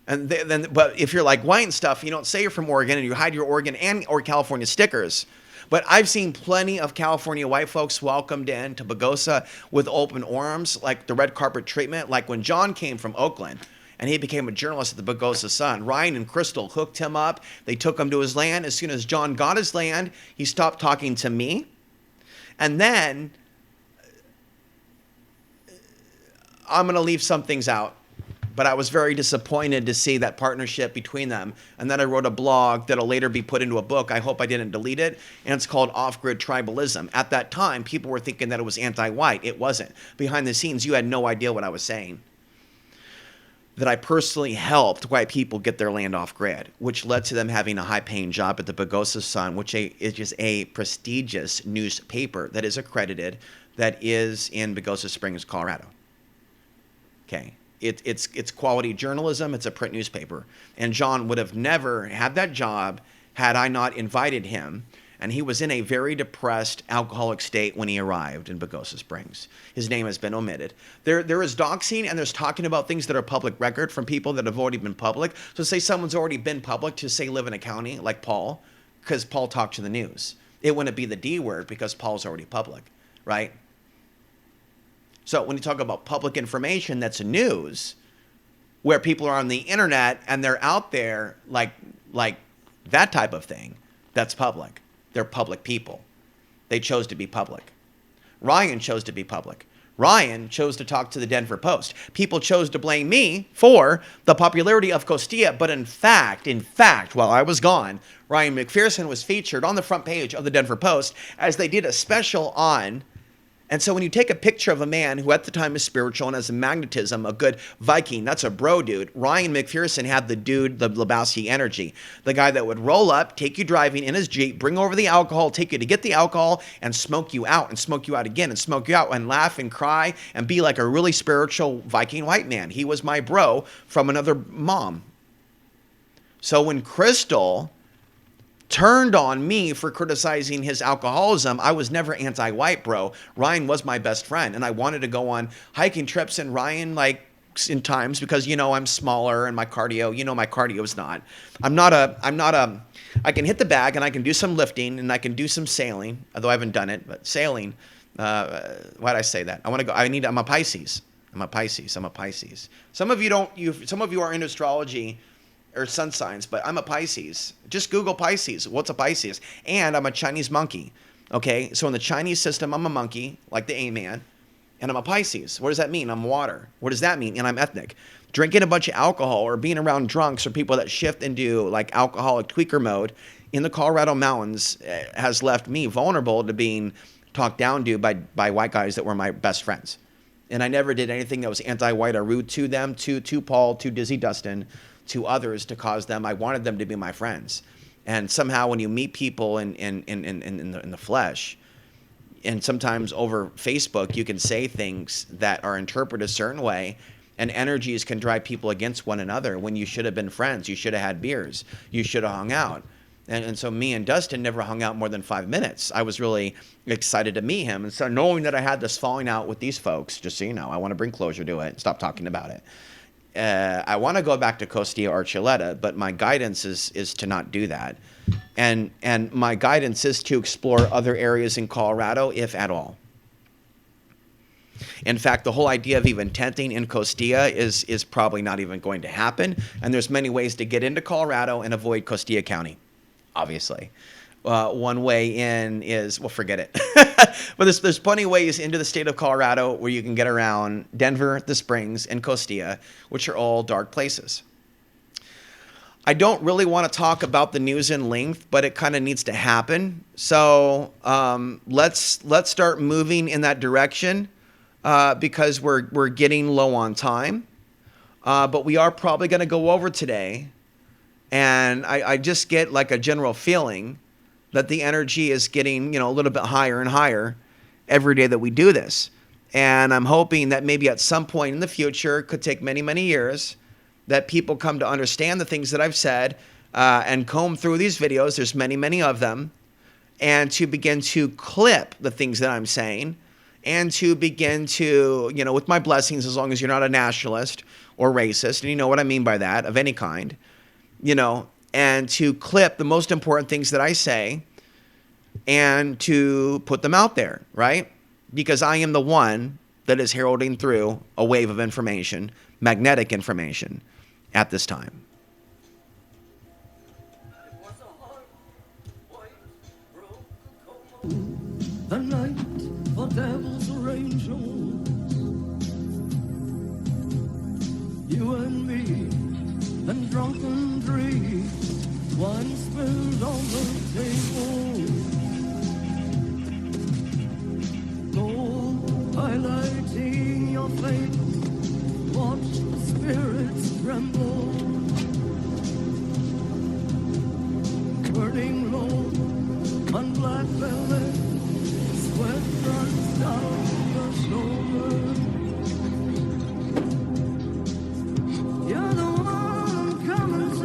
And but if you're like white and stuff, you don't say you're from Oregon and you hide your Oregon or California stickers. But I've seen plenty of California white folks welcomed in to Pagosa with open arms, like the red carpet treatment, like when John came from Oakland. And he became a journalist at the Pagosa Sun. Ryan and Crystal hooked him up. They took him to his land. As soon as John got his land, he stopped talking to me. And then I'm going to leave some things out. But I was very disappointed to see that partnership between them. And then I wrote a blog that'll later be put into a book. I hope I didn't delete it. And it's called Off-Grid Tribalism. At that time, people were thinking that it was anti-white. It wasn't. Behind the scenes, you had no idea what I was saying. That I personally helped white people get their land off grid, which led to them having a high-paying job at the Pagosa Sun, which is just a prestigious newspaper that is accredited, that is in Pagosa Springs, Colorado. Okay, it's quality journalism. It's a print newspaper, and John would have never had that job had I not invited him. And he was in a very depressed, alcoholic state when he arrived in Pagosa Springs. His name has been omitted. There is doxing, and there's talking about things that are public record from people that have already been public. So say someone's already been public to, say, live in a county, like Paul, because Paul talked to the news. It wouldn't be the D word because Paul's already public, right? So when you talk about public information that's news, where people are on the internet and they're out there like that type of thing. That's public. They're public people. They chose to be public. Ryan chose to be public. Ryan chose to talk to the Denver Post. People chose to blame me for the popularity of Costilla, but in fact, while I was gone, Ryan McPherson was featured on the front page of the Denver Post as they did a special on. And so when you take a picture of a man who at the time is spiritual and has a magnetism, a good Viking, that's a bro dude. Ryan McPherson had the dude, the Lebowski energy. The guy that would roll up, take you driving in his Jeep, bring over the alcohol, take you to get the alcohol, and smoke you out again, and smoke you out and laugh and cry and be like a really spiritual Viking white man. He was my bro from another mom. So when Crystal turned on me for criticizing his alcoholism, I was never anti-white, bro. Ryan was my best friend, and I wanted to go on hiking trips, and Ryan, like, in times, because, I'm smaller, and my cardio, my cardio is not. I can hit the bag, and I can do some lifting, and I can do some sailing, although I haven't done it, but sailing, why'd I say that? I'm a Pisces. I'm a Pisces. Some of you are into astrology, or sun signs, but I'm a Pisces. Just Google Pisces. What's a Pisces? And I'm a Chinese monkey. Okay, so in the Chinese system, I'm a monkey, like the A-man, and I'm a Pisces. What does that mean? I'm water. What does that mean? And I'm ethnic. Drinking a bunch of alcohol or being around drunks or people that shift into like alcoholic tweaker mode in the Colorado mountains has left me vulnerable to being talked down to by white guys that were my best friends. And I never did anything that was anti-white or rude to them, to Paul, to Dizzy Dustin, to others to cause them. I wanted them to be my friends. And somehow when you meet people in the flesh, and sometimes over Facebook, you can say things that are interpreted a certain way, and energies can drive people against one another when you should have been friends. You should have had beers. You should have hung out. And so me and Dustin never hung out more than 5 minutes. I was really excited to meet him. And so knowing that I had this falling out with these folks, just so you know, I want to bring closure to it and stop talking about it. I want to go back to Costilla Archuleta, but my guidance is to not do that. And my guidance is to explore other areas in Colorado, if at all. In fact, the whole idea of even tenting in Costilla is probably not even going to happen. And there's many ways to get into Colorado and avoid Costilla County, obviously. One way in is, well, forget it. But there's plenty of ways into the state of Colorado where you can get around Denver, the Springs, and Costilla, which are all dark places. I don't really want to talk about the news in length, but it kind of needs to happen. So let's start moving in that direction because we're getting low on time. But we are probably going to go over today. And I just get like a general feeling that the energy is getting, a little bit higher and higher every day that we do this. And I'm hoping that maybe at some point in the future, it could take many, many years, that people come to understand the things that I've said and comb through these videos. There's many, many of them. And to begin to clip the things that I'm saying and to begin to, with my blessings, as long as you're not a nationalist or racist, and you know what I mean by that, of any kind, and to clip the most important things that I say and to put them out there, right? Because I am the one that is heralding through a wave of information, magnetic information, at this time. The night for devils or angels, you and me, and drunken dreams, wine spilled on the table, gold highlighting your face, watch the spirits tremble, burning low on black velvet, sweat runs down your shoulders. You're the one I'm coming to.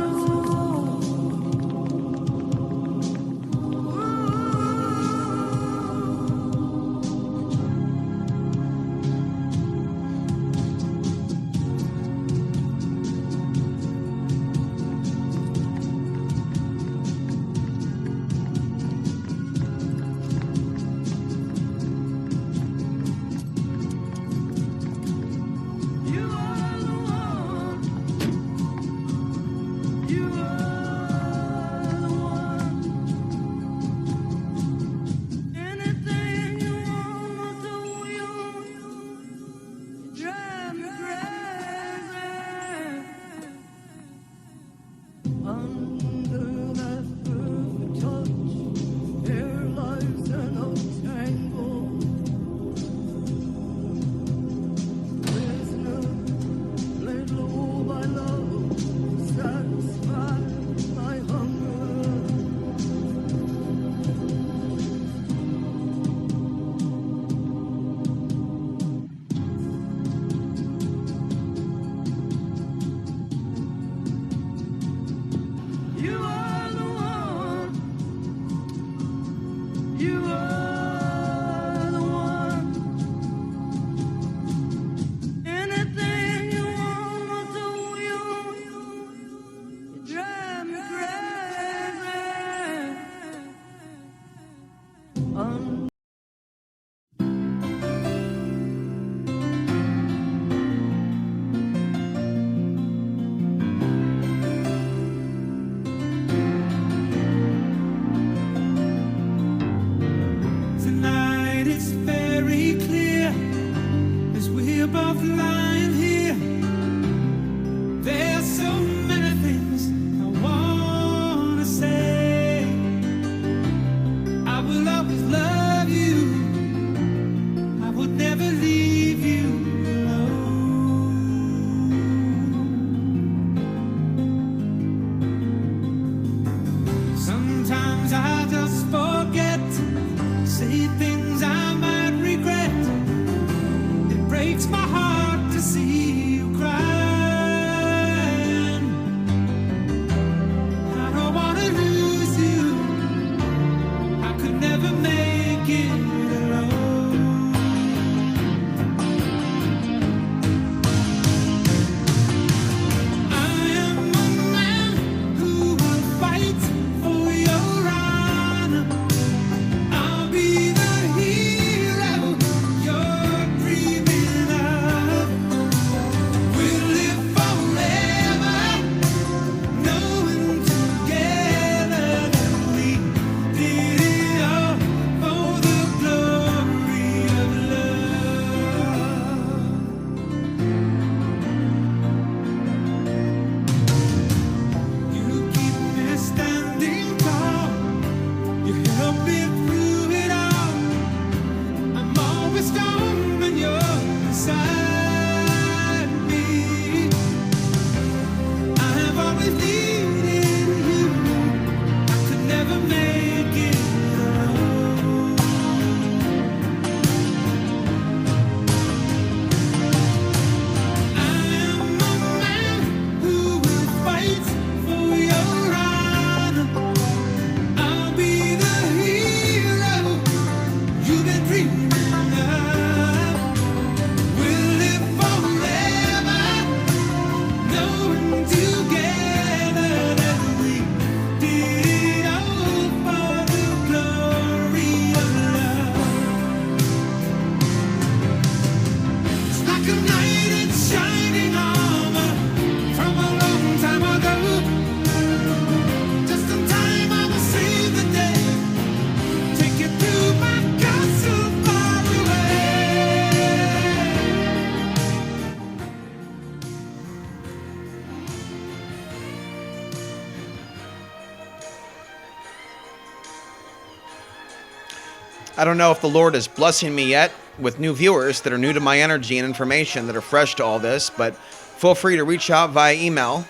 I don't know if the Lord is blessing me yet with new viewers that are new to my energy and information that are fresh to all this, but feel free to reach out via email.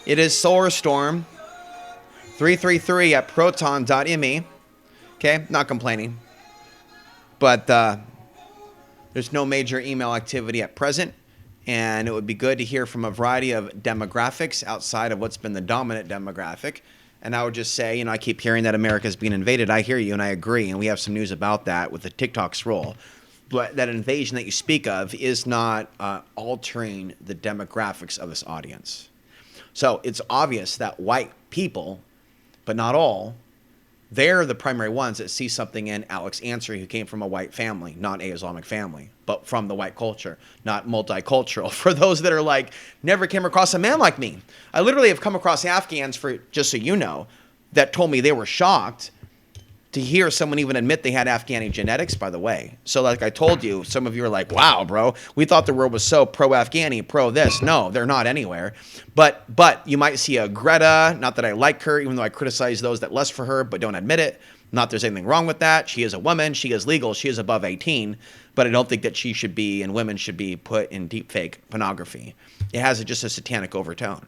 It is solarstorm333 at proton.me. Okay, not complaining. But there's no major email activity at present, and it would be good to hear from a variety of demographics outside of what's been the dominant demographic. And I would just say, I keep hearing that America's being invaded. I hear you, and I agree, and we have some news about that with the TikTok's role. But that invasion that you speak of is not altering the demographics of this audience. So it's obvious that white people, but not all, they're the primary ones that see something in Alex Ansary, who came from a white family, not a Islamic family, but from the white culture, not multicultural. For those that are like, never came across a man like me. I literally have come across Afghans, for just so you know, that told me they were shocked to hear someone even admit they had Afghani genetics, by the way. So like I told you, some of you are like, wow, bro, we thought the world was so pro-Afghani, pro-this. No, they're not anywhere. But you might see a Greta, not that I like her, even though I criticize those that lust for her but don't admit it. Not there's anything wrong with that. She is a woman. She is legal. She is above 18. But I don't think that she should be, and women should be, put in deep fake pornography. It has just a satanic overtone.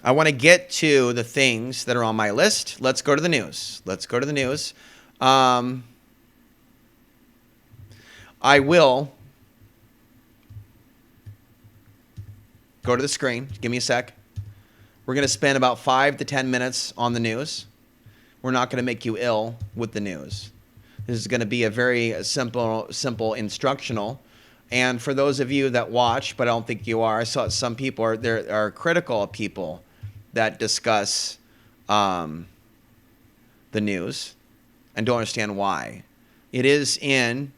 I want to get to the things that are on my list. Let's go to the news. I will go to the screen. Give me a sec. We're going to spend about 5 to 10 minutes on the news. We're not going to make you ill with the news. This is going to be a very simple instructional. And for those of you that watch, but I don't think you are, I saw some people are critical of people that discuss the news and don't understand why. It is in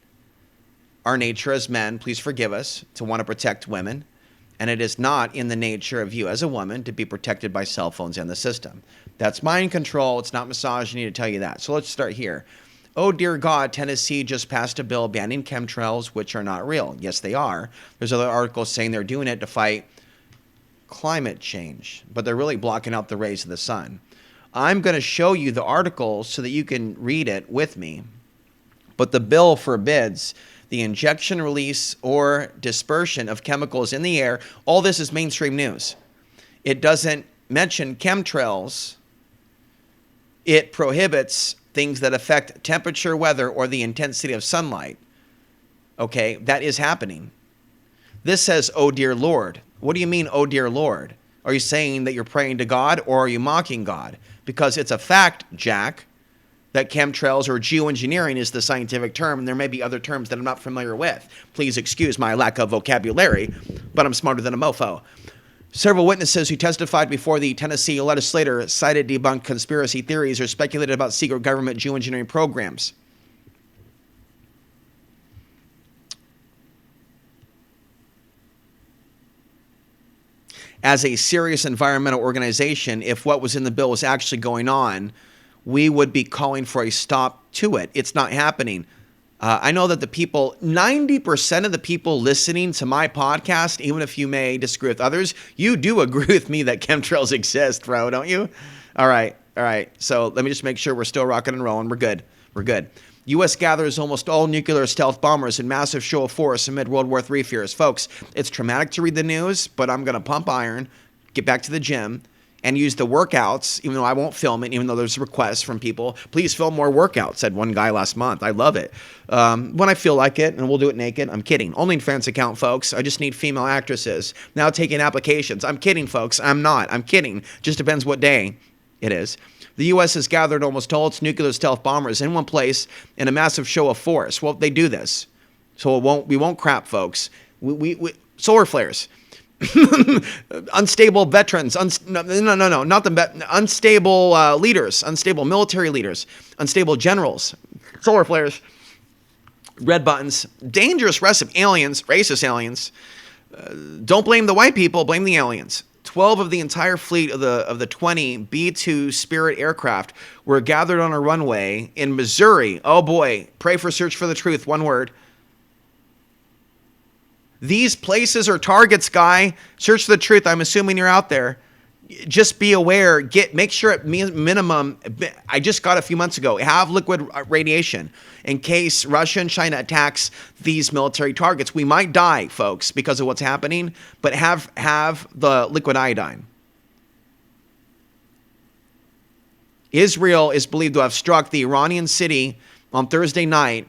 our nature as men, please forgive us, to want to protect women. And it is not in the nature of you as a woman to be protected by cell phones and the system. That's mind control. It's not misogyny to tell you that. So let's start here. Oh, dear God, Tennessee just passed a bill banning chemtrails, which are not real. Yes, they are. There's other articles saying they're doing it to fight climate change, but they're really blocking out the rays of the sun. I'm going to show you the article so that you can read it with me. But the bill forbids the injection, release, or dispersion of chemicals in the air. All this is mainstream news. It doesn't mention chemtrails. It prohibits things that affect temperature, weather, or the intensity of sunlight. Okay, that is happening. This says, oh, dear Lord. What do you mean, oh, dear Lord? Are you saying that you're praying to God, or are you mocking God? Because it's a fact, Jack, that chemtrails or geoengineering is the scientific term, and there may be other terms that I'm not familiar with. Please excuse my lack of vocabulary, but I'm smarter than a mofo. Several witnesses who testified before the Tennessee legislature cited debunked conspiracy theories or speculated about secret government geoengineering programs. As a serious environmental organization, if what was in the bill was actually going on, we would be calling for a stop to it. It's not happening. I know that the people, 90% of the people listening to my podcast, even if you may disagree with others, you do agree with me that chemtrails exist, bro, don't you? All right. So let me just make sure we're still rocking and rolling. We're good. U.S. gathers almost all nuclear stealth bombers in massive show of force amid World War III fears. Folks, it's traumatic to read the news, but I'm going to pump iron, get back to the gym, and use the workouts, even though I won't film it, even though there's requests from people. Please film more workouts, said one guy last month. I love it. When I feel like it, and we'll do it naked. I'm kidding. OnlyFans account, folks. I just need female actresses. Now taking applications. I'm kidding, folks. I'm not. I'm kidding. Just depends what day it is. The U.S. has gathered almost all its nuclear stealth bombers in one place in a massive show of force. Well, they do this. So we won't crap, folks. We solar flares. Unstable veterans, not the unstable leaders, unstable military leaders, unstable generals, solar flares, red buttons, dangerous racist aliens. Don't blame the white people, blame the aliens. 12 of the entire fleet of the 20 B-2 Spirit aircraft were gathered on a runway in Missouri. Oh boy, pray for Search for the Truth, one word. These places are targets, guy. Search for the Truth, I'm assuming you're out there. just be aware. Make sure at minimum. I just got a few months ago. Have liquid radiation in case Russia and China attacks these military targets. We might die, folks, because of what's happening. But have the liquid iodine. Israel is believed to have struck the Iranian city on Thursday night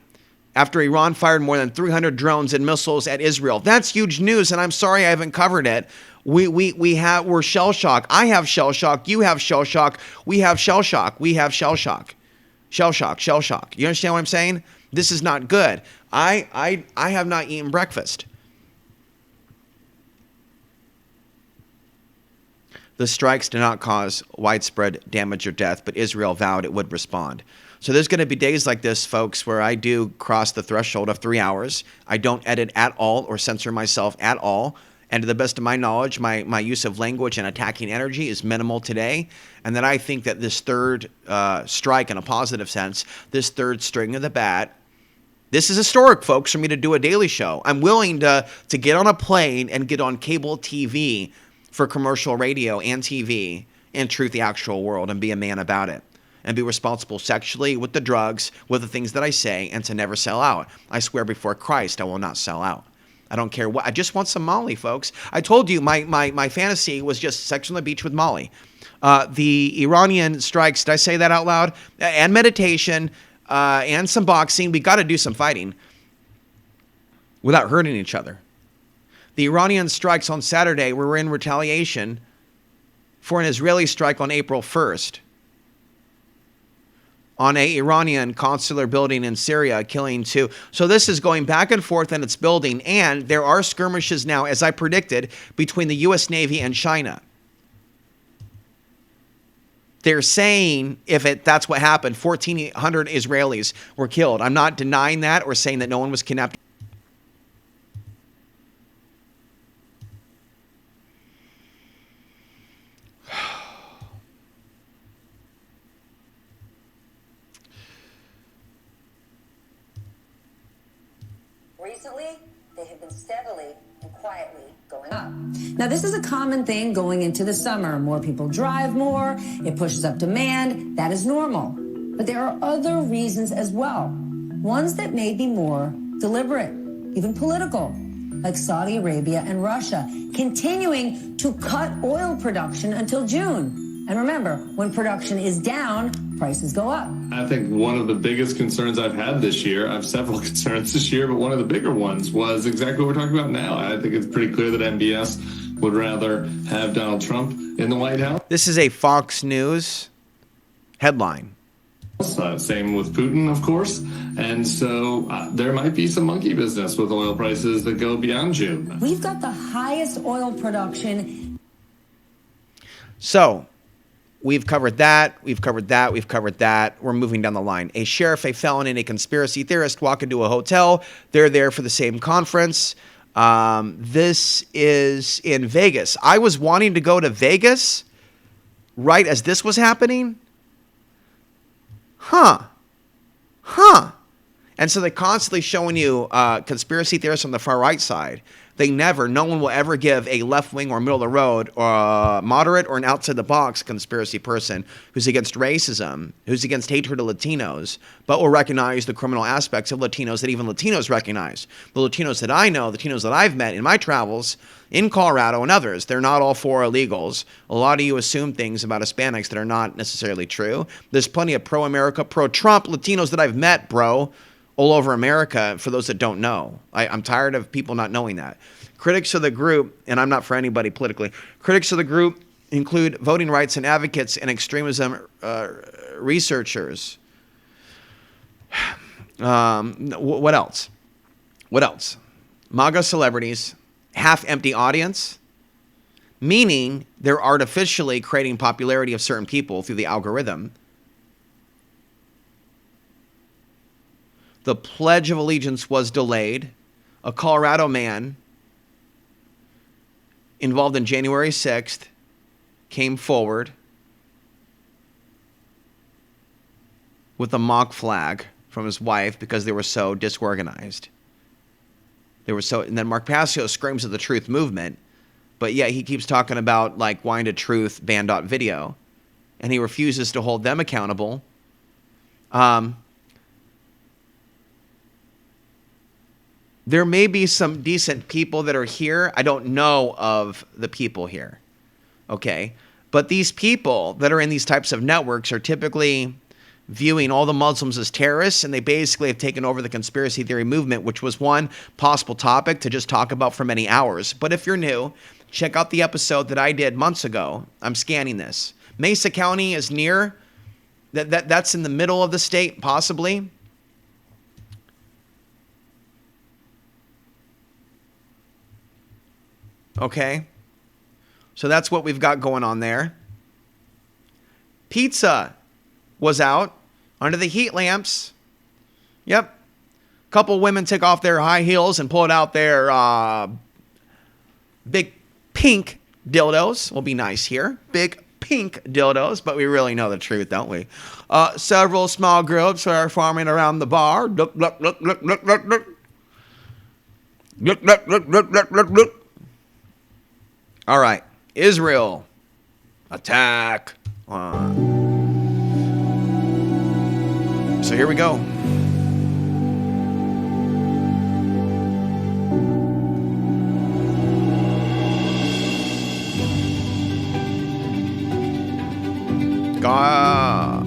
after Iran fired more than 300 drones and missiles at Israel. That's huge news, and I'm sorry I haven't covered it. We're shell shock. I have shell shock. You have shell shock. We have shell shock. We have shell shock. Shell shock. Shell shock. You understand what I'm saying? This is not good. I have not eaten breakfast. The strikes did not cause widespread damage or death, but Israel vowed it would respond. So there's going to be days like this, folks, where I do cross the threshold of 3 hours. I don't edit at all or censor myself at all. And to the best of my knowledge, my use of language and attacking energy is minimal today. And that I think that this third strike, in a positive sense, this third string of the bat, this is historic, folks, for me to do a daily show. I'm willing to get on a plane and get on cable TV for commercial radio and TV and Truth the Actual World and be a man about it. And be responsible sexually with the drugs, with the things that I say, and to never sell out. I swear before Christ, I will not sell out. I don't care what. I just want some Molly, folks. I told you my fantasy was just sex on the beach with Molly. The Iranian strikes, did I say that out loud? And meditation and some boxing. We got to do some fighting without hurting each other. The Iranian strikes on Saturday were in retaliation for an Israeli strike on April 1st. On a Iranian consular building in Syria, killing 2. So this is going back and forth and it's building. And there are skirmishes now, as I predicted, between the U.S. Navy and China. They're saying that's what happened, 1,400 Israelis were killed. I'm not denying that or saying that no one was kidnapped. Recently, they have been steadily and quietly going up. Now, this is a common thing going into the summer. More people drive more. It pushes up demand. That is normal. But there are other reasons as well. Ones that may be more deliberate, even political, like Saudi Arabia and Russia, continuing to cut oil production until June. And remember, when production is down, prices go up. I think one of the biggest concerns I've had this year, I have several concerns this year, but one of the bigger ones was exactly what we're talking about now. I think it's pretty clear that MBS would rather have Donald Trump in the White House. This is a Fox News headline. Same with Putin, of course. And so there might be some monkey business with oil prices that go beyond June. We've got the highest oil production. So we've covered that. We've covered that. We've covered that. We're moving down the line. A sheriff, a felon, and a conspiracy theorist walk into a hotel. They're there for the same conference. This is in Vegas. I was wanting to go to Vegas right as this was happening. And so they're constantly showing you conspiracy theorists on the far right side. No one will ever give a left wing or middle of the road or moderate or an outside the box conspiracy person who's against racism, who's against hatred of Latinos, but will recognize the criminal aspects of Latinos that even Latinos recognize. The Latinos that I know, the Latinos that I've met in my travels in Colorado and others, they're not all for illegals. A lot of you assume things about Hispanics that are not necessarily true. There's plenty of pro-America, pro-Trump Latinos that I've met, bro, all over America, for those that don't know. I'm tired of people not knowing that. Critics of the group, and I'm not for anybody politically, critics of the group include voting rights and advocates and extremism researchers. What else? What else? MAGA celebrities, half-empty audience, meaning they're artificially creating popularity of certain people through the algorithm. The Pledge of Allegiance was delayed. A Colorado man involved in January 6th came forward with a mock flag from his wife because they were so disorganized. And then Mark Passio screams at the Truth Movement But yet he keeps talking about like Wine to Truth ban.video, and he refuses to hold them accountable. There may be some decent people that are here. I don't know of the people here. Okay. But these people that are in these types of networks are typically viewing all the Muslims as terrorists, and they basically have taken over the conspiracy theory movement, which was one possible topic to just talk about for many hours. But if you're new, check out the episode that I did months ago. I'm scanning this. Mesa County is near. That's in the middle of the state, possibly. Okay. So that's what we've got going on there. Pizza was out under the heat lamps. Yep. A couple women took off their high heels and pulled out their big pink dildos. We'll be nice here. Big pink dildos, but we really know the truth, don't we? Several small groups are forming around the bar. Look, look, look, look, look, look, look. Look, look, look, look, look, look, look. All right. Israel. Attack. So here we go. God.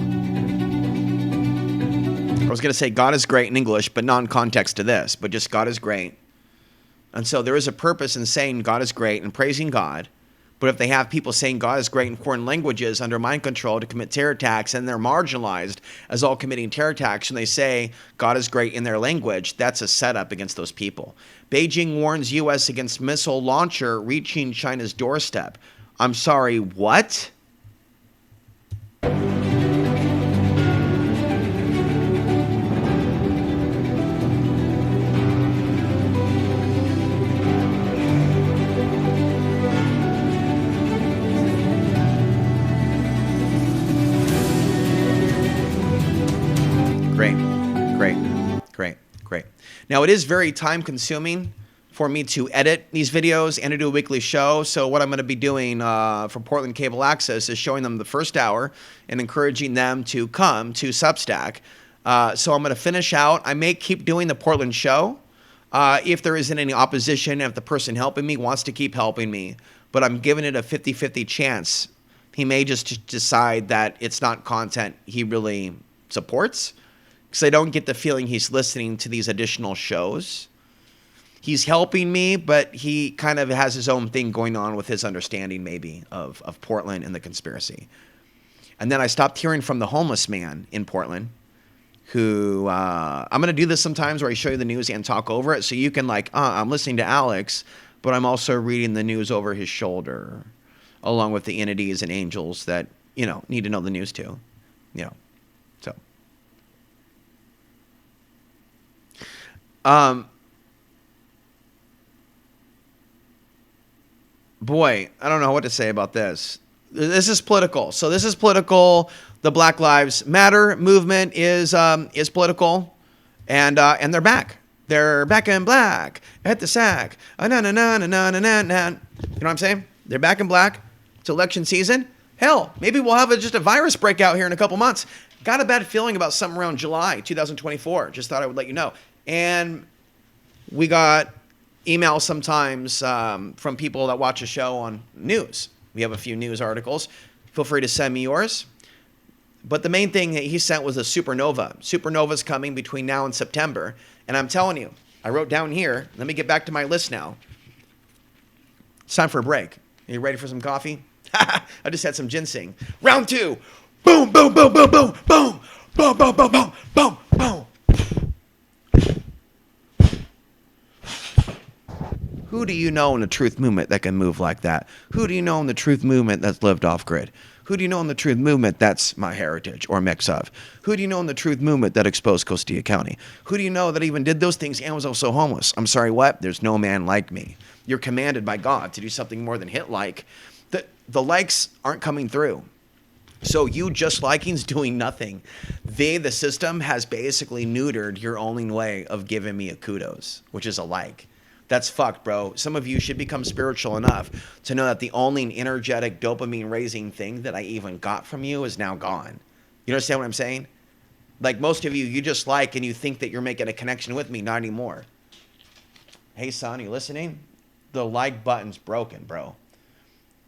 I was going to say God is great in English, but not in context to this, but just God is great. And so there is a purpose in saying God is great and praising God. But if they have people saying God is great in foreign languages under mind control to commit terror attacks, and they're marginalized as all committing terror attacks, and they say God is great in their language, that's a setup against those people. Beijing warns U.S. against missile launcher reaching China's doorstep. I'm sorry, what? Great. Now, it is very time consuming for me to edit these videos and to do a weekly show. So what I'm going to be doing for Portland Cable Access is showing them the first hour and encouraging them to come to Substack. So I'm going to finish out. I may keep doing the Portland show if there isn't any opposition, if the person helping me wants to keep helping me. But I'm giving it a 50-50 chance. He may just decide that it's not content he really supports, because I don't get the feeling he's listening to these additional shows. He's helping me, but he kind of has his own thing going on with his understanding maybe of Portland and the conspiracy. And then I stopped hearing from the homeless man in Portland, who I'm going to do this sometimes where I show you the news and talk over it. So you can I'm listening to Alex, but I'm also reading the news over his shoulder, along with the entities and angels that, need to know the news too, so. Boy, I don't know what to say about this. This is political. So this is political. The Black Lives Matter movement is political, and they're back. They're back in black at the sack. Na na na na na na na. You know what I'm saying? They're back in black. It's election season. Hell, maybe we'll have just a virus breakout here in a couple months. Got a bad feeling about something around July 2024. Just thought I would let you know. And we got emails sometimes from people that watch a show on news. We have a few news articles. Feel free to send me yours. But the main thing that he sent was a supernova. Supernova's coming between now and September. And I'm telling you, I wrote down here. Let me get back to my list now. It's time for a break. Are you ready for some coffee? I just had some ginseng. Round 2. Boom, boom, boom, boom, boom, boom, boom, boom, boom, boom, boom, boom. Who do you know in the truth movement that can move like that? Who do you know in the truth movement that's lived off grid? Who do you know in the truth movement that's my heritage or mix of? Who do you know in the truth movement that exposed Costilla County? Who do you know that even did those things and was also homeless? I'm sorry, what? There's no man like me. You're commanded by God to do something more than hit like. The likes aren't coming through. So you just liking's doing nothing. The system has basically neutered your only way of giving me a kudos, which is a like. That's fucked, bro. Some of you should become spiritual enough to know that the only energetic dopamine raising thing that I even got from you is now gone. You understand what I'm saying? Like most of you, you just like and you think that you're making a connection with me. Not anymore. Hey, son, you listening? The like button's broken, bro.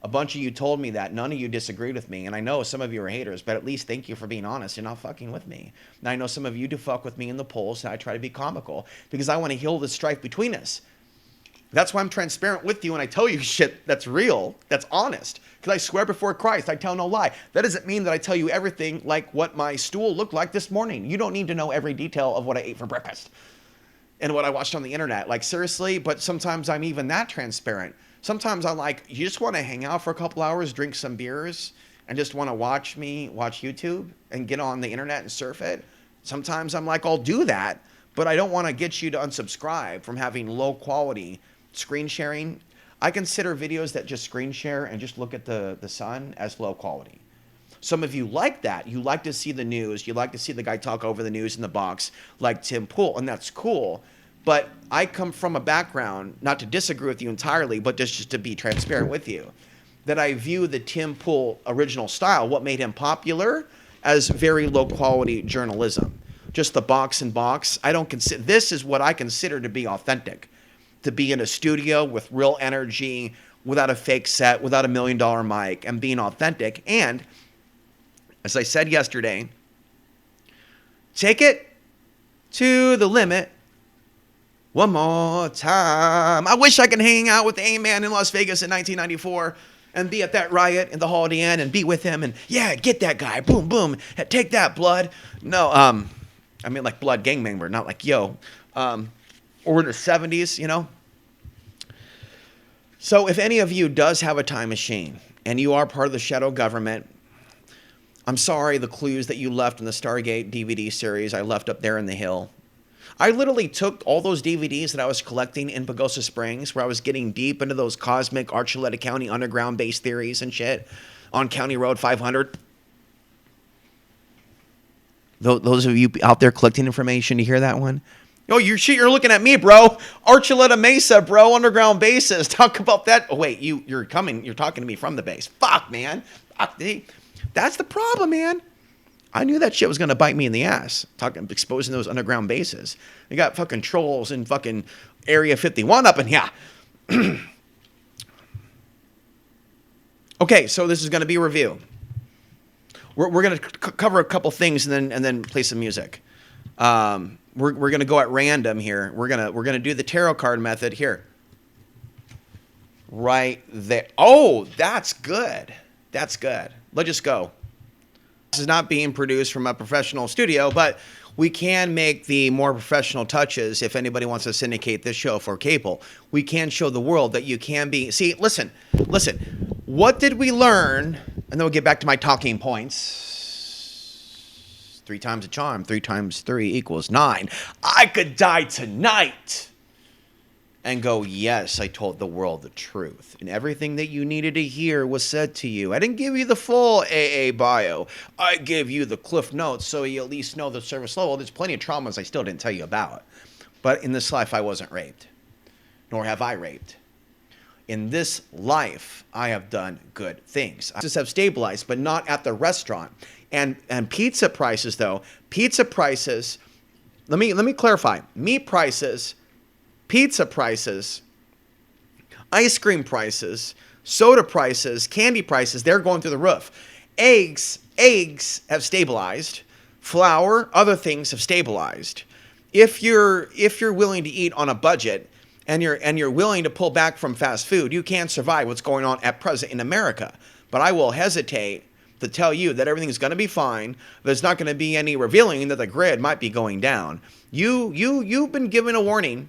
A bunch of you told me that. None of you disagreed with me. And I know some of you are haters, but at least thank you for being honest. You're not fucking with me. And I know some of you do fuck with me in the polls, and I try to be comical because I want to heal the strife between us. That's why I'm transparent with you and I tell you shit that's real, that's honest. Because I swear before Christ, I tell no lie. That doesn't mean that I tell you everything like what my stool looked like this morning. You don't need to know every detail of what I ate for breakfast and what I watched on the internet. Like, seriously, but sometimes I'm even that transparent. Sometimes I'm like, you just want to hang out for a couple hours, drink some beers, and just want to watch YouTube and get on the internet and surf it. Sometimes I'm like, I'll do that, but I don't want to get you to unsubscribe from having low quality screen sharing. I consider videos that just screen share and just look at the sun as low quality. Some of you like that. You like to see the news. You like to see the guy talk over the news in the box like Tim Pool, and that's cool. But I come from a background, not to disagree with you entirely, but just to be transparent with you, that I view the Tim Pool original style, what made him popular, as very low quality journalism. Just the box and box. I don't consider, this is what I consider to be authentic. To be in a studio with real energy, without a fake set, without $1 million mic, and being authentic. And, as I said yesterday, take it to the limit one more time. I wish I could hang out with the A-Man in Las Vegas in 1994 and be at that riot in the Holiday Inn and be with him and, yeah, get that guy. Boom, boom. Take that, blood. No, I mean like blood gang member, not like yo. Or in the 70s, you know? So if any of you does have a time machine and you are part of the shadow government, I'm sorry the clues that you left in the Stargate DVD series I left up there in the hill. I literally took all those DVDs that I was collecting in Pagosa Springs, where I was getting deep into those cosmic Archuleta County underground-based theories and shit on County Road 500. Those of you out there collecting information, you hear that one? Oh, you're looking at me, bro. Archuleta Mesa, bro. Underground bases. Talk about that. Oh, wait, you're talking to me from the base. Fuck, man. Fuck, that's the problem, man. I knew that shit was going to bite me in the ass. Exposing those underground bases. They got fucking trolls in fucking Area 51 up in here. Okay, so this is going to be a review. We're going to cover a couple things and then play some music. We're going to go at random here. We're going to do the tarot card method here. Right there. Oh, that's good. That's good. Let's just go. This is not being produced from a professional studio, but we can make the more professional touches if anybody wants to syndicate this show for cable. We can show the world that you can be. See, listen. What did we learn? And then we'll get back to my talking points. 3 times a charm. 3 times 3 equals 9. I could die tonight and go, yes, I told the world the truth. And everything that you needed to hear was said to you. I didn't give you the full AA bio. I gave you the cliff notes so you at least know the service level. There's plenty of traumas I still didn't tell you about. But in this life, I wasn't raped. Nor have I raped. In this life, I have done good things. I just have stabilized, but not at the restaurant. And pizza prices, though. Pizza prices, let me clarify. Meat prices, pizza prices, ice cream prices, soda prices, candy prices, they're going through the roof. Eggs have stabilized. Flour, other things have stabilized. If you're willing to eat on a budget and you're willing to pull back from fast food, you can survive what's going on at present in America. But I will hesitate to tell you that everything's going to be fine. There's not going to be any revealing that the grid might be going down. You've been given a warning.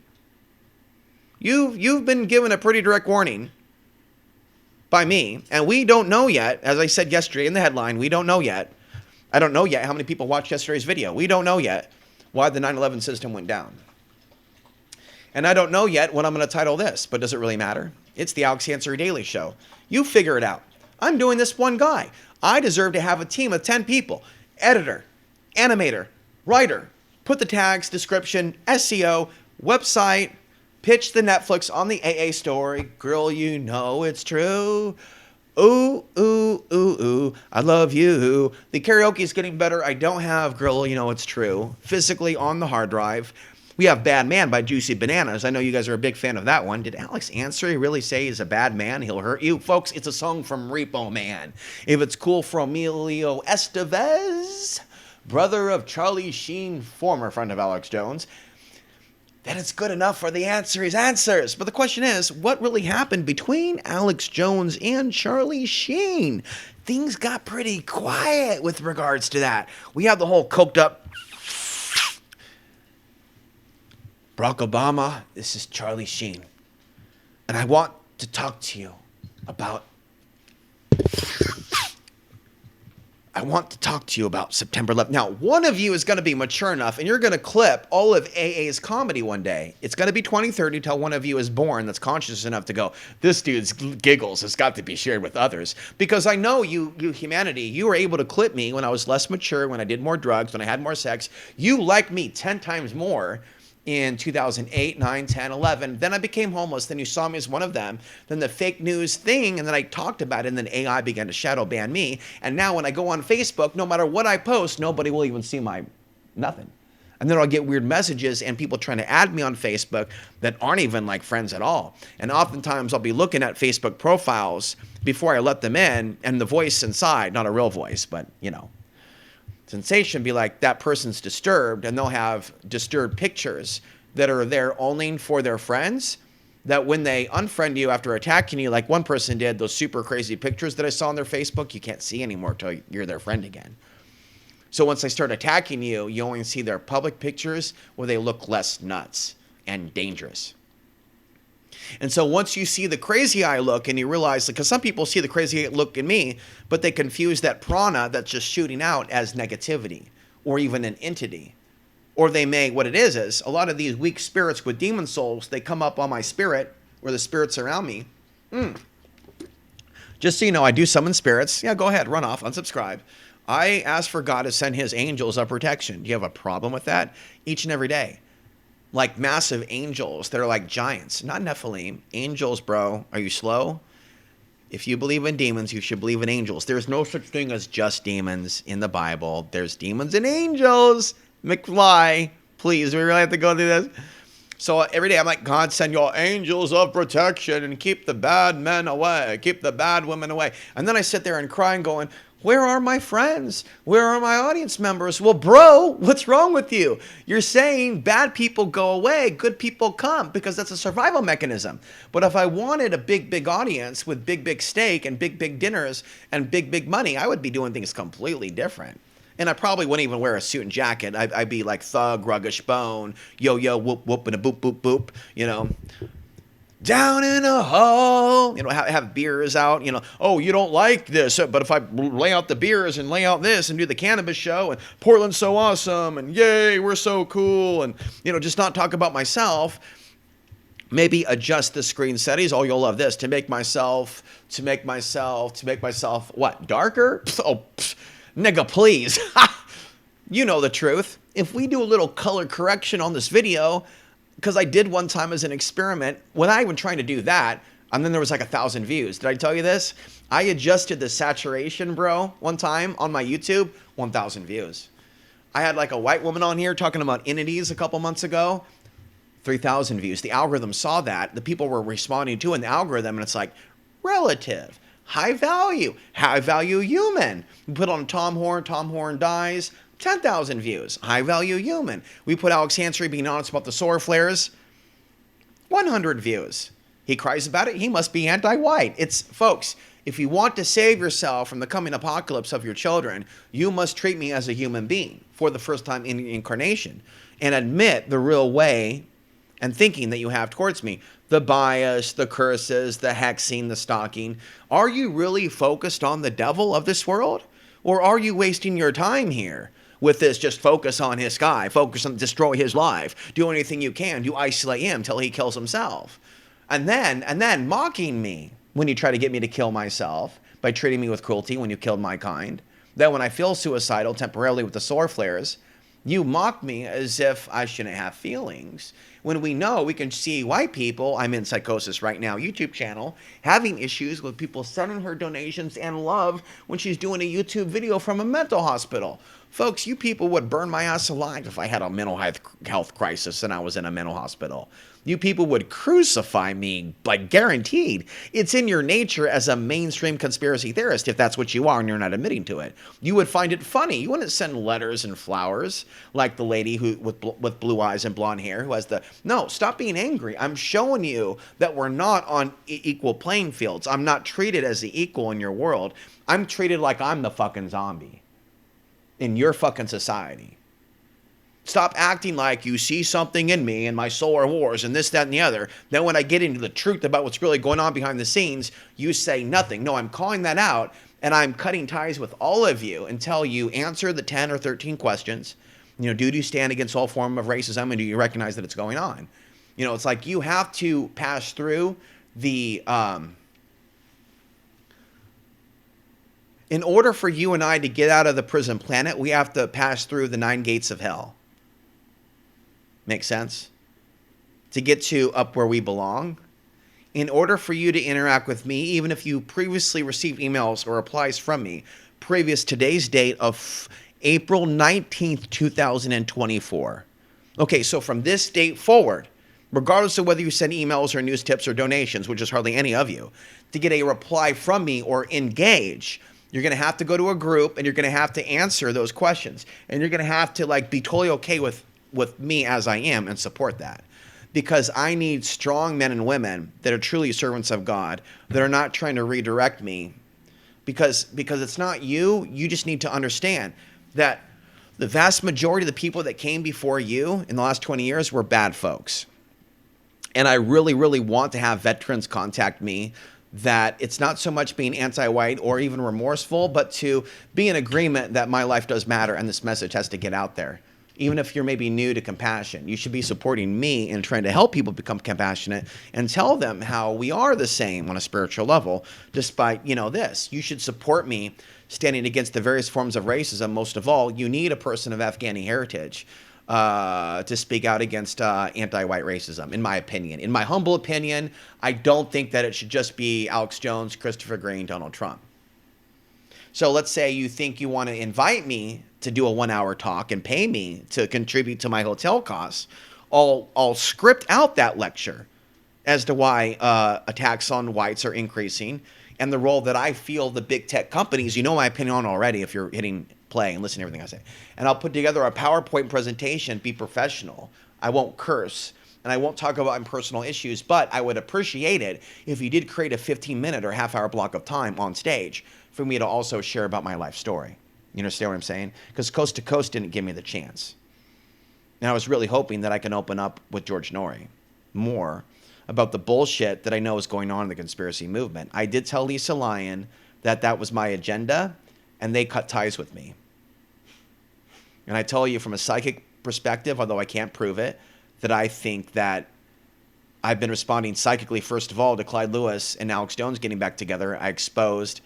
You've been given a pretty direct warning by me, and we don't know yet. As I said yesterday in the headline, we don't know yet. I don't know yet how many people watched yesterday's video. We don't know yet why the 9/11 system went down. And I don't know yet what I'm going to title this, but does it really matter? It's the Alex Ansary Daily Show. You figure it out. I'm doing this one guy. I deserve to have a team of 10 people. Editor, animator, writer, put the tags, description, SEO, website, Pitch the Netflix on the AA story. Girl, you know it's true. Ooh, ooh, ooh, ooh, I love you. The karaoke is getting better. I don't have Girl, You Know It's True physically on the hard drive. We have Bad Man by Juicy Bananas. I know you guys are a big fan of that one. Did Alex Ansary really say he's a bad man? He'll hurt you? Folks, it's a song from Repo Man. If it's cool for Emilio Estevez, brother of Charlie Sheen, former friend of Alex Jones, then it's good enough for the Ansary's answers. But the question is, what really happened between Alex Jones and Charlie Sheen? Things got pretty quiet with regards to that. We have the whole coked up Barack Obama, this is Charlie Sheen. And I want to talk to you about September 11th. Now, one of you is going to be mature enough and you're going to clip all of AA's comedy one day. It's going to be 2030 till one of you is born that's conscious enough to go, this dude's giggles has got to be shared with others. Because I know you humanity, you were able to clip me when I was less mature, when I did more drugs, when I had more sex. You liked me 10 times more in 2008, 9, 10, 11. Then I became homeless. Then you saw me as one of them. Then the fake news thing, and then I talked about it, and then AI began to shadow ban me. And now when I go on Facebook, no matter what I post, nobody will even see my nothing. And then I'll get weird messages and people trying to add me on Facebook that aren't even like friends at all. And oftentimes I'll be looking at Facebook profiles before I let them in, and the voice inside, not a real voice, but you know, sensation, be like, that person's disturbed, and they'll have disturbed pictures that are there only for their friends, that when they unfriend you after attacking you, like one person did, those super crazy pictures that I saw on their Facebook, you can't see anymore until you're their friend again. So once they start attacking you, you only see their public pictures where they look less nuts and dangerous. And so once you see the crazy eye look and you realize, because some people see the crazy eye look in me, but they confuse that prana that's just shooting out as negativity or even an entity. Or they may, what it is a lot of these weak spirits with demon souls, they come up on my spirit or the spirits around me. Just so you know, I do summon spirits. Yeah, go ahead, run off, unsubscribe. I ask for God to send his angels of protection. Do you have a problem with that? Each and every day. Like massive angels that are like giants, not Nephilim. Angels, bro. Are you slow? If you believe in demons, you should believe in angels. There's no such thing as just demons in the Bible. There's demons and angels. McFly, please, we really have to go through this. So every day I'm like, God, send your angels of protection and keep the bad men away, keep the bad women away. And then I sit there and cry and going, where are my friends? Where are my audience members? Well, bro, what's wrong with you? You're saying bad people go away, good people come, because that's a survival mechanism. But if I wanted a big, big audience with big, big steak and big dinners and big money, I would be doing things completely different. And I probably wouldn't even wear a suit and jacket. I'd be like thug, ruggish bone, yo, whoop, whoop, and a boop, boop, boop, you know. Down in a hole, you know, have beers out, you know, oh, you don't like this, but if I lay out the beers and lay out this and do the cannabis show and Portland's so awesome and yay, we're so cool and, you know, just not talk about myself, maybe adjust the screen settings. Oh, you'll love this, to make myself, what, darker? Oh, nigga, please. You know the truth. If we do a little color correction on this video, because I did one time as an experiment, when I was trying to do that, and then there was like 1,000 views. Did I tell you this? I adjusted the saturation, bro, one time on my YouTube, 1,000 views. I had like a white woman on here talking about entities a couple months ago, 3,000 views. The algorithm saw that. The people were responding to it in the algorithm, and it's like, relative, high value human. We put on Tom Horn dies, 10,000 views, high value human. We put Alex Ansary being honest about the solar flares, 100 views. He cries about it, he must be anti-white. It's, folks, if you want to save yourself from the coming apocalypse of your children, you must treat me as a human being for the first time in incarnation and admit the real way and thinking that you have towards me. The bias, the curses, the hexing, the stalking. Are you really focused on the devil of this world? Or are you wasting your time here with this just focus on his guy, focus on destroy his life, do anything you can to isolate him till he kills himself? And then mocking me when you try to get me to kill myself by treating me with cruelty when you killed my kind. Then when I feel suicidal temporarily with the solar flares, you mock me as if I shouldn't have feelings, when we know we can see white people, I'm in Psychosis Right Now YouTube channel, having issues with people sending her donations and love when she's doing a YouTube video from a mental hospital. Folks, you people would burn my ass alive if I had a mental health crisis and I was in a mental hospital. You people would crucify me, like guaranteed. It's in your nature as a mainstream conspiracy theorist, if that's what you are and you're not admitting to it. You would find it funny. You wouldn't send letters and flowers like the lady who with blue eyes and blonde hair who has the... No, stop being angry. I'm showing you that we're not on equal playing fields. I'm not treated as the equal in your world. I'm treated like I'm the fucking zombie in your fucking society. Stop acting like you see something in me and my solar wars and this, that, and the other. Then when I get into the truth about what's really going on behind the scenes, you say nothing. No, I'm calling that out, and I'm cutting ties with all of you until you answer the 10 or 13 questions. You know, do you stand against all form of racism, and do you recognize that it's going on? You know, it's like you have to pass through the... in order for you and I to get out of the prison planet, we have to pass through the 9 gates of hell. Make sense? To get to up where we belong. In order for you to interact with me, even if you previously received emails or replies from me, previous today's date of April 19th, 2024. Okay, so from this date forward, regardless of whether you send emails or news tips or donations, which is hardly any of you, to get a reply from me or engage, you're going to have to go to a group and you're going to have to answer those questions. And you're going to have to be totally okay with me as I am and support that. Because I need strong men and women that are truly servants of God, that are not trying to redirect me. Because it's not you. You just need to understand that the vast majority of the people that came before you in the last 20 years were bad folks. And I really, really want to have veterans contact me, that it's not so much being anti-white or even remorseful, but to be in agreement that my life does matter and this message has to get out there. Even if you're maybe new to compassion, you should be supporting me and trying to help people become compassionate and tell them how we are the same on a spiritual level, despite, this. You should support me standing against the various forms of racism. Most of all, you need a person of Afghani heritage to speak out against anti-white racism, in my opinion. In my humble opinion, I don't think that it should just be Alex Jones, Christopher Green, Donald Trump. So let's say you think you want to invite me to do a 1-hour talk and pay me to contribute to my hotel costs. I'll script out that lecture as to why attacks on whites are increasing and the role that I feel the big tech companies, you know my opinion on already if you're hitting play and listening to everything I say. And I'll put together a PowerPoint presentation, be professional. I won't curse. And I won't talk about personal issues, but I would appreciate it if you did create a 15-minute or half-hour block of time on stage for me to also share about my life story. You understand what I'm saying? Because Coast to Coast didn't give me the chance. And I was really hoping that I can open up with George Norrie more about the bullshit that I know is going on in the conspiracy movement. I did tell Lisa Lyon that that was my agenda, and they cut ties with me. And I tell you from a psychic perspective, although I can't prove it, that I think that I've been responding psychically, first of all, to Clyde Lewis and Alex Jones getting back together. I exposed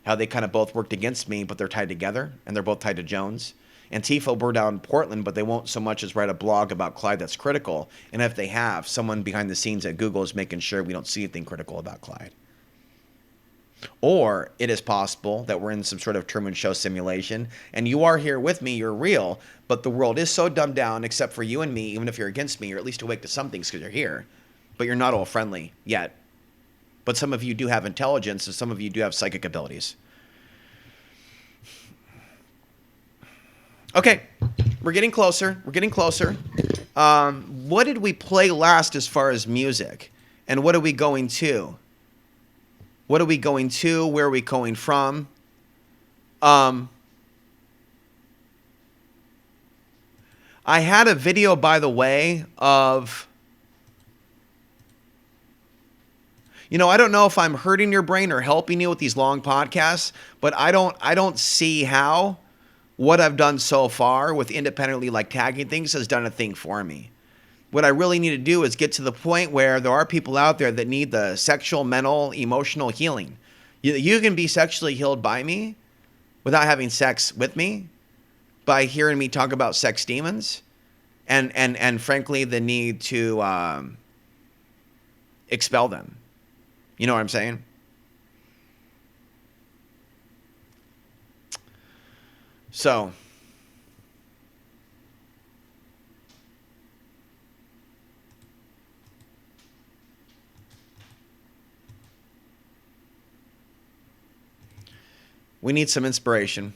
how they kind of both worked against me, but they're tied together, and they're both tied to Jones. Antifa burned down in Portland, but they won't so much as write a blog about Clyde that's critical. And if they have, someone behind the scenes at Google is making sure we don't see anything critical about Clyde. Or it is possible that we're in some sort of Truman Show simulation, and you are here with me, you're real, but the world is so dumbed down, except for you and me, even if you're against me, you're at least awake to some things because you're here. But you're not all friendly yet. But some of you do have intelligence, and some of you do have psychic abilities. Okay, we're getting closer. We're getting closer. What did we play last as far as music? And what are we going to? What are we going to? Where are we going from? I had a video, by the way, of... I don't know if I'm hurting your brain or helping you with these long podcasts, but I don't see how what I've done so far with independently tagging things has done a thing for me. What I really need to do is get to the point where there are people out there that need the sexual, mental, emotional healing. You can be sexually healed by me without having sex with me, by hearing me talk about sex demons. and frankly, the need to expel them. You know what I'm saying? So, we need some inspiration.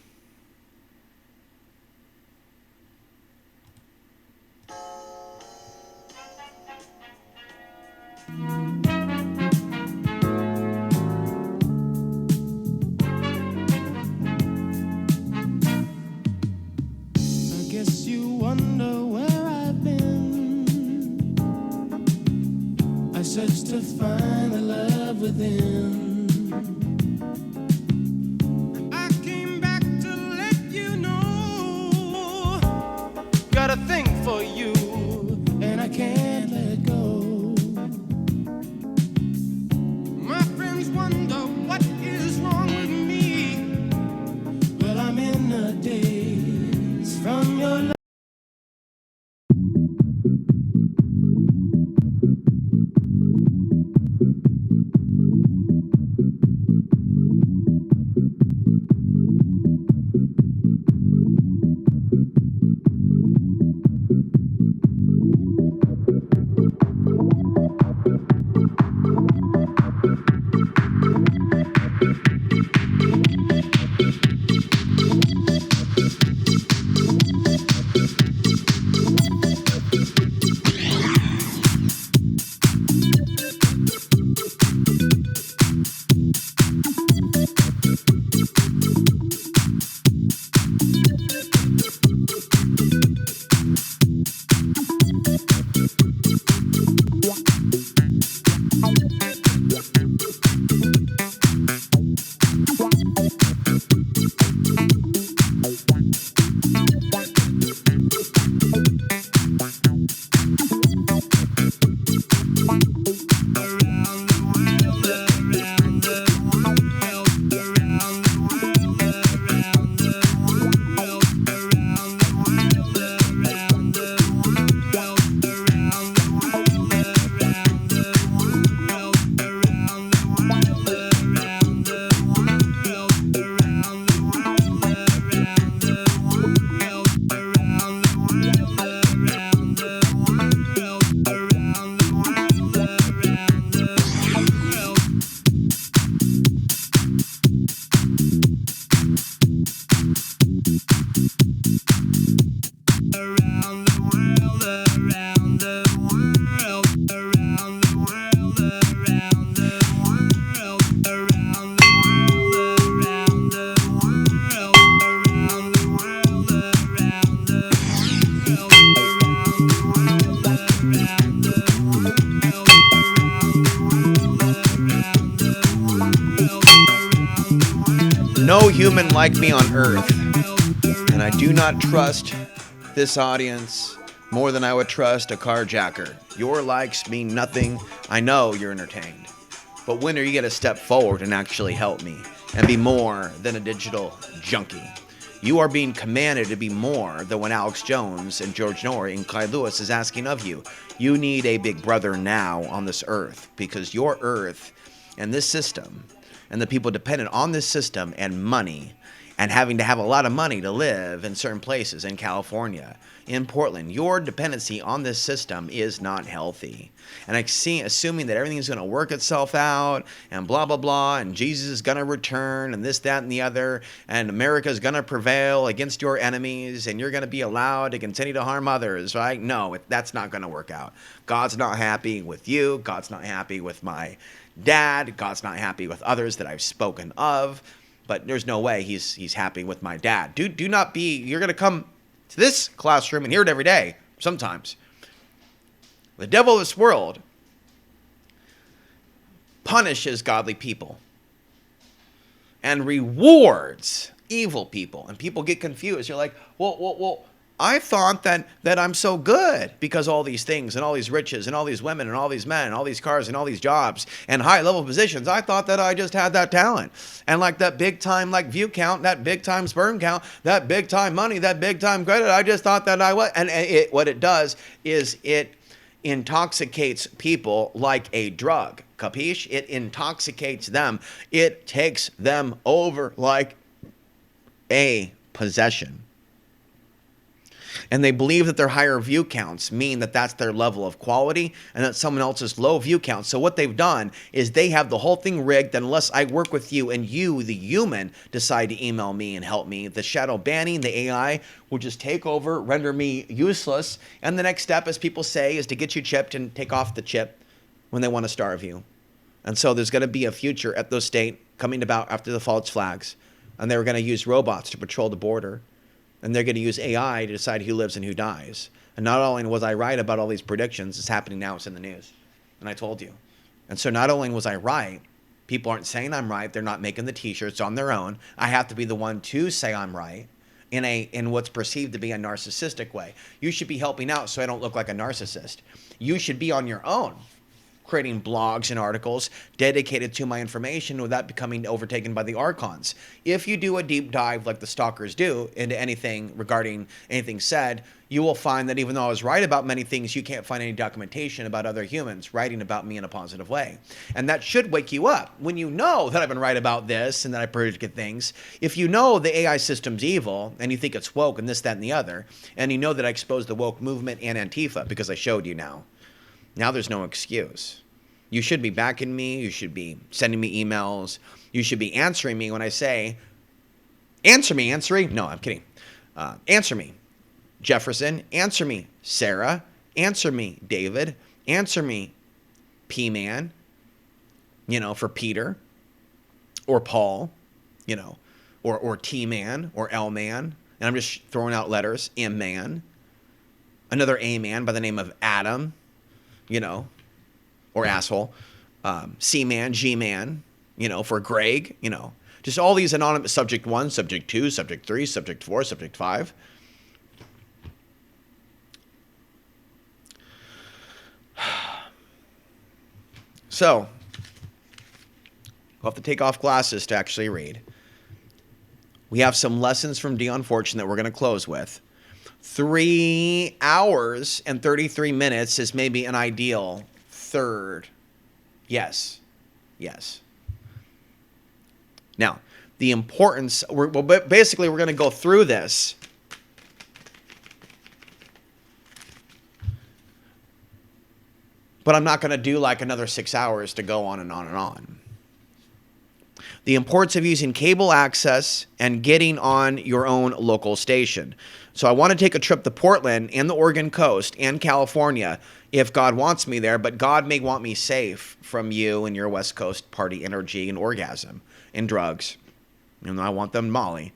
I guess you wonder where I've been. I searched to find the love within. I came back to let you know. Got a thing for you, and I can't let go. My friends wonder what is wrong with me. Well, I'm in a daze from your love. No human like me on earth, and I do not trust this audience more than I would trust a carjacker. Your likes mean nothing. I know you're entertained, but when are you going to step forward and actually help me and be more than a digital junkie? You are being commanded to be more than what Alex Jones and George Norrie and Clyde Lewis is asking of you. You need a big brother now on this earth, because your earth and this system and the people dependent on this system and money and having to have a lot of money to live in certain places in California, in Portland, your dependency on this system is not healthy. And assuming that everything is going to work itself out and blah, blah, blah, and Jesus is going to return and this, that, and the other, and America is going to prevail against your enemies and you're going to be allowed to continue to harm others, right? No, that's not going to work out. God's not happy with you. God's not happy with my dad. God's not happy with others that I've spoken of. But there's no way he's happy with my dad. Do not be, you're going to come to this classroom and hear it every day, sometimes. The devil of this world punishes godly people and rewards evil people. And people get confused. You're like, well, I thought that I'm so good because all these things and all these riches and all these women and all these men and all these cars and all these jobs and high level positions. I thought that I just had that talent and like that big time like view count, that big time sperm count, that big time money, that big time credit. I just thought that I was. And what it does is it intoxicates people like a drug. Capiche? It intoxicates them. It takes them over like a possession. And they believe that their higher view counts mean that that's their level of quality and that someone else's low view count. So what they've done is they have the whole thing rigged that unless I work with you and you, the human, decide to email me and help me, the shadow banning, the AI, will just take over, render me useless. And the next step, as people say, is to get you chipped and take off the chip when they want to starve you. And so there's going to be a future at those state coming about after the false flags. And they're going to use robots to patrol the border. And they're going to use AI to decide who lives and who dies. And not only was I right about all these predictions, it's happening now, it's in the news. And I told you. And so not only was I right, people aren't saying I'm right, they're not making the t-shirts on their own. I have to be the one to say I'm right in what's perceived to be a narcissistic way. You should be helping out so I don't look like a narcissist. You should be on your own, creating blogs and articles dedicated to my information without becoming overtaken by the archons. If you do a deep dive like the stalkers do into anything regarding anything said, you will find that even though I was right about many things, you can't find any documentation about other humans writing about me in a positive way. And that should wake you up. When you know that I've been right about this and that I predict things, if you know the AI system's evil and you think it's woke and this, that, and the other, and you know that I exposed the woke movement and Antifa because I showed you now there's no excuse. You should be backing me. You should be sending me emails. You should be answering me when I say, answer me, Ansary. No, I'm kidding. Answer me, Jefferson. Answer me, Sarah. Answer me, David. Answer me, P-Man, for Peter or Paul, or T-Man or L-Man. And I'm just throwing out letters, M-Man. Another A-Man by the name of Adam, or asshole, C-Man, G-Man, for Greg, just all these anonymous subject 1, subject 2, subject 3, subject 4, subject 5. So, we'll have to take off glasses to actually read. We have some lessons from Dion Fortune that we're going to close with. 3 hours and 33 minutes is maybe an ideal third. Yes. Now, the importance, basically we're going to go through this. But I'm not going to do like another 6 hours to go on and on and on. The importance of using cable access and getting on your own local station. So I want to take a trip to Portland and the Oregon coast and California if God wants me there, but God may want me safe from you and your West Coast party energy and orgasm and drugs. I want them Molly.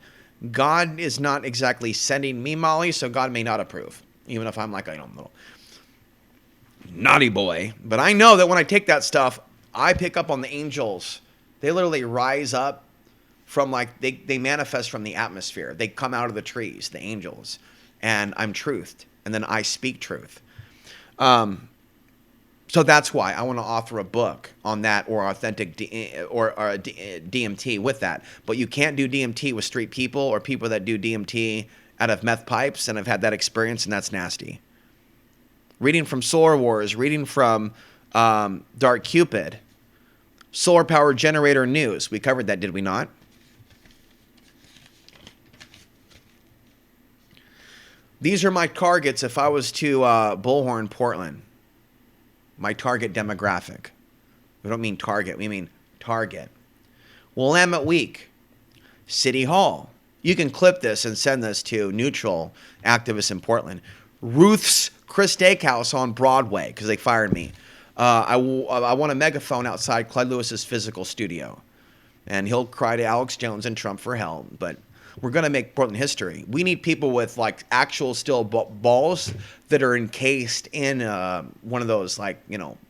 God is not exactly sending me Molly, so God may not approve, even if I'm like a little naughty boy. But I know that when I take that stuff, I pick up on the angels. They literally rise up from they manifest from the atmosphere. They come out of the trees, the angels, and I'm truthed, and then I speak truth. So that's why I want to offer a book on that or authentic DMT with that. But you can't do DMT with street people or people that do DMT out of meth pipes, and I've had that experience, and that's nasty. Reading from Solar Wars, reading from Dark Cupid, Solar Power Generator News. We covered that, did we not? These are my targets if I was to bullhorn Portland. My target demographic. We don't mean target, we mean target. Willamette Week, City Hall. You can clip this and send this to neutral activists in Portland. Ruth's Chris Steakhouse on Broadway, because they fired me. I want a megaphone outside Clyde Lewis's physical studio. And he'll cry to Alex Jones and Trump for help, but we're going to make Portland history. We need people with actual steel balls that are encased in one of those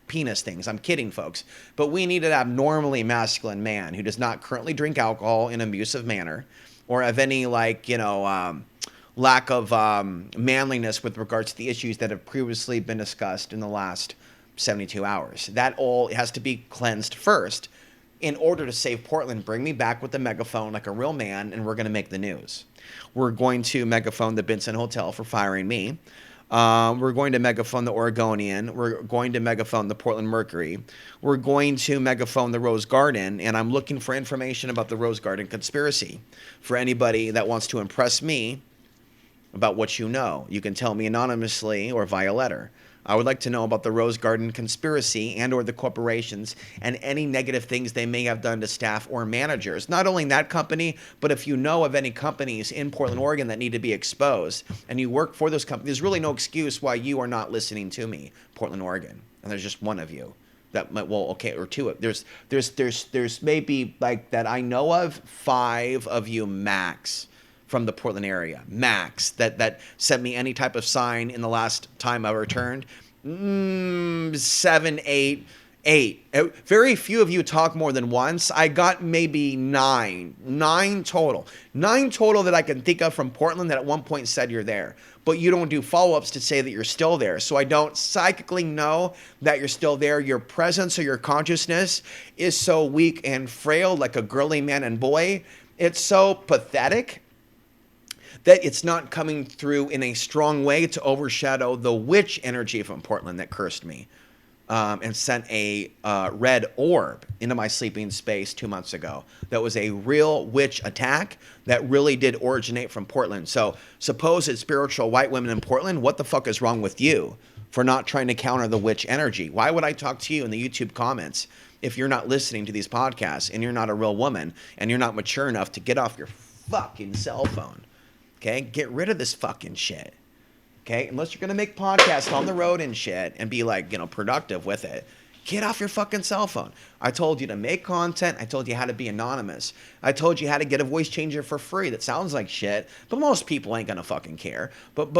penis things. I'm kidding, folks. But we need an abnormally masculine man who does not currently drink alcohol in an abusive manner or have any lack of manliness with regards to the issues that have previously been discussed in the last 72 hours. That all has to be cleansed first in order to save Portland. Bring me back with the megaphone like a real man, and we're going to make the news. We're going to megaphone the Benson Hotel for firing me. We're going to megaphone the Oregonian. We're going to megaphone the Portland Mercury. We're going to megaphone the Rose Garden, and I'm looking for information about the Rose Garden conspiracy. For anybody that wants to impress me about what you know, you can tell me anonymously or via letter. I would like to know about the Rose Garden conspiracy and or the corporations and any negative things they may have done to staff or managers. Not only that company, but if you know of any companies in Portland, Oregon that need to be exposed and you work for those companies, there's really no excuse why you are not listening to me, Portland, Oregon. And there's just one of you. That might, well, okay, or two. There's maybe like that I know of 5 of you max from the Portland area, max, that sent me any type of sign in the last time I returned. 7, 8. Very few of you talk more than once. I got maybe 9 total. 9 total that I can think of from Portland that at one point said you're there. But you don't do follow-ups to say that you're still there. So I don't psychically know that you're still there. Your presence or your consciousness is so weak and frail, like a girly man and boy. It's so pathetic that it's not coming through in a strong way to overshadow the witch energy from Portland that cursed me and sent a red orb into my sleeping space 2 months ago. That was a real witch attack that really did originate from Portland. So supposed spiritual white women in Portland, what the fuck is wrong with you for not trying to counter the witch energy? Why would I talk to you in the YouTube comments if you're not listening to these podcasts and you're not a real woman and you're not mature enough to get off your fucking cell phone? Okay, get rid of this fucking shit. Okay, unless you're gonna make podcasts on the road and shit and be like, productive with it. Get off your fucking cell phone. I told you to make content. I told you how to be anonymous. I told you how to get a voice changer for free. That sounds like shit, but most people ain't gonna fucking care. But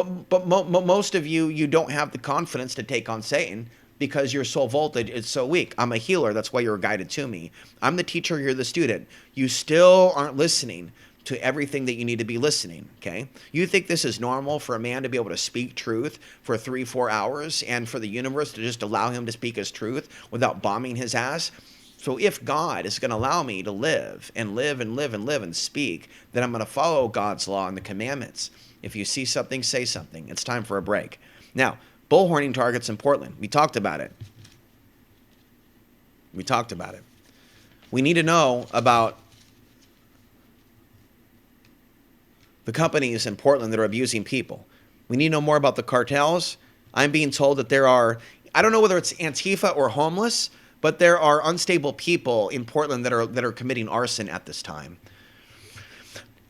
most of you don't have the confidence to take on Satan because your soul voltage is so weak. I'm a healer. That's why you're guided to me. I'm the teacher. You're the student. You still aren't listening to everything that you need to be listening, okay? You think this is normal for a man to be able to speak truth for 3-4 hours and for the universe to just allow him to speak his truth without bombing his ass? So if God is going to allow me to live and live and live and live and speak, then I'm going to follow God's law and the commandments. If you see something, say something. It's time for a break. Now, bullhorning targets in Portland. We talked about it. We need to know about the companies in Portland that are abusing people. We need to know more about the cartels. I'm being told that there are, I don't know whether it's Antifa or homeless, but there are unstable people in Portland that are committing arson at this time.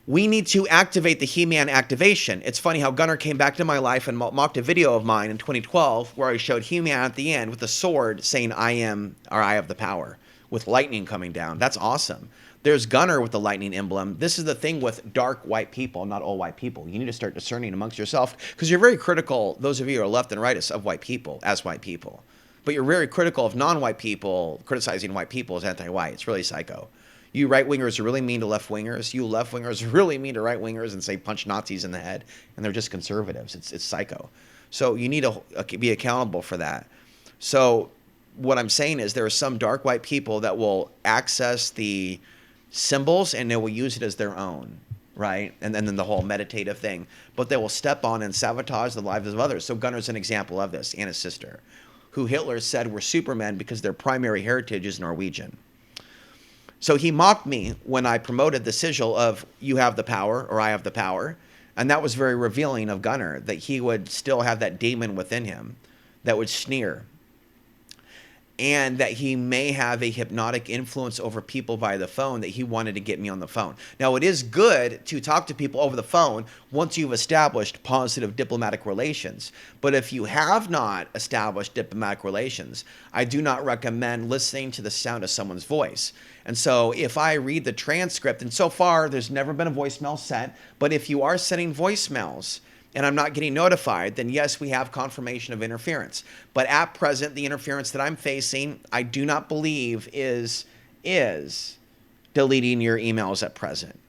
We need to activate the He-Man activation. It's funny how Gunnar came back to my life and mocked a video of mine in 2012 where I showed He-Man at the end with a sword saying I have the power, with lightning coming down. That's awesome. There's Gunnar with the lightning emblem. This is the thing with dark white people, not all white people. You need to start discerning amongst yourself because you're very critical, those of you who are left and right, of white people as white people. But you're very critical of non-white people, criticizing white people as anti-white. It's really psycho. You right-wingers are really mean to left-wingers. You left-wingers are really mean to right-wingers and say punch Nazis in the head. And they're just conservatives. It's psycho. So you need to be accountable for that. So what I'm saying is there are some dark white people that will access the symbols and they will use it as their own, right? And then the whole meditative thing. But they will step on and sabotage the lives of others. So Gunnar's an example of this, and his sister, who Hitler said were supermen because their primary heritage is Norwegian. So he mocked me when I promoted the sigil of you have the power or I have the power. And that was very revealing of Gunnar, that he would still have that demon within him that would sneer. And that he may have a hypnotic influence over people via the phone, that he wanted to get me on the phone. Now, it is good to talk to people over the phone once you've established positive diplomatic relations. But if you have not established diplomatic relations, I do not recommend listening to the sound of someone's voice. And so if I read the transcript, and so far there's never been a voicemail sent, but if you are sending voicemails, and I'm not getting notified, then yes, we have confirmation of interference. But at present, the interference that I'm facing, I do not believe is deleting your emails at present.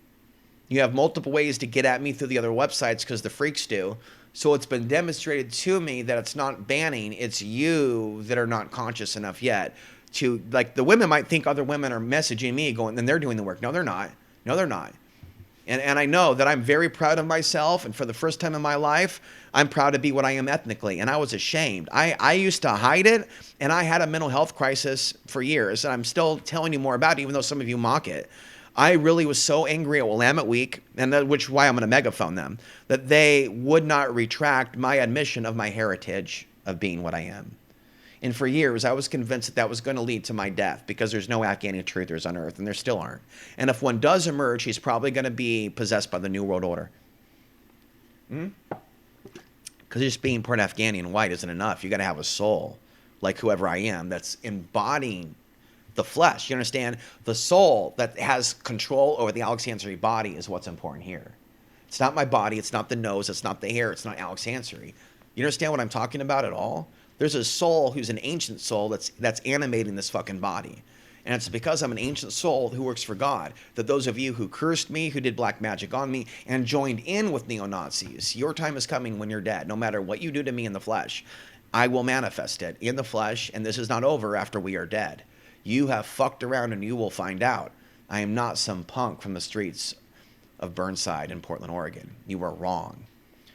You have multiple ways to get at me through the other websites because the freaks do. So it's been demonstrated to me that it's not banning, it's you that are not conscious enough yet to, like, the women might think other women are messaging me going, then they're doing the work. No, they're not. No, they're not. And I know that I'm very proud of myself. And for the first time in my life, I'm proud to be what I am ethnically. And I was ashamed. I used to hide it, and I had a mental health crisis for years. And I'm still telling you more about it, even though some of you mock it. I really was so angry at Willamette Week, and which is why I'm going to megaphone them, that they would not retract my admission of my heritage of being what I am. And for years, I was convinced that that was going to lead to my death because there's no Afghani truthers on earth, and there still aren't. And if one does emerge, he's probably going to be possessed by the New World Order. Because just being part Afghani and white isn't enough. You got to have a soul, like whoever I am, that's embodying the flesh. You understand? The soul that has control over the Alex Ansary body is what's important here. It's not my body. It's not the nose. It's not the hair. It's not Alex Ansary. You understand what I'm talking about at all? There's a soul who's an ancient soul that's animating this fucking body. And it's because I'm an ancient soul who works for God that those of you who cursed me, who did black magic on me, and joined in with neo-Nazis, your time is coming when you're dead. No matter what you do to me in the flesh, I will manifest it in the flesh, and this is not over after we are dead. You have fucked around and you will find out. I am not some punk from the streets of Burnside in Portland, Oregon. You are wrong.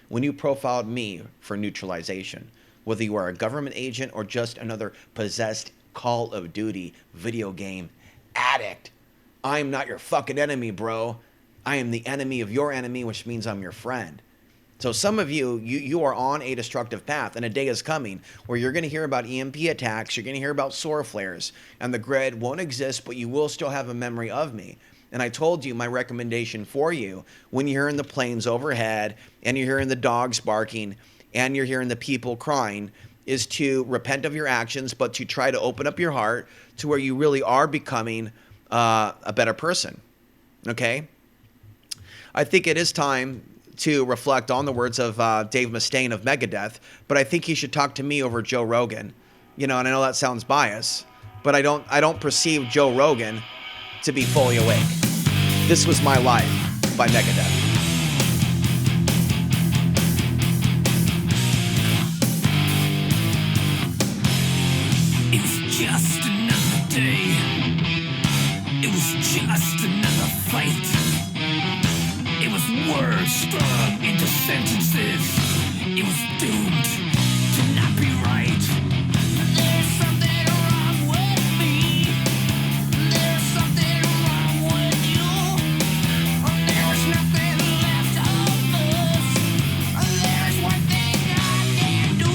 When you profiled me for neutralization, whether you are a government agent or just another possessed Call of Duty video game addict, I'm not your fucking enemy, bro. I am the enemy of your enemy, which means I'm your friend. So some of you are on a destructive path, and a day is coming where you're going to hear about EMP attacks, you're going to hear about solar flares, and the grid won't exist, but you will still have a memory of me. And I told you my recommendation for you when you're hearing the planes overhead, and you're hearing the dogs barking, and you're hearing the people crying, is to repent of your actions, but to try to open up your heart to where you really are becoming a better person. Okay? I think it is time to reflect on the words of Dave Mustaine of Megadeth, but I think he should talk to me over Joe Rogan. You know, and I know that sounds biased, but I don't perceive Joe Rogan to be fully awake. This Was My Life by Megadeth. Just another day. It was just another fight. It was words strung into sentences. It was doomed to not be right. There's something wrong with me. There's something wrong with you. There's nothing left of us. There's one thing I can do.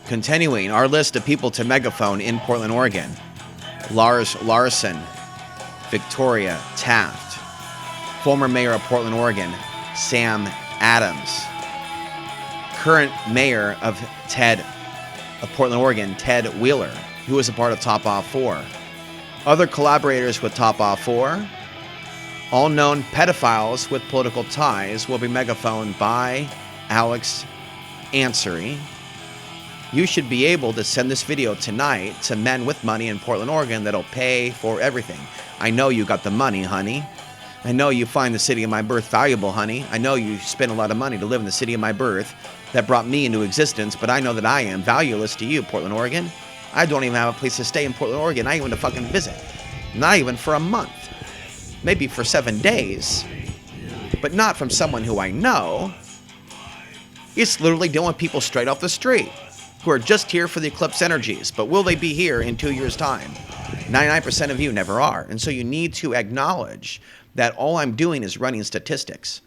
Continuing our list of people to megaphone in Portland, Oregon. Larson, Victoria Taft, former mayor of Portland, Oregon, Sam Adams, current mayor of Portland, Oregon, Ted Wheeler, who was a part of Top Off 4. Other collaborators with Top Off 4, all known pedophiles with political ties, will be megaphoned by Alex Ansary. You should be able to send this video tonight to men with money in Portland, Oregon that'll pay for everything. I know you got the money, honey. I know you find the city of my birth valuable, honey. I know you spend a lot of money to live in the city of my birth that brought me into existence, but I know that I am valueless to you, Portland, Oregon. I don't even have a place to stay in Portland, Oregon, not even to fucking visit. Not even for a month. Maybe for 7 days. But not from someone who I know. It's literally dealing with people straight off the street who are just here for the eclipse energies. But will they be here in 2 years' time? 99% of you never are. And so you need to acknowledge that all I'm doing is running statistics.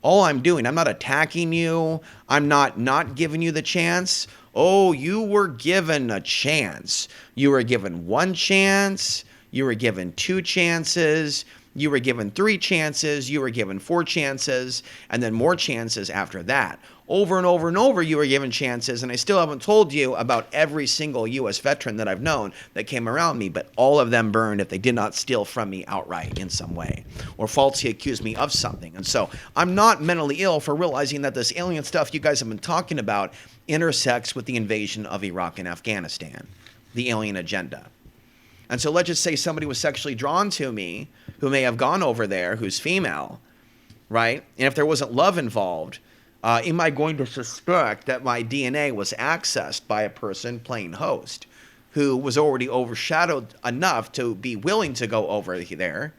All I'm doing, I'm not attacking you. I'm not giving you the chance. Oh, you were given a chance. You were given 1 chance. You were given 2 chances. You were given 3 chances. You were given 4 chances. And then more chances after that. Over and over and over, you were given chances. And I still haven't told you about every single U.S. veteran that I've known that came around me. But all of them burned if they did not steal from me outright in some way. Or falsely accuse me of something. And so I'm not mentally ill for realizing that this alien stuff you guys have been talking about intersects with the invasion of Iraq and Afghanistan. The alien agenda. And so let's just say somebody was sexually drawn to me who may have gone over there, who's female, right? And if there wasn't love involved, am I going to suspect that my DNA was accessed by a person playing host who was already overshadowed enough to be willing to go over there?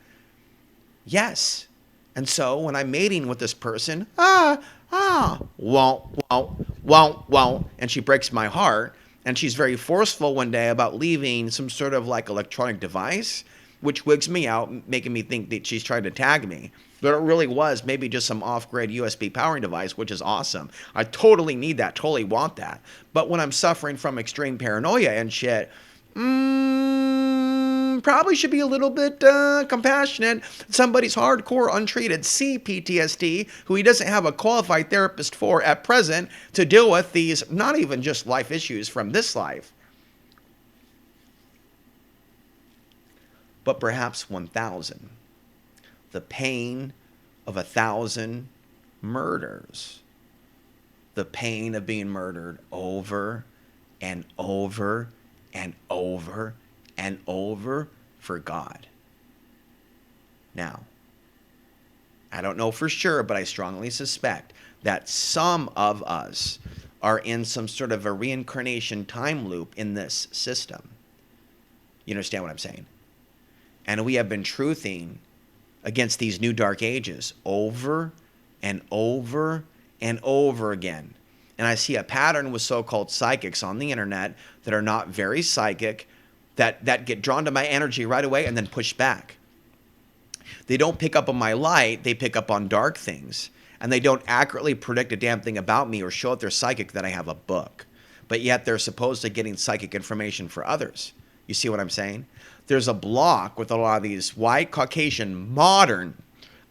Yes. And so when I'm mating with this person, won't, and she breaks my heart, and she's very forceful one day about leaving some sort of like electronic device, which wigs me out, making me think that she's trying to tag me. But it really was maybe just some off-grid USB powering device, which is awesome. I totally need that, totally want that. But when I'm suffering from extreme paranoia and shit, probably should be a little bit compassionate. Somebody's hardcore, untreated CPTSD, who he doesn't have a qualified therapist for at present to deal with these, not even just life issues from this life, but perhaps 1,000. The pain of 1,000 murders. The pain of being murdered over and over and over and over for God. Now, I don't know for sure, but I strongly suspect that some of us are in some sort of a reincarnation time loop in this system. You understand what I'm saying? And we have been truthing against these new dark ages over and over and over again. And I see a pattern with so-called psychics on the internet that are not very psychic, that get drawn to my energy right away and then push back. They don't pick up on my light, they pick up on dark things. And they don't accurately predict a damn thing about me or show if they're psychic that I have a book. But yet they're supposed to getting psychic information for others. You see what I'm saying? There's a block with a lot of these white, Caucasian, modern,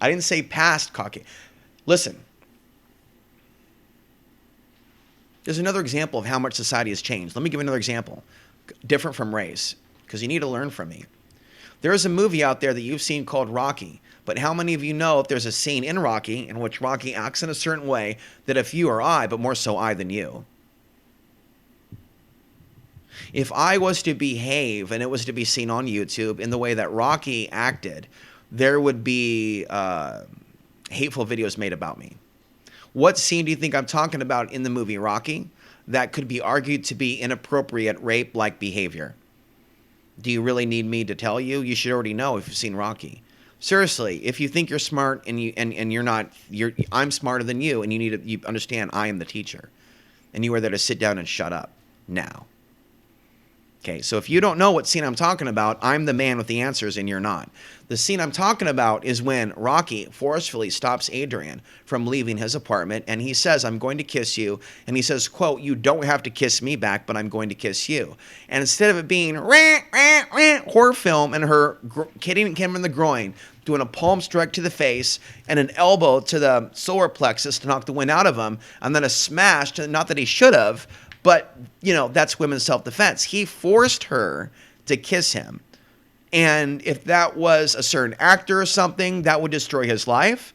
I didn't say past Caucasian. Listen, there's another example of how much society has changed. Let me give you another example, different from race, because you need to learn from me. There is a movie out there that you've seen called Rocky, but how many of you know if there's a scene in Rocky in which Rocky acts in a certain way that if you or I, but more so I than you, if I was to behave and it was to be seen on YouTube in the way that Rocky acted, there would be hateful videos made about me. What scene do you think I'm talking about in the movie Rocky that could be argued to be inappropriate rape-like behavior? Do you really need me to tell you? You should already know if you've seen Rocky. Seriously, if you think you're smart and you're not, I'm smarter than you, and you understand I am the teacher, and you are there to sit down and shut up now. Okay, so if you don't know what scene I'm talking about, I'm the man with the answers and you're not. The scene I'm talking about is when Rocky forcefully stops Adrian from leaving his apartment, and he says, I'm going to kiss you. And he says, quote, you don't have to kiss me back, but I'm going to kiss you. And instead of it being horror film and her hitting him in the groin, doing a palm strike to the face and an elbow to the solar plexus to knock the wind out of him, and then a smash, to, not that he should have, but, you know, that's women's self-defense. He forced her to kiss him. And if that was a certain actor or something, that would destroy his life.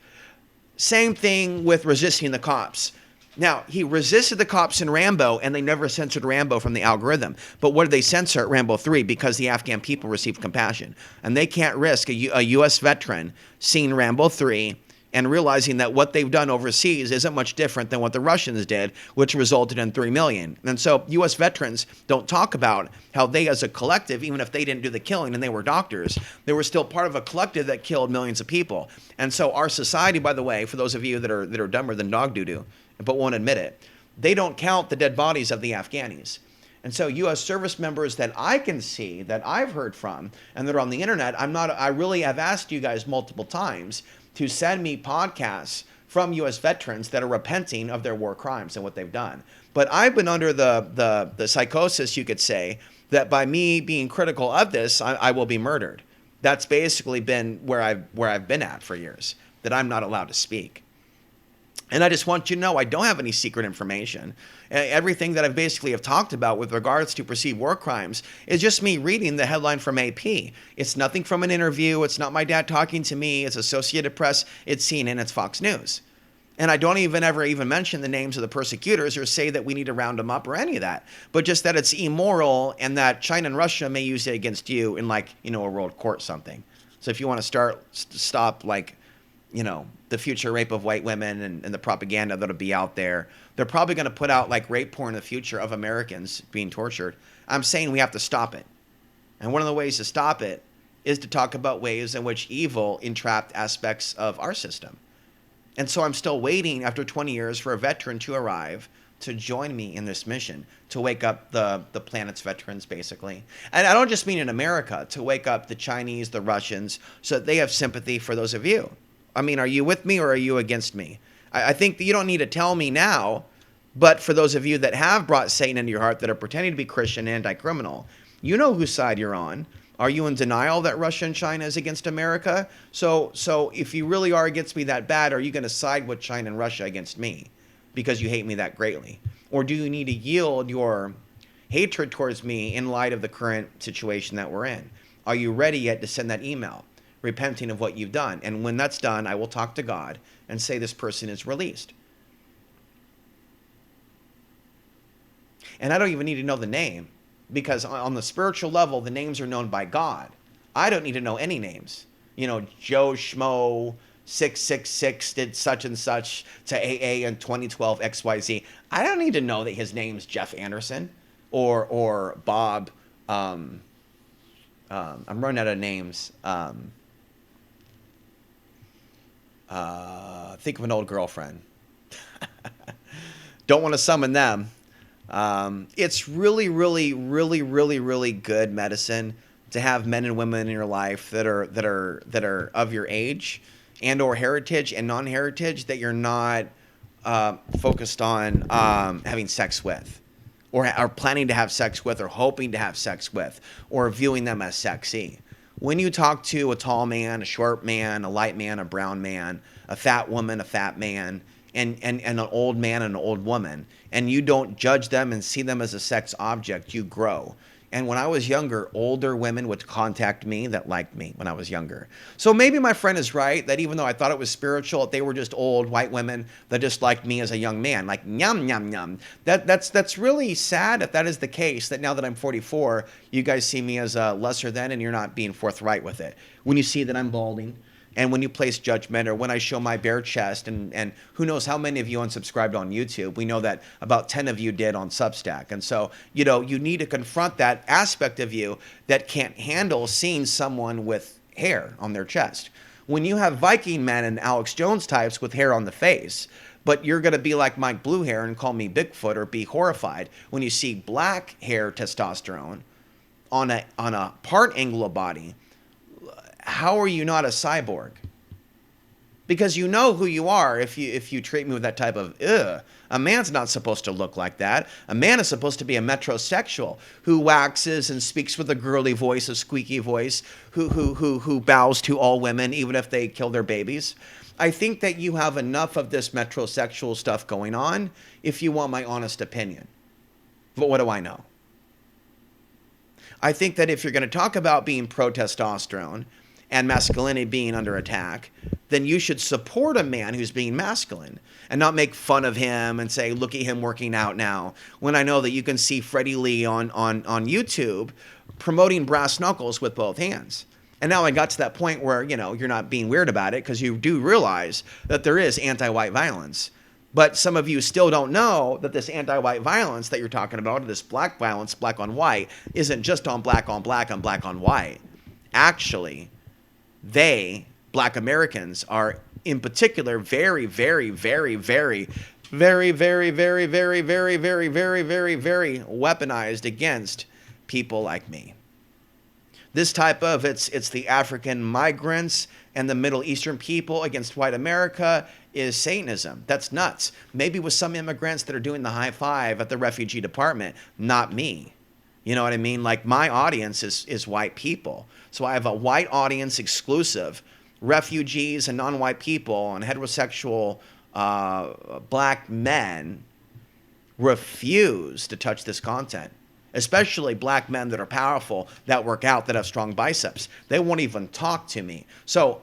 Same thing with resisting the cops. Now, he resisted the cops in Rambo, and they never censored Rambo from the algorithm. But what did they censor at Rambo 3? Because the Afghan people received compassion. And they can't risk a U.S. veteran seeing Rambo 3 and realizing that what they've done overseas isn't much different than what the Russians did, which resulted in 3 million. And so U.S. veterans don't talk about how they as a collective, even if they didn't do the killing and they were doctors, they were still part of a collective that killed millions of people. And so our society, by the way, for those of you that are dumber than dog doo-doo, but won't admit it, they don't count the dead bodies of the Afghanis. And so U.S. service members that I can see, that I've heard from, and that are on the internet, I really have asked you guys multiple times to send me podcasts from U.S. veterans that are repenting of their war crimes and what they've done. But I've been under the psychosis, you could say, that by me being critical of this, I will be murdered. That's basically been where I've been at for years, that I'm not allowed to speak. And I just want you to know I don't have any secret information. Everything that I basically have talked about with regards to perceived war crimes is just me reading the headline from AP. It's nothing from an interview. It's not my dad talking to me. It's Associated Press. It's CNN. It's Fox News. And I don't ever mention the names of the persecutors or say that we need to round them up or any of that. But just that it's immoral and that China and Russia may use it against you in a world court something. So if you want to stop the future rape of white women and the propaganda that'll be out there. They're probably going to put out rape porn in the future of Americans being tortured. I'm saying we have to stop it. And one of the ways to stop it is to talk about ways in which evil entrapped aspects of our system. And so I'm still waiting after 20 years for a veteran to arrive to join me in this mission, to wake up the planet's veterans, basically. And I don't just mean in America, to wake up the Chinese, the Russians, so that they have sympathy for those of you. I mean, are you with me or are you against me? I think that you don't need to tell me now, but for those of you that have brought Satan into your heart, that are pretending to be Christian and anti-criminal, you know whose side you're on. Are you in denial that Russia and China is against America? So if you really are against me that bad, are you going to side with China and Russia against me because you hate me that greatly? Or do you need to yield your hatred towards me in light of the current situation that we're in? Are you ready yet to send that email, repenting of what you've done? And when that's done, I will talk to God and say this person is released. And I don't even need to know the name, because on the spiritual level, the names are known by God. I don't need to know any names. Joe Schmo 666 did such and such to AA in 2012 XYZ. I don't need to know that his name's Jeff Anderson or Bob. I'm running out of names. Think of an old girlfriend. Don't want to summon them. It's really, really, really, really, really good medicine to have men and women in your life that are of your age and or heritage and non-heritage that you're not focused on having sex with, or planning to have sex with, or hoping to have sex with, or viewing them as sexy. When you talk to a tall man, a short man, a light man, a brown man, a fat woman, a fat man, and an old man and an old woman, and you don't judge them and see them as a sex object, you grow. And when I was younger, older women would contact me that liked me when I was younger. So maybe my friend is right, that even though I thought it was spiritual, they were just old white women that just liked me as a young man, like yum, yum, yum. That's really sad if that is the case, that now that I'm 44, you guys see me as a lesser than, and you're not being forthright with it. When you see that I'm balding, and when you place judgment, or when I show my bare chest, and who knows how many of you unsubscribed on YouTube. We know that about 10 of you did on Substack. And so, you need to confront that aspect of you that can't handle seeing someone with hair on their chest. When you have Viking men and Alex Jones types with hair on the face, but you're going to be like Mike Blue Hair and call me Bigfoot or be horrified when you see black hair testosterone, on a part angle-body, how are you not a cyborg? Because you know who you are if you treat me with that type of ugh. A man's not supposed to look like that. A man is supposed to be a metrosexual who waxes and speaks with a girly voice, a squeaky voice, who bows to all women even if they kill their babies. I think that you have enough of this metrosexual stuff going on if you want my honest opinion. But what do I know? I think that if you're going to talk about being pro-testosterone and masculinity being under attack, then you should support a man who's being masculine and not make fun of him and say, look at him working out now. When I know that you can see Freddie Lee on YouTube promoting brass knuckles with both hands. And now I got to that point where, you know, you're not being weird about it because you do realize that there is anti-white violence. But some of you still don't know that this anti-white violence that you're talking about, this black violence, black on white, isn't just on black and black on white. Actually, black Americans, are in particular very, very, very, very, very, very, very, very, very, very, very, very, very weaponized against people like me. This type of, it's the African migrants and the Middle Eastern people against white America is Satanism. That's nuts. Maybe with some immigrants that are doing the high five at the refugee department, not me. You know what I mean? Like my audience is white people. So I have a white audience exclusive. Refugees and non-white people and heterosexual black men refuse to touch this content, especially black men that are powerful, that work out, that have strong biceps. They won't even talk to me. So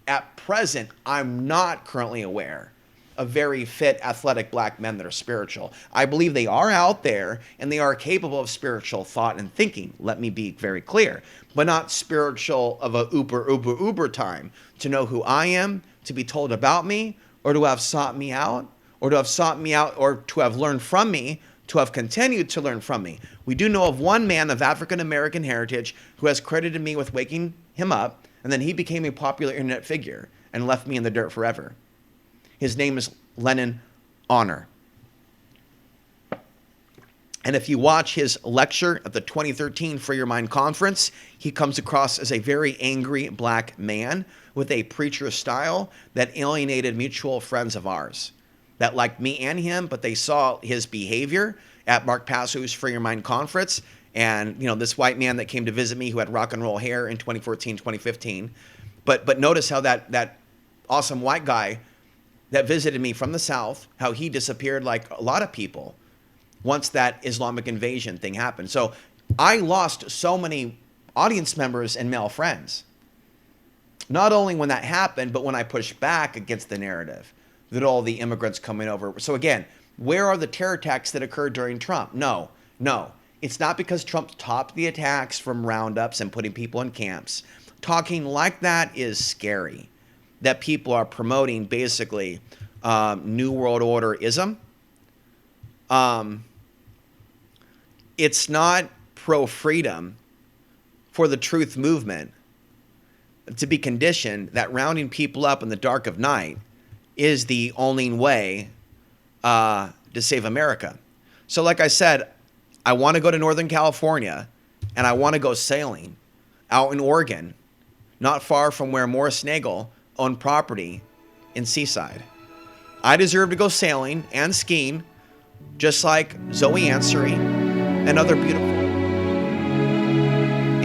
at present, I'm not currently aware of very fit, athletic black men that are spiritual. I believe they are out there and they are capable of spiritual thought and thinking. Let me be very clear, but not spiritual of a uber time to know who I am, to be told about me, or to have sought me out, or to have learned from me, to have continued to learn from me. We do know of one man of African American heritage who has credited me with waking him up, and then he became a popular internet figure and left me in the dirt forever. His name is Lennon Honor. And if you watch his lecture at the 2013 Free Your Mind conference, he comes across as a very angry black man with a preacher style that alienated mutual friends of ours that liked me and him, but they saw his behavior at Mark Passo's Free Your Mind conference. And, you know, this white man that came to visit me who had rock and roll hair in 2014, 2015. But notice how that awesome white guy that visited me from the South, how he disappeared like a lot of people once that Islamic invasion thing happened. So I lost so many audience members and male friends. Not only when that happened, but when I pushed back against the narrative that all the immigrants coming over. So again, where are the terror attacks that occurred during Trump? No. It's not because Trump topped the attacks from roundups and putting people in camps. Talking like that is scary. That people are promoting basically New World Order-ism. It's not pro-freedom for the truth movement to be conditioned that rounding people up in the dark of night is the only way to save America. So like I said, I want to go to Northern California and I want to go sailing out in Oregon, not far from where Morris Nagel owned property in Seaside. I deserve to go sailing and skiing just like Zoe Ansary and other beautiful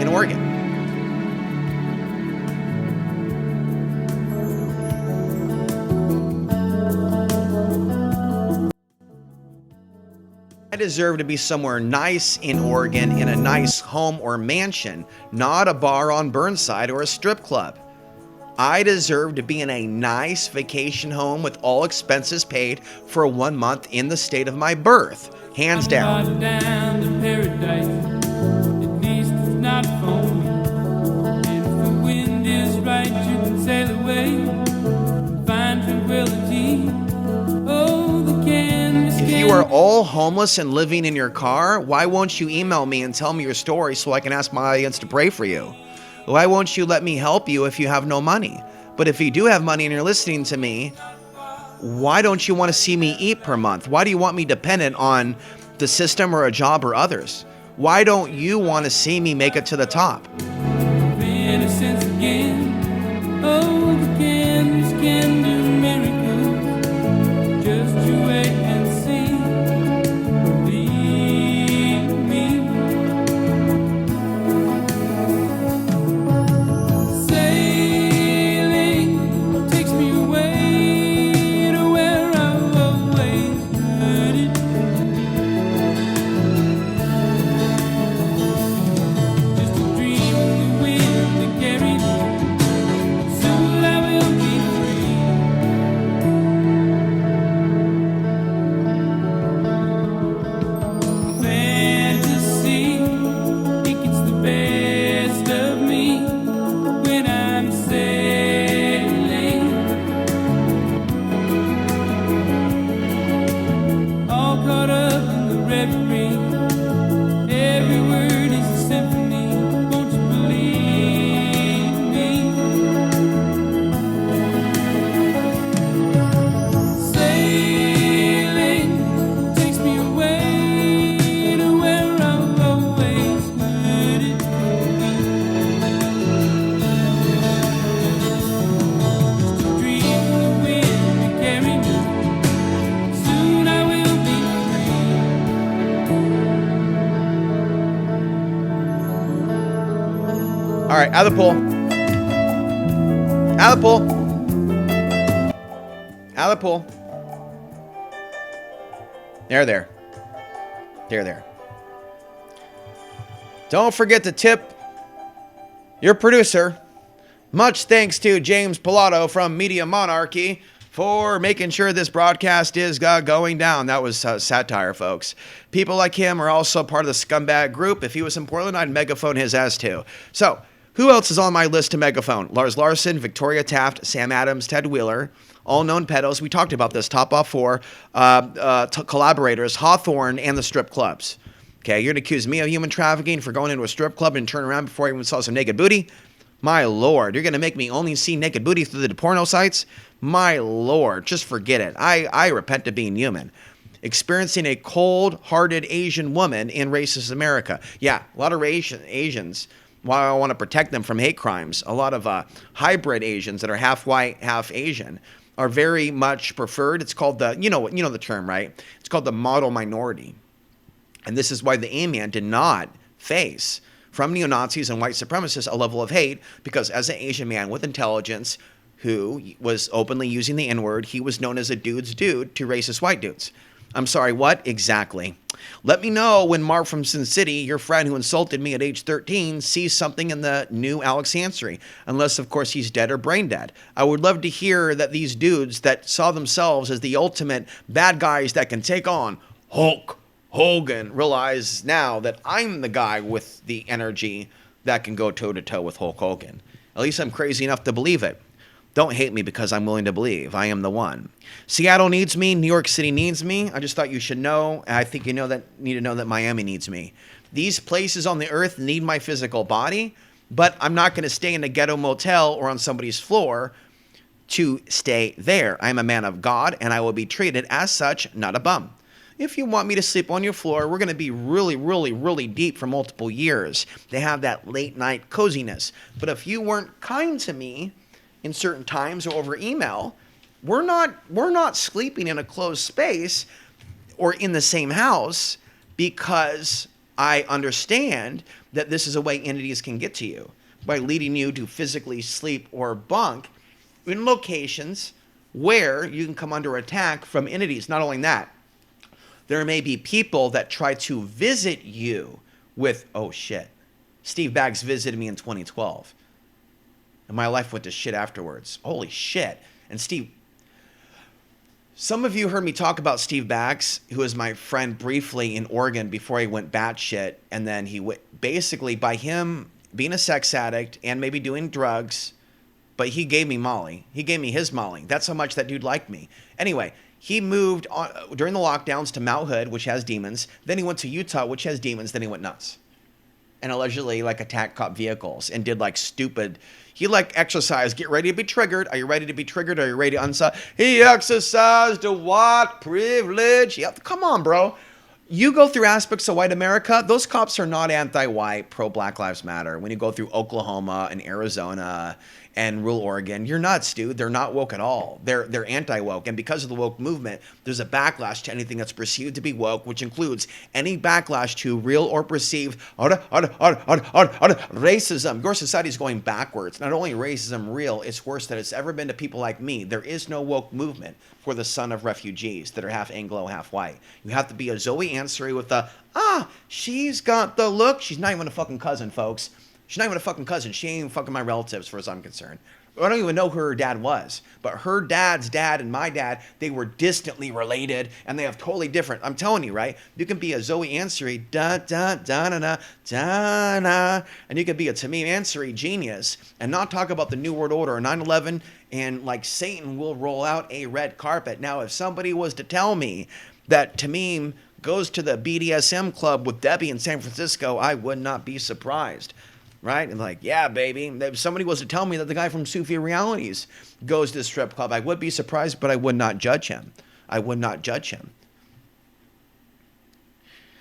in Oregon. I deserve to be somewhere nice in Oregon in a nice home or mansion, not a bar on Burnside or a strip club. I deserve to be in a nice vacation home with all expenses paid for 1 month in the state of my birth. Hands down. Down to paradise, at least it's not for me. And if the wind is right, you can sail away and find tranquility. Oh, the canvas. If you are all homeless and living in your car, why won't you email me and tell me your story so I can ask my audience to pray for you? Why won't you let me help you if you have no money? But if you do have money and you're listening to me, why don't you want to see me eat per month? Why do you want me dependent on the system or a job or others? Why don't you want to see me make it to the top? Innocence again. Oh, the candles can do miracles. Just you wait and see. Believe me. Sailing takes me away to where I've always headed. Just a dream in the wind that carries me. Soon I will be free. Fantasy, it gets the best of me when I'm sailing. All caught up in the reverie. Every word is a symphony. Won't you believe me? Sailing takes me away to where I've always headed. Just a dream in the wind to carry me. Soon I will be free. All right, out of the pool. Out of the pool. Out of the pool. There. Don't forget to tip your producer. Much thanks to James Pilato from Media Monarchy for making sure this broadcast is going down. That was satire, folks. People like him are also part of the scumbag group. If he was in Portland, I'd megaphone his ass too. So, who else is on my list to megaphone? Lars Larson, Victoria Taft, Sam Adams, Ted Wheeler, all known pedos. We talked about this. Top off 4 collaborators, Hawthorne and the strip clubs. Okay, you're going to accuse me of human trafficking for going into a strip club and turn around before I even saw some naked booty? My lord, you're going to make me only see naked booty through the porno sites? My lord, just forget it. I repent to being human. Experiencing a cold-hearted Asian woman in racist America. Yeah, a lot of Asians, while I want to protect them from hate crimes, a lot of hybrid Asians that are half white, half Asian are very much preferred. It's called the, you know the term, right? It's called the model minority. And this is why the A-Man did not face from neo-Nazis and white supremacists a level of hate, because as an Asian man with intelligence who was openly using the N-word, he was known as a dude's dude to racist white dudes. I'm sorry, what? Exactly. Let me know when Mark from Sin City, your friend who insulted me at age 13, sees something in the new Alex Ansary. Unless, of course, he's dead or brain dead. I would love to hear that these dudes that saw themselves as the ultimate bad guys that can take on Hulk Hogan realize now that I'm the guy with the energy that can go toe-to-toe with Hulk Hogan. At least I'm crazy enough to believe it. Don't hate me because I'm willing to believe. I am the one. Seattle needs me. New York City needs me. I just thought you should know. And I think you need to know that Miami needs me. These places on the earth need my physical body, but I'm not going to stay in a ghetto motel or on somebody's floor to stay there. I'm a man of God, and I will be treated as such, not a bum. If you want me to sleep on your floor, we're going to be really, really, really deep for multiple years. They have that late night coziness. But if you weren't kind to me in certain times or over email, we're not sleeping in a closed space or in the same house, because I understand that this is a way entities can get to you by leading you to physically sleep or bunk in locations where you can come under attack from entities. Not only that, there may be people that try to visit you with, oh shit, Steve Baggs visited me in 2012. And my life went to shit afterwards. Holy shit. And Steve, some of you heard me talk about Steve Baggs, who was my friend briefly in Oregon before he went batshit. And then he went, basically by him being a sex addict and maybe doing drugs, but he gave me Molly. He gave me his Molly. That's how much that dude liked me. Anyway, he moved on, during the lockdowns, to Mount Hood, which has demons. Then he went to Utah, which has demons. Then he went nuts. And allegedly attacked cop vehicles and did stupid. He exercised. Get ready to be triggered. Are you ready to be triggered? Are you ready to He exercised a white privilege. Yep. Come on, bro. You go through aspects of white America, those cops are not anti-white, pro-Black Lives Matter. When you go through Oklahoma and Arizona and rural Oregon, you're nuts, dude. They're not woke at all. They're anti-woke. And because of the woke movement, there's a backlash to anything that's perceived to be woke, which includes any backlash to real or perceived racism. Your society is going backwards. Not only racism real, it's worse than it's ever been to people like me. There is no woke movement for the son of refugees that are half Anglo, half white. You have to be a Zoe Ansary with the, she's got the look. She's not even a fucking cousin, folks. She's not even a fucking cousin. She ain't even fucking my relatives, as far as I'm concerned. I don't even know who her dad was. But her dad's dad and my dad, they were distantly related, and they have totally different. I'm telling you, right? You can be a Zoe Ansary, and you can be a Tamim Ansary genius and not talk about the New World Order or 9/11, and like Satan will roll out a red carpet. Now, if somebody was to tell me that Tamim goes to the BDSM club with Debbie in San Francisco, I would not be surprised. Right? And like, yeah, baby. If somebody was to tell me that the guy from Sufi Realities goes to the strip club, I would be surprised, but I would not judge him. I would not judge him.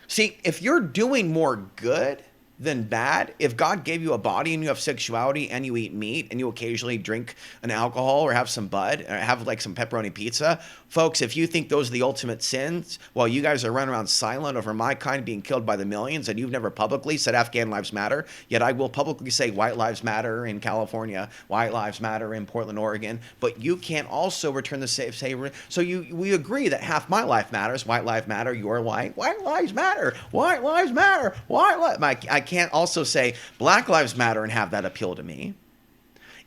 See, if you're doing more good than bad, if God gave you a body and you have sexuality and you eat meat and you occasionally drink an alcohol or have some bud or have like some pepperoni pizza, folks, if you think those are the ultimate sins, while you guys are running around silent over my kind being killed by the millions and you've never publicly said Afghan lives matter, yet I will publicly say white lives matter in California, white lives matter in Portland, Oregon, but you can't also return the same. So we agree that half my life matters, white lives matter, you're white lives matter, white lives matter, I can't also say Black Lives Matter and have that appeal to me.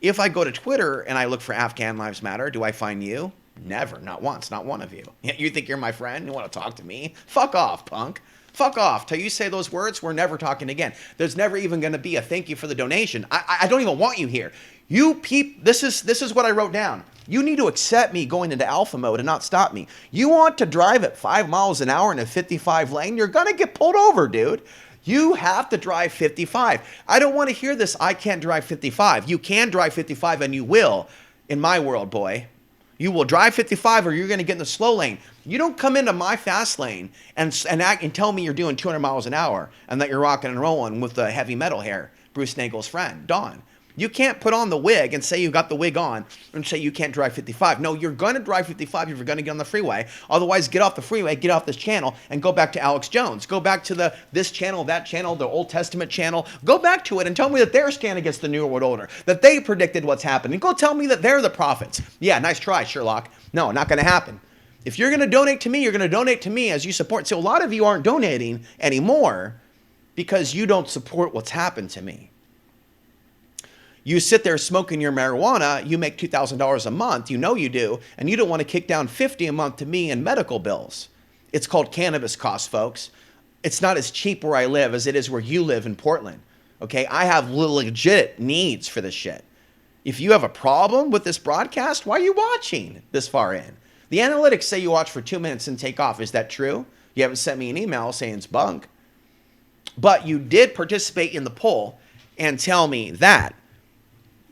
If I go to Twitter and I look for Afghan Lives Matter, do I find you? Never, not once, not one of you. You think you're my friend? You want to talk to me? Fuck off, punk. Fuck off. Till you say those words, we're never talking again. There's never even going to be a thank you for the donation. I don't even want you here. You this is what I wrote down. You need to accept me going into alpha mode and not stop me. You want to drive at 5 miles an hour in a 55 lane, you're going to get pulled over, dude. You have to drive 55. I don't want to hear this, I can't drive 55. You can drive 55 and you will, in my world, boy. You will drive 55 or you're going to get in the slow lane. You don't come into my fast lane and tell me you're doing 200 miles an hour and that you're rocking and rolling with the heavy metal hair, Bruce Nagel's friend, Don. You can't put on the wig and say you got the wig on and say you can't drive 55. No, you're going to drive 55 if you're going to get on the freeway. Otherwise, get off the freeway, get off this channel, and go back to Alex Jones. Go back to this channel, that channel, the Old Testament channel. Go back to it and tell me that they're standing against the New World Order, that they predicted what's happening. Go tell me that they're the prophets. Yeah, nice try, Sherlock. No, not going to happen. If you're going to donate to me, you're going to donate to me as you support. So a lot of you aren't donating anymore because you don't support what's happened to me. You sit there smoking your marijuana, you make $2,000 a month, you know you do, and you don't want to kick down $50 a month to me in medical bills. It's called cannabis costs, folks. It's not as cheap where I live as it is where you live in Portland. Okay, I have legit needs for this shit. If you have a problem with this broadcast, why are you watching this far in? The analytics say you watch for 2 minutes and take off. Is that true? You haven't sent me an email saying it's bunk. But you did participate in the poll and tell me that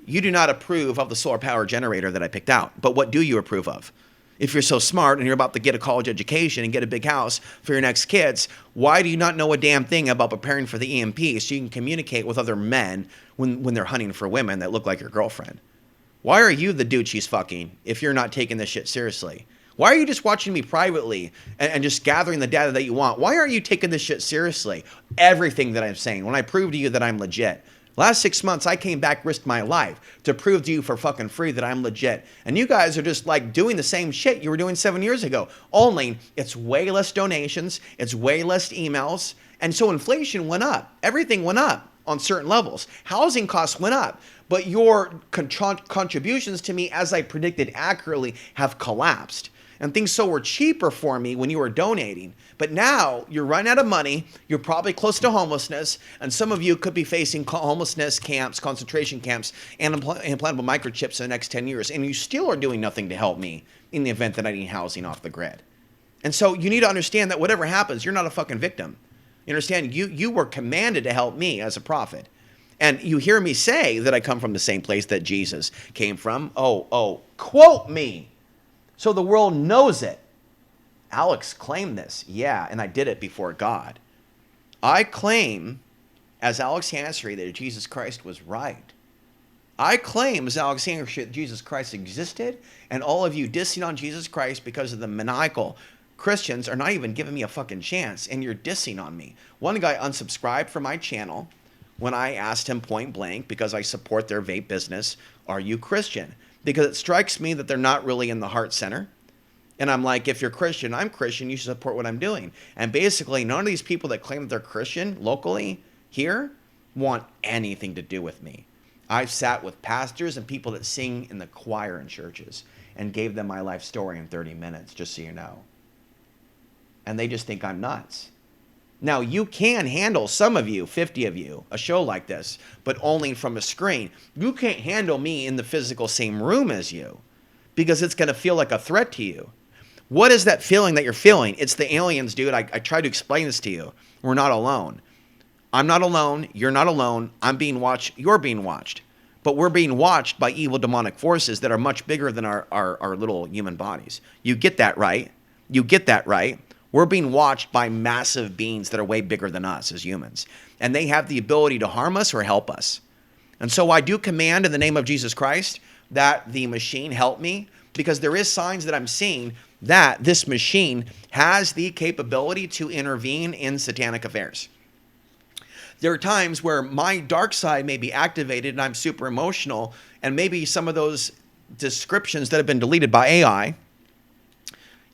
you do not approve of the solar power generator that I picked out. But what do you approve of? If you're so smart and you're about to get a college education and get a big house for your next kids, why do you not know a damn thing about preparing for the EMP so you can communicate with other men when they're hunting for women that look like your girlfriend? Why are you the dude she's fucking if you're not taking this shit seriously? Why are you just watching me privately and just gathering the data that you want? Why aren't you taking this shit seriously? Everything that I'm saying, when I prove to you that I'm legit. Last 6 months, I came back, risked my life to prove to you for fucking free that I'm legit. And you guys are just like doing the same shit you were doing 7 years ago. Only it's way less donations, it's way less emails. And so inflation went up. Everything went up on certain levels. Housing costs went up. But your contributions to me, as I predicted accurately, have collapsed. And things so were cheaper for me when you were donating. But now you're running out of money. You're probably close to homelessness. And some of you could be facing homelessness camps, concentration camps, and implantable microchips in the next 10 years. And you still are doing nothing to help me in the event that I need housing off the grid. And so you need to understand that whatever happens, you're not a fucking victim. You understand? You were commanded to help me as a prophet. And you hear me say that I come from the same place that Jesus came from. Oh, quote me. So the world knows it. Alex claimed this. Yeah, and I did it before God. I claim, as Alex Ansary, that Jesus Christ was right. I claim, as Alex Ansary, that Jesus Christ existed, and all of you dissing on Jesus Christ because of the maniacal Christians are not even giving me a fucking chance, and you're dissing on me. One guy unsubscribed from my channel when I asked him point blank, because I support their vape business, are you Christian? Because it strikes me that they're not really in the heart center. And I'm like, if you're Christian, I'm Christian, you should support what I'm doing. And basically, none of these people that claim that they're Christian locally here want anything to do with me. I've sat with pastors and people that sing in the choir in churches and gave them my life story in 30 minutes, just so you know. And they just think I'm nuts. Now, you can handle, some of you, 50 of you, a show like this, but only from a screen. You can't handle me in the physical same room as you, because it's going to feel like a threat to you. What is that feeling that you're feeling? It's the aliens, dude. I tried to explain this to you. We're not alone. I'm not alone. You're not alone. I'm being watched. You're being watched. But we're being watched by evil demonic forces that are much bigger than our little human bodies. You get that, right? You get that, right? We're being watched by massive beings that are way bigger than us as humans. And they have the ability to harm us or help us. And so I do command in the name of Jesus Christ that the machine help me, because there is signs that I'm seeing that this machine has the capability to intervene in satanic affairs. There are times where my dark side may be activated and I'm super emotional, and maybe some of those descriptions that have been deleted by AI,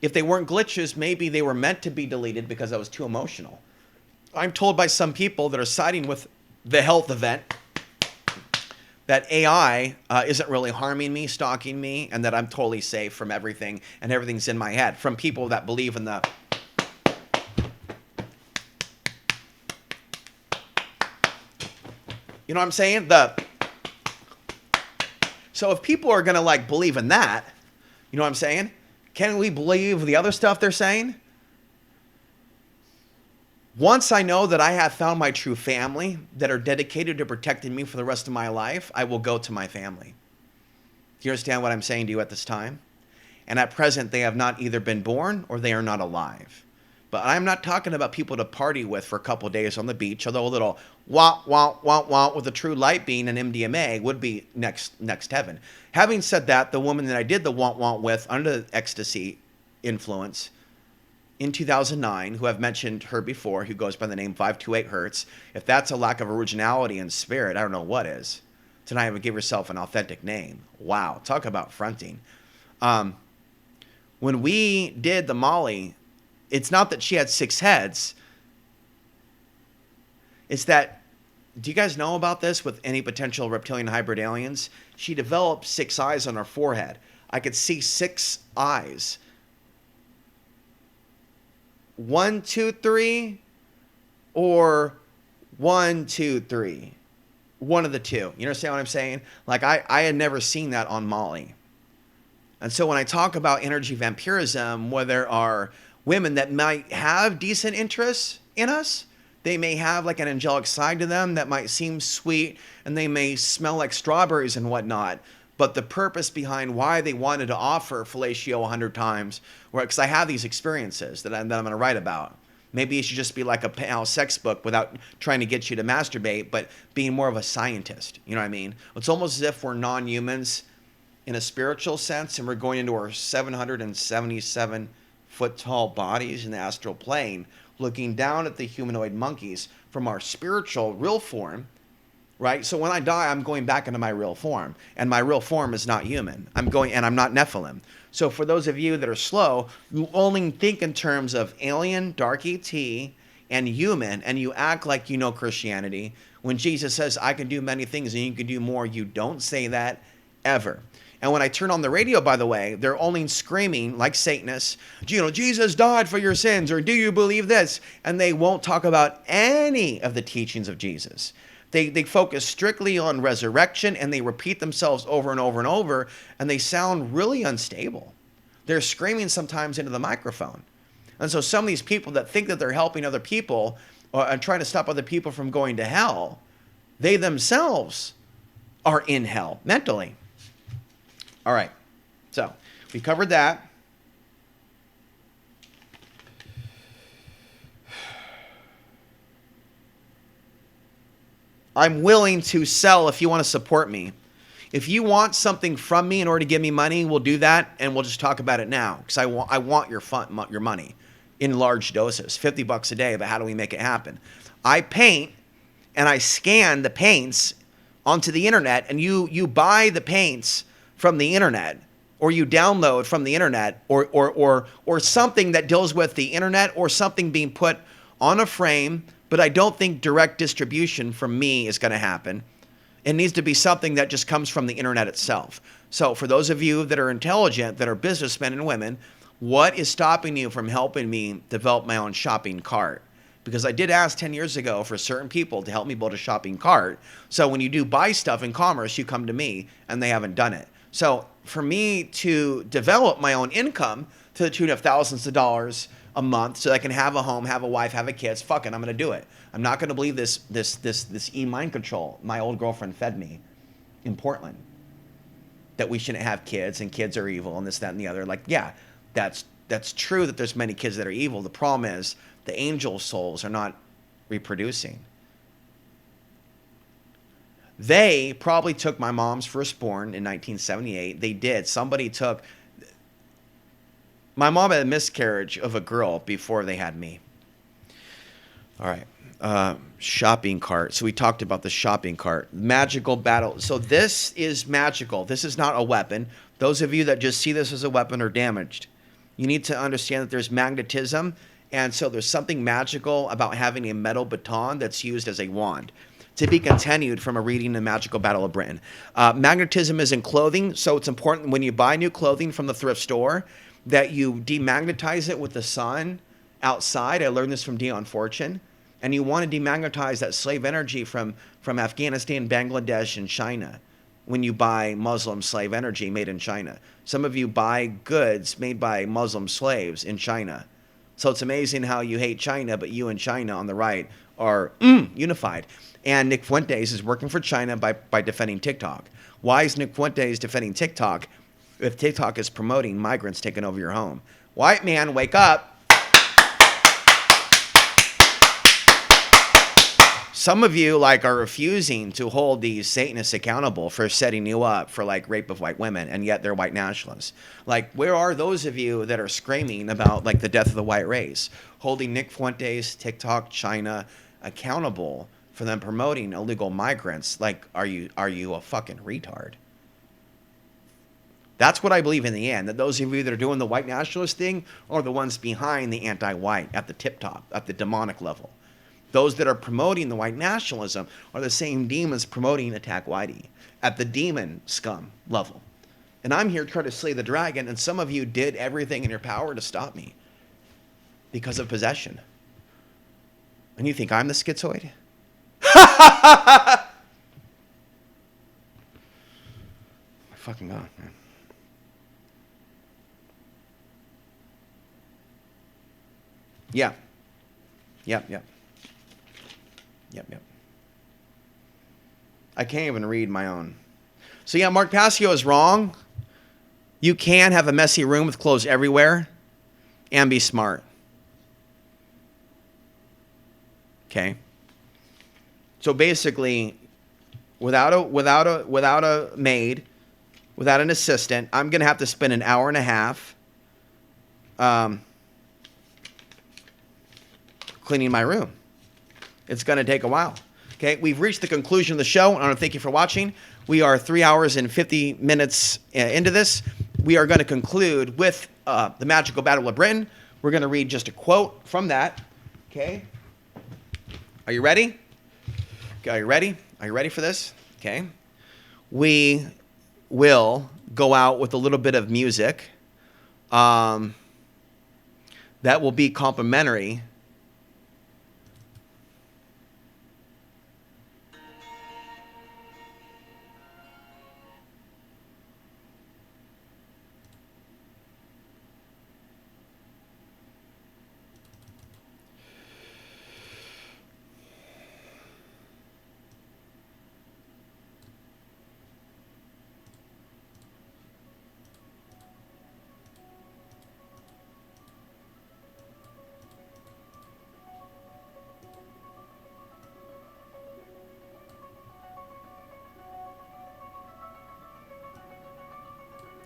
if they weren't glitches, maybe they were meant to be deleted because I was too emotional. I'm told by some people that are siding with the health event that AI isn't really harming me, stalking me, and that I'm totally safe from everything, and everything's in my head. From people that believe in the... You know what I'm saying? So if people are going to like believe in that, you know what I'm saying? Can we believe the other stuff they're saying? Once I know that I have found my true family that are dedicated to protecting me for the rest of my life, I will go to my family. Do you understand what I'm saying to you at this time? And at present, they have not either been born or they are not alive. But I'm not talking about people to party with for a couple of days on the beach, although a little wah, wah, wah, wah with a true light beam and MDMA would be next heaven. Having said that, the woman that I did the wah, wah with under the ecstasy influence in 2009, who I've mentioned her before, who goes by the name 528 Hertz, if that's a lack of originality and spirit, I don't know what is. To not even give yourself an authentic name. Wow, talk about fronting. When we did the Molly, it's not that she had 6 heads. It's that, do you guys know about this with any potential reptilian hybrid aliens? She developed 6 eyes on her forehead. I could see 6 eyes. 1, 2, 3, or 1, 2, 3. One of the two. You understand what I'm saying? Like I had never seen that on Molly. And so when I talk about energy vampirism, where there are women that might have decent interests in us, they may have like an angelic side to them that might seem sweet, and they may smell like strawberries and whatnot. But the purpose behind why they wanted to offer fellatio 100 times, because I have these experiences that I'm going to write about. Maybe it should just be like a pal sex book without trying to get you to masturbate, but being more of a scientist. You know what I mean? It's almost as if we're non-humans in a spiritual sense, and we're going into our 777-foot tall bodies in the astral plane, looking down at the humanoid monkeys from our spiritual real form. Right? So when I die, I'm going back into my real form. And my real form is not human. I'm not Nephilim. So for those of you that are slow, you only think in terms of alien, dark ET, and human, and you act like you know Christianity. When Jesus says, I can do many things and you can do more, you don't say that ever. And when I turn on the radio, by the way, they're only screaming like Satanists, you know, Jesus died for your sins, or do you believe this? And they won't talk about any of the teachings of Jesus. They focus strictly on resurrection, and they repeat themselves over and over and over, and they sound really unstable. They're screaming sometimes into the microphone. And so some of these people that think that they're helping other people and trying to stop other people from going to hell, they themselves are in hell mentally. All right, so we covered that. I'm willing to sell if you want to support me. If you want something from me in order to give me money, we'll do that, and we'll just talk about it now, because I want your money in large doses, $50 a day. But how do we make it happen? I paint, and I scan the paints onto the internet, and you buy the paints from the internet, or you download from the internet, or something that deals with the internet, or something being put on a frame. But I don't think direct distribution from me is going to happen. It needs to be something that just comes from the internet itself. So for those of you that are intelligent, that are businessmen and women, what is stopping you from helping me develop my own shopping cart? Because I did ask 10 years ago for certain people to help me build a shopping cart. So when you do buy stuff in commerce, you come to me, and they haven't done it. So for me to develop my own income to the tune of thousands of dollars a month so that I can have a home, have a wife, have a kids, fuck it, I'm going to do it. I'm not going to believe this mind control my old girlfriend fed me in Portland, that we shouldn't have kids and kids are evil and this, that, and the other. Like, yeah, that's true that there's many kids that are evil. The problem is the angel souls are not reproducing. They probably took my mom's firstborn in 1978. They did. Somebody took... My mom had a miscarriage of a girl before they had me. All right. Shopping cart. So we talked about the shopping cart. Magical battle. So this is magical. This is not a weapon. Those of you that just see this as a weapon are damaged. You need to understand that there's magnetism. And so there's something magical about having a metal baton that's used as a wand. To be continued from a reading The Magical Battle of Britain. Magnetism is in clothing. So it's important when you buy new clothing from the thrift store that you demagnetize it with the sun outside. I learned this from Dion Fortune. And you want to demagnetize that slave energy from Afghanistan, Bangladesh, and China when you buy Muslim slave energy made in China. Some of you buy goods made by Muslim slaves in China. So it's amazing how you hate China, but you and China on the right are unified. And Nick Fuentes is working for China by defending TikTok. Why is Nick Fuentes defending TikTok if TikTok is promoting migrants taking over your home? White man, wake up. Some of you are refusing to hold these Satanists accountable for setting you up for rape of white women, and yet they're white nationalists. Where are those of you that are screaming about the death of the white race, holding Nick Fuentes, TikTok, China accountable for them promoting illegal migrants? Are you a fucking retard? That's what I believe in the end, that those of you that are doing the white nationalist thing are the ones behind the anti-white at the tip top, at the demonic level. Those that are promoting the white nationalism are the same demons promoting Attack Whitey at the demon scum level. And I'm here to try to slay the dragon, and some of you did everything in your power to stop me because of possession. And you think I'm the schizoid? My fucking God, man. Yeah. Yep. I can't even read my own. So yeah, Mark Passio is wrong. You can have a messy room with clothes everywhere and be smart. Okay. So basically, without a maid, without an assistant, I'm gonna have to spend an hour and a half cleaning my room. It's going to take a while. Okay, we've reached the conclusion of the show. I want to thank you for watching. We are 3 hours and 50 minutes into this. We are going to conclude with the Magical Battle of Britain. We're going to read just a quote from that. Okay. Are you ready? Okay, are you ready? Are you ready for this? Okay. We will go out with a little bit of music that will be complimentary .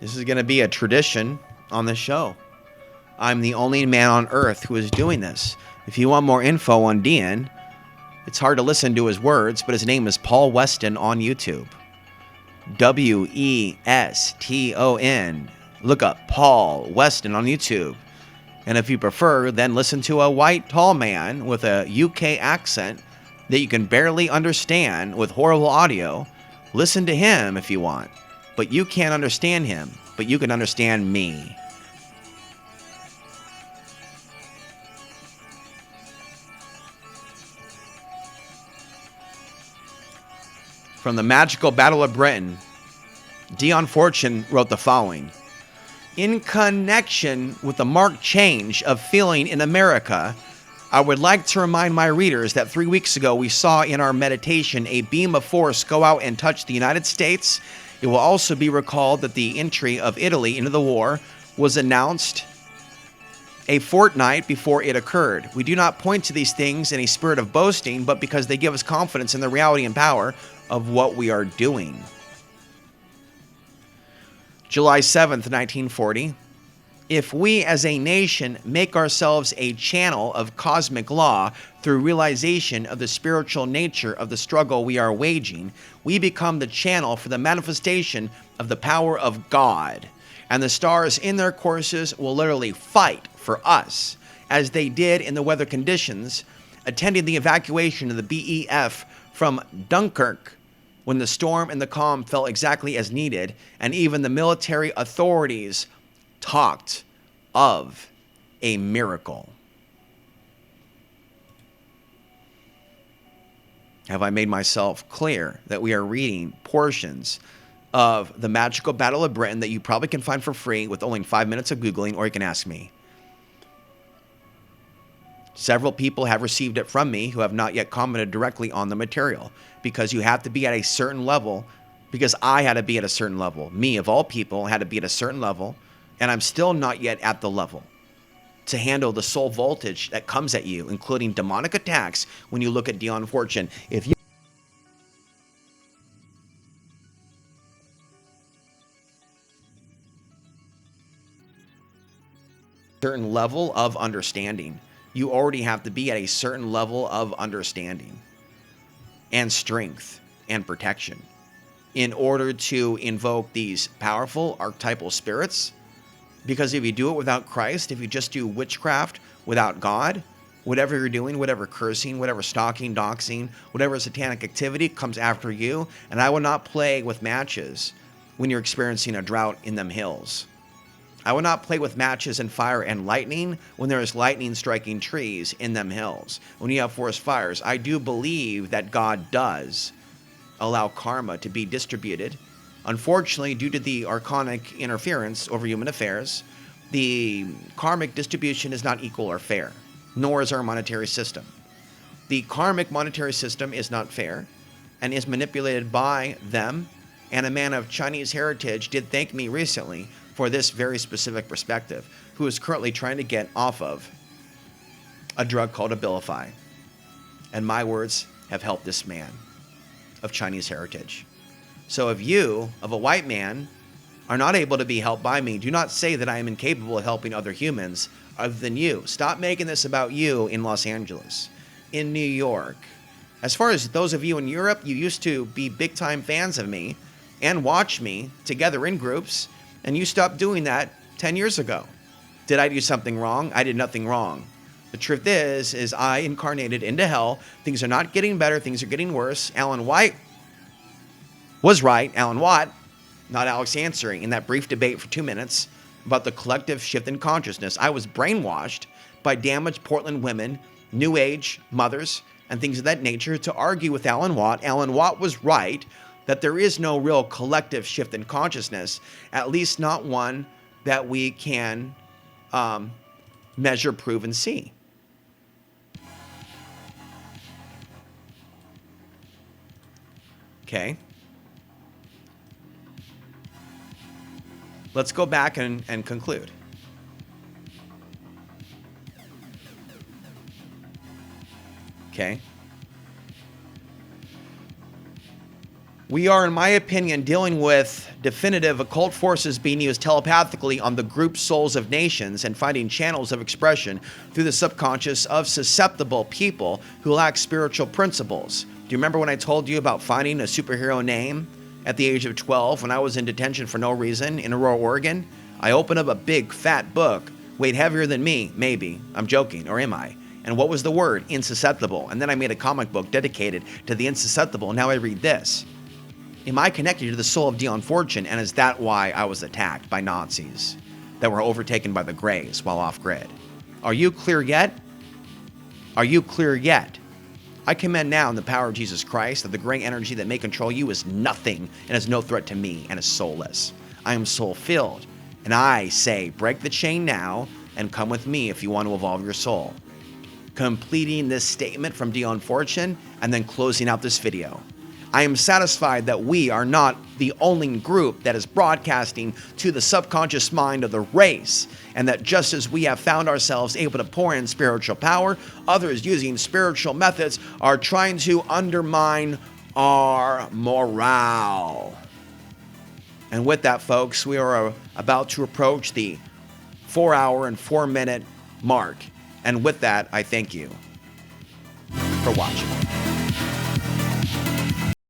This is going to be a tradition on the show. I'm the only man on earth who is doing this. If you want more info on Dean, it's hard to listen to his words, but his name is Paul Weston on YouTube. Weston. Look up Paul Weston on YouTube. And if you prefer, then listen to a white tall man with a UK accent that you can barely understand with horrible audio. Listen to him if you want. But you can't understand him, but you can understand me. From the Magical Battle of Britain, Dion Fortune wrote the following. In connection with the marked change of feeling in America, I would like to remind my readers that 3 weeks ago we saw in our meditation a beam of force go out and touch the United States. It will also be recalled that the entry of Italy into the war was announced a fortnight before it occurred. We do not point to these things in a spirit of boasting, but because they give us confidence in the reality and power of what we are doing. July 7th, 1940. If we as a nation make ourselves a channel of cosmic law through realization of the spiritual nature of the struggle we are waging, we become the channel for the manifestation of the power of God. And the stars in their courses will literally fight for us, as they did in the weather conditions, attending the evacuation of the BEF from Dunkirk, when the storm and the calm fell exactly as needed, and even the military authorities talked of a miracle. Have I made myself clear that we are reading portions of the Magical Battle of Britain that you probably can find for free with only 5 minutes of Googling, or you can ask me? Several people have received it from me who have not yet commented directly on the material, because you have to be at a certain level, because I had to be at a certain level. Me, of all people, had to be at a certain level, and I'm still not yet at the level to handle the soul voltage that comes at you, including demonic attacks when you look at Dion Fortune. If you certain level of understanding, you already have to be at a certain level of understanding and strength and protection in order to invoke these powerful archetypal spirits. Because if you do it without Christ, if you just do witchcraft without God, whatever you're doing, whatever cursing, whatever stalking, doxing, whatever satanic activity comes after you. And I will not play with matches when you're experiencing a drought in them hills. I will not play with matches and fire and lightning when there is lightning striking trees in them hills. When you have forest fires, I do believe that God does allow karma to be distributed. Unfortunately, due to the archonic interference over human affairs, the karmic distribution is not equal or fair, nor is our monetary system. The karmic monetary system is not fair and is manipulated by them, and a man of Chinese heritage did thank me recently for this very specific perspective, who is currently trying to get off of a drug called Abilify. And my words have helped this man of Chinese heritage. So if you, of a white man, are not able to be helped by me, do not say that I am incapable of helping other humans other than you. Stop making this about you in Los Angeles, in New York. As far as those of you in Europe, you used to be big-time fans of me and watch me together in groups, and you stopped doing that 10 years ago. Did I do something wrong? I did nothing wrong. The truth is I incarnated into hell. Things are not getting better. Things are getting worse. Alan White was right. Alan Watt, not Alex Ansary, in that brief debate for 2 minutes about the collective shift in consciousness. I was brainwashed by damaged Portland women, New Age mothers, and things of that nature to argue with Alan Watt. Alan Watt was right that there is no real collective shift in consciousness, at least not one that we can measure, prove, and see. Okay. Let's go back and conclude. Okay. We are, in my opinion, dealing with definitive occult forces being used telepathically on the group souls of nations and finding channels of expression through the subconscious of susceptible people who lack spiritual principles. Do you remember when I told you about finding a superhero name at the age of 12 when I was in detention for no reason in Aurora, Oregon? I opened up a big, fat book, weighed heavier than me, maybe. I'm joking, or am I? And what was the word? Insusceptible. And then I made a comic book dedicated to the insusceptible, and now I read this. Am I connected to the soul of Dion Fortune, and is that why I was attacked by Nazis that were overtaken by the Greys while off-grid? Are you clear yet? Are you clear yet? I commend now in the power of Jesus Christ that the gray energy that may control you is nothing and is no threat to me and is soulless. I am soul-filled, and I say break the chain now and come with me if you want to evolve your soul. Completing this statement from Dion Fortune and then closing out this video. I am satisfied that we are not the only group that is broadcasting to the subconscious mind of the race, and that just as we have found ourselves able to pour in spiritual power, others using spiritual methods are trying to undermine our morale. And with that, folks, we are about to approach the 4-hour and 4-minute mark. And with that, I thank you for watching.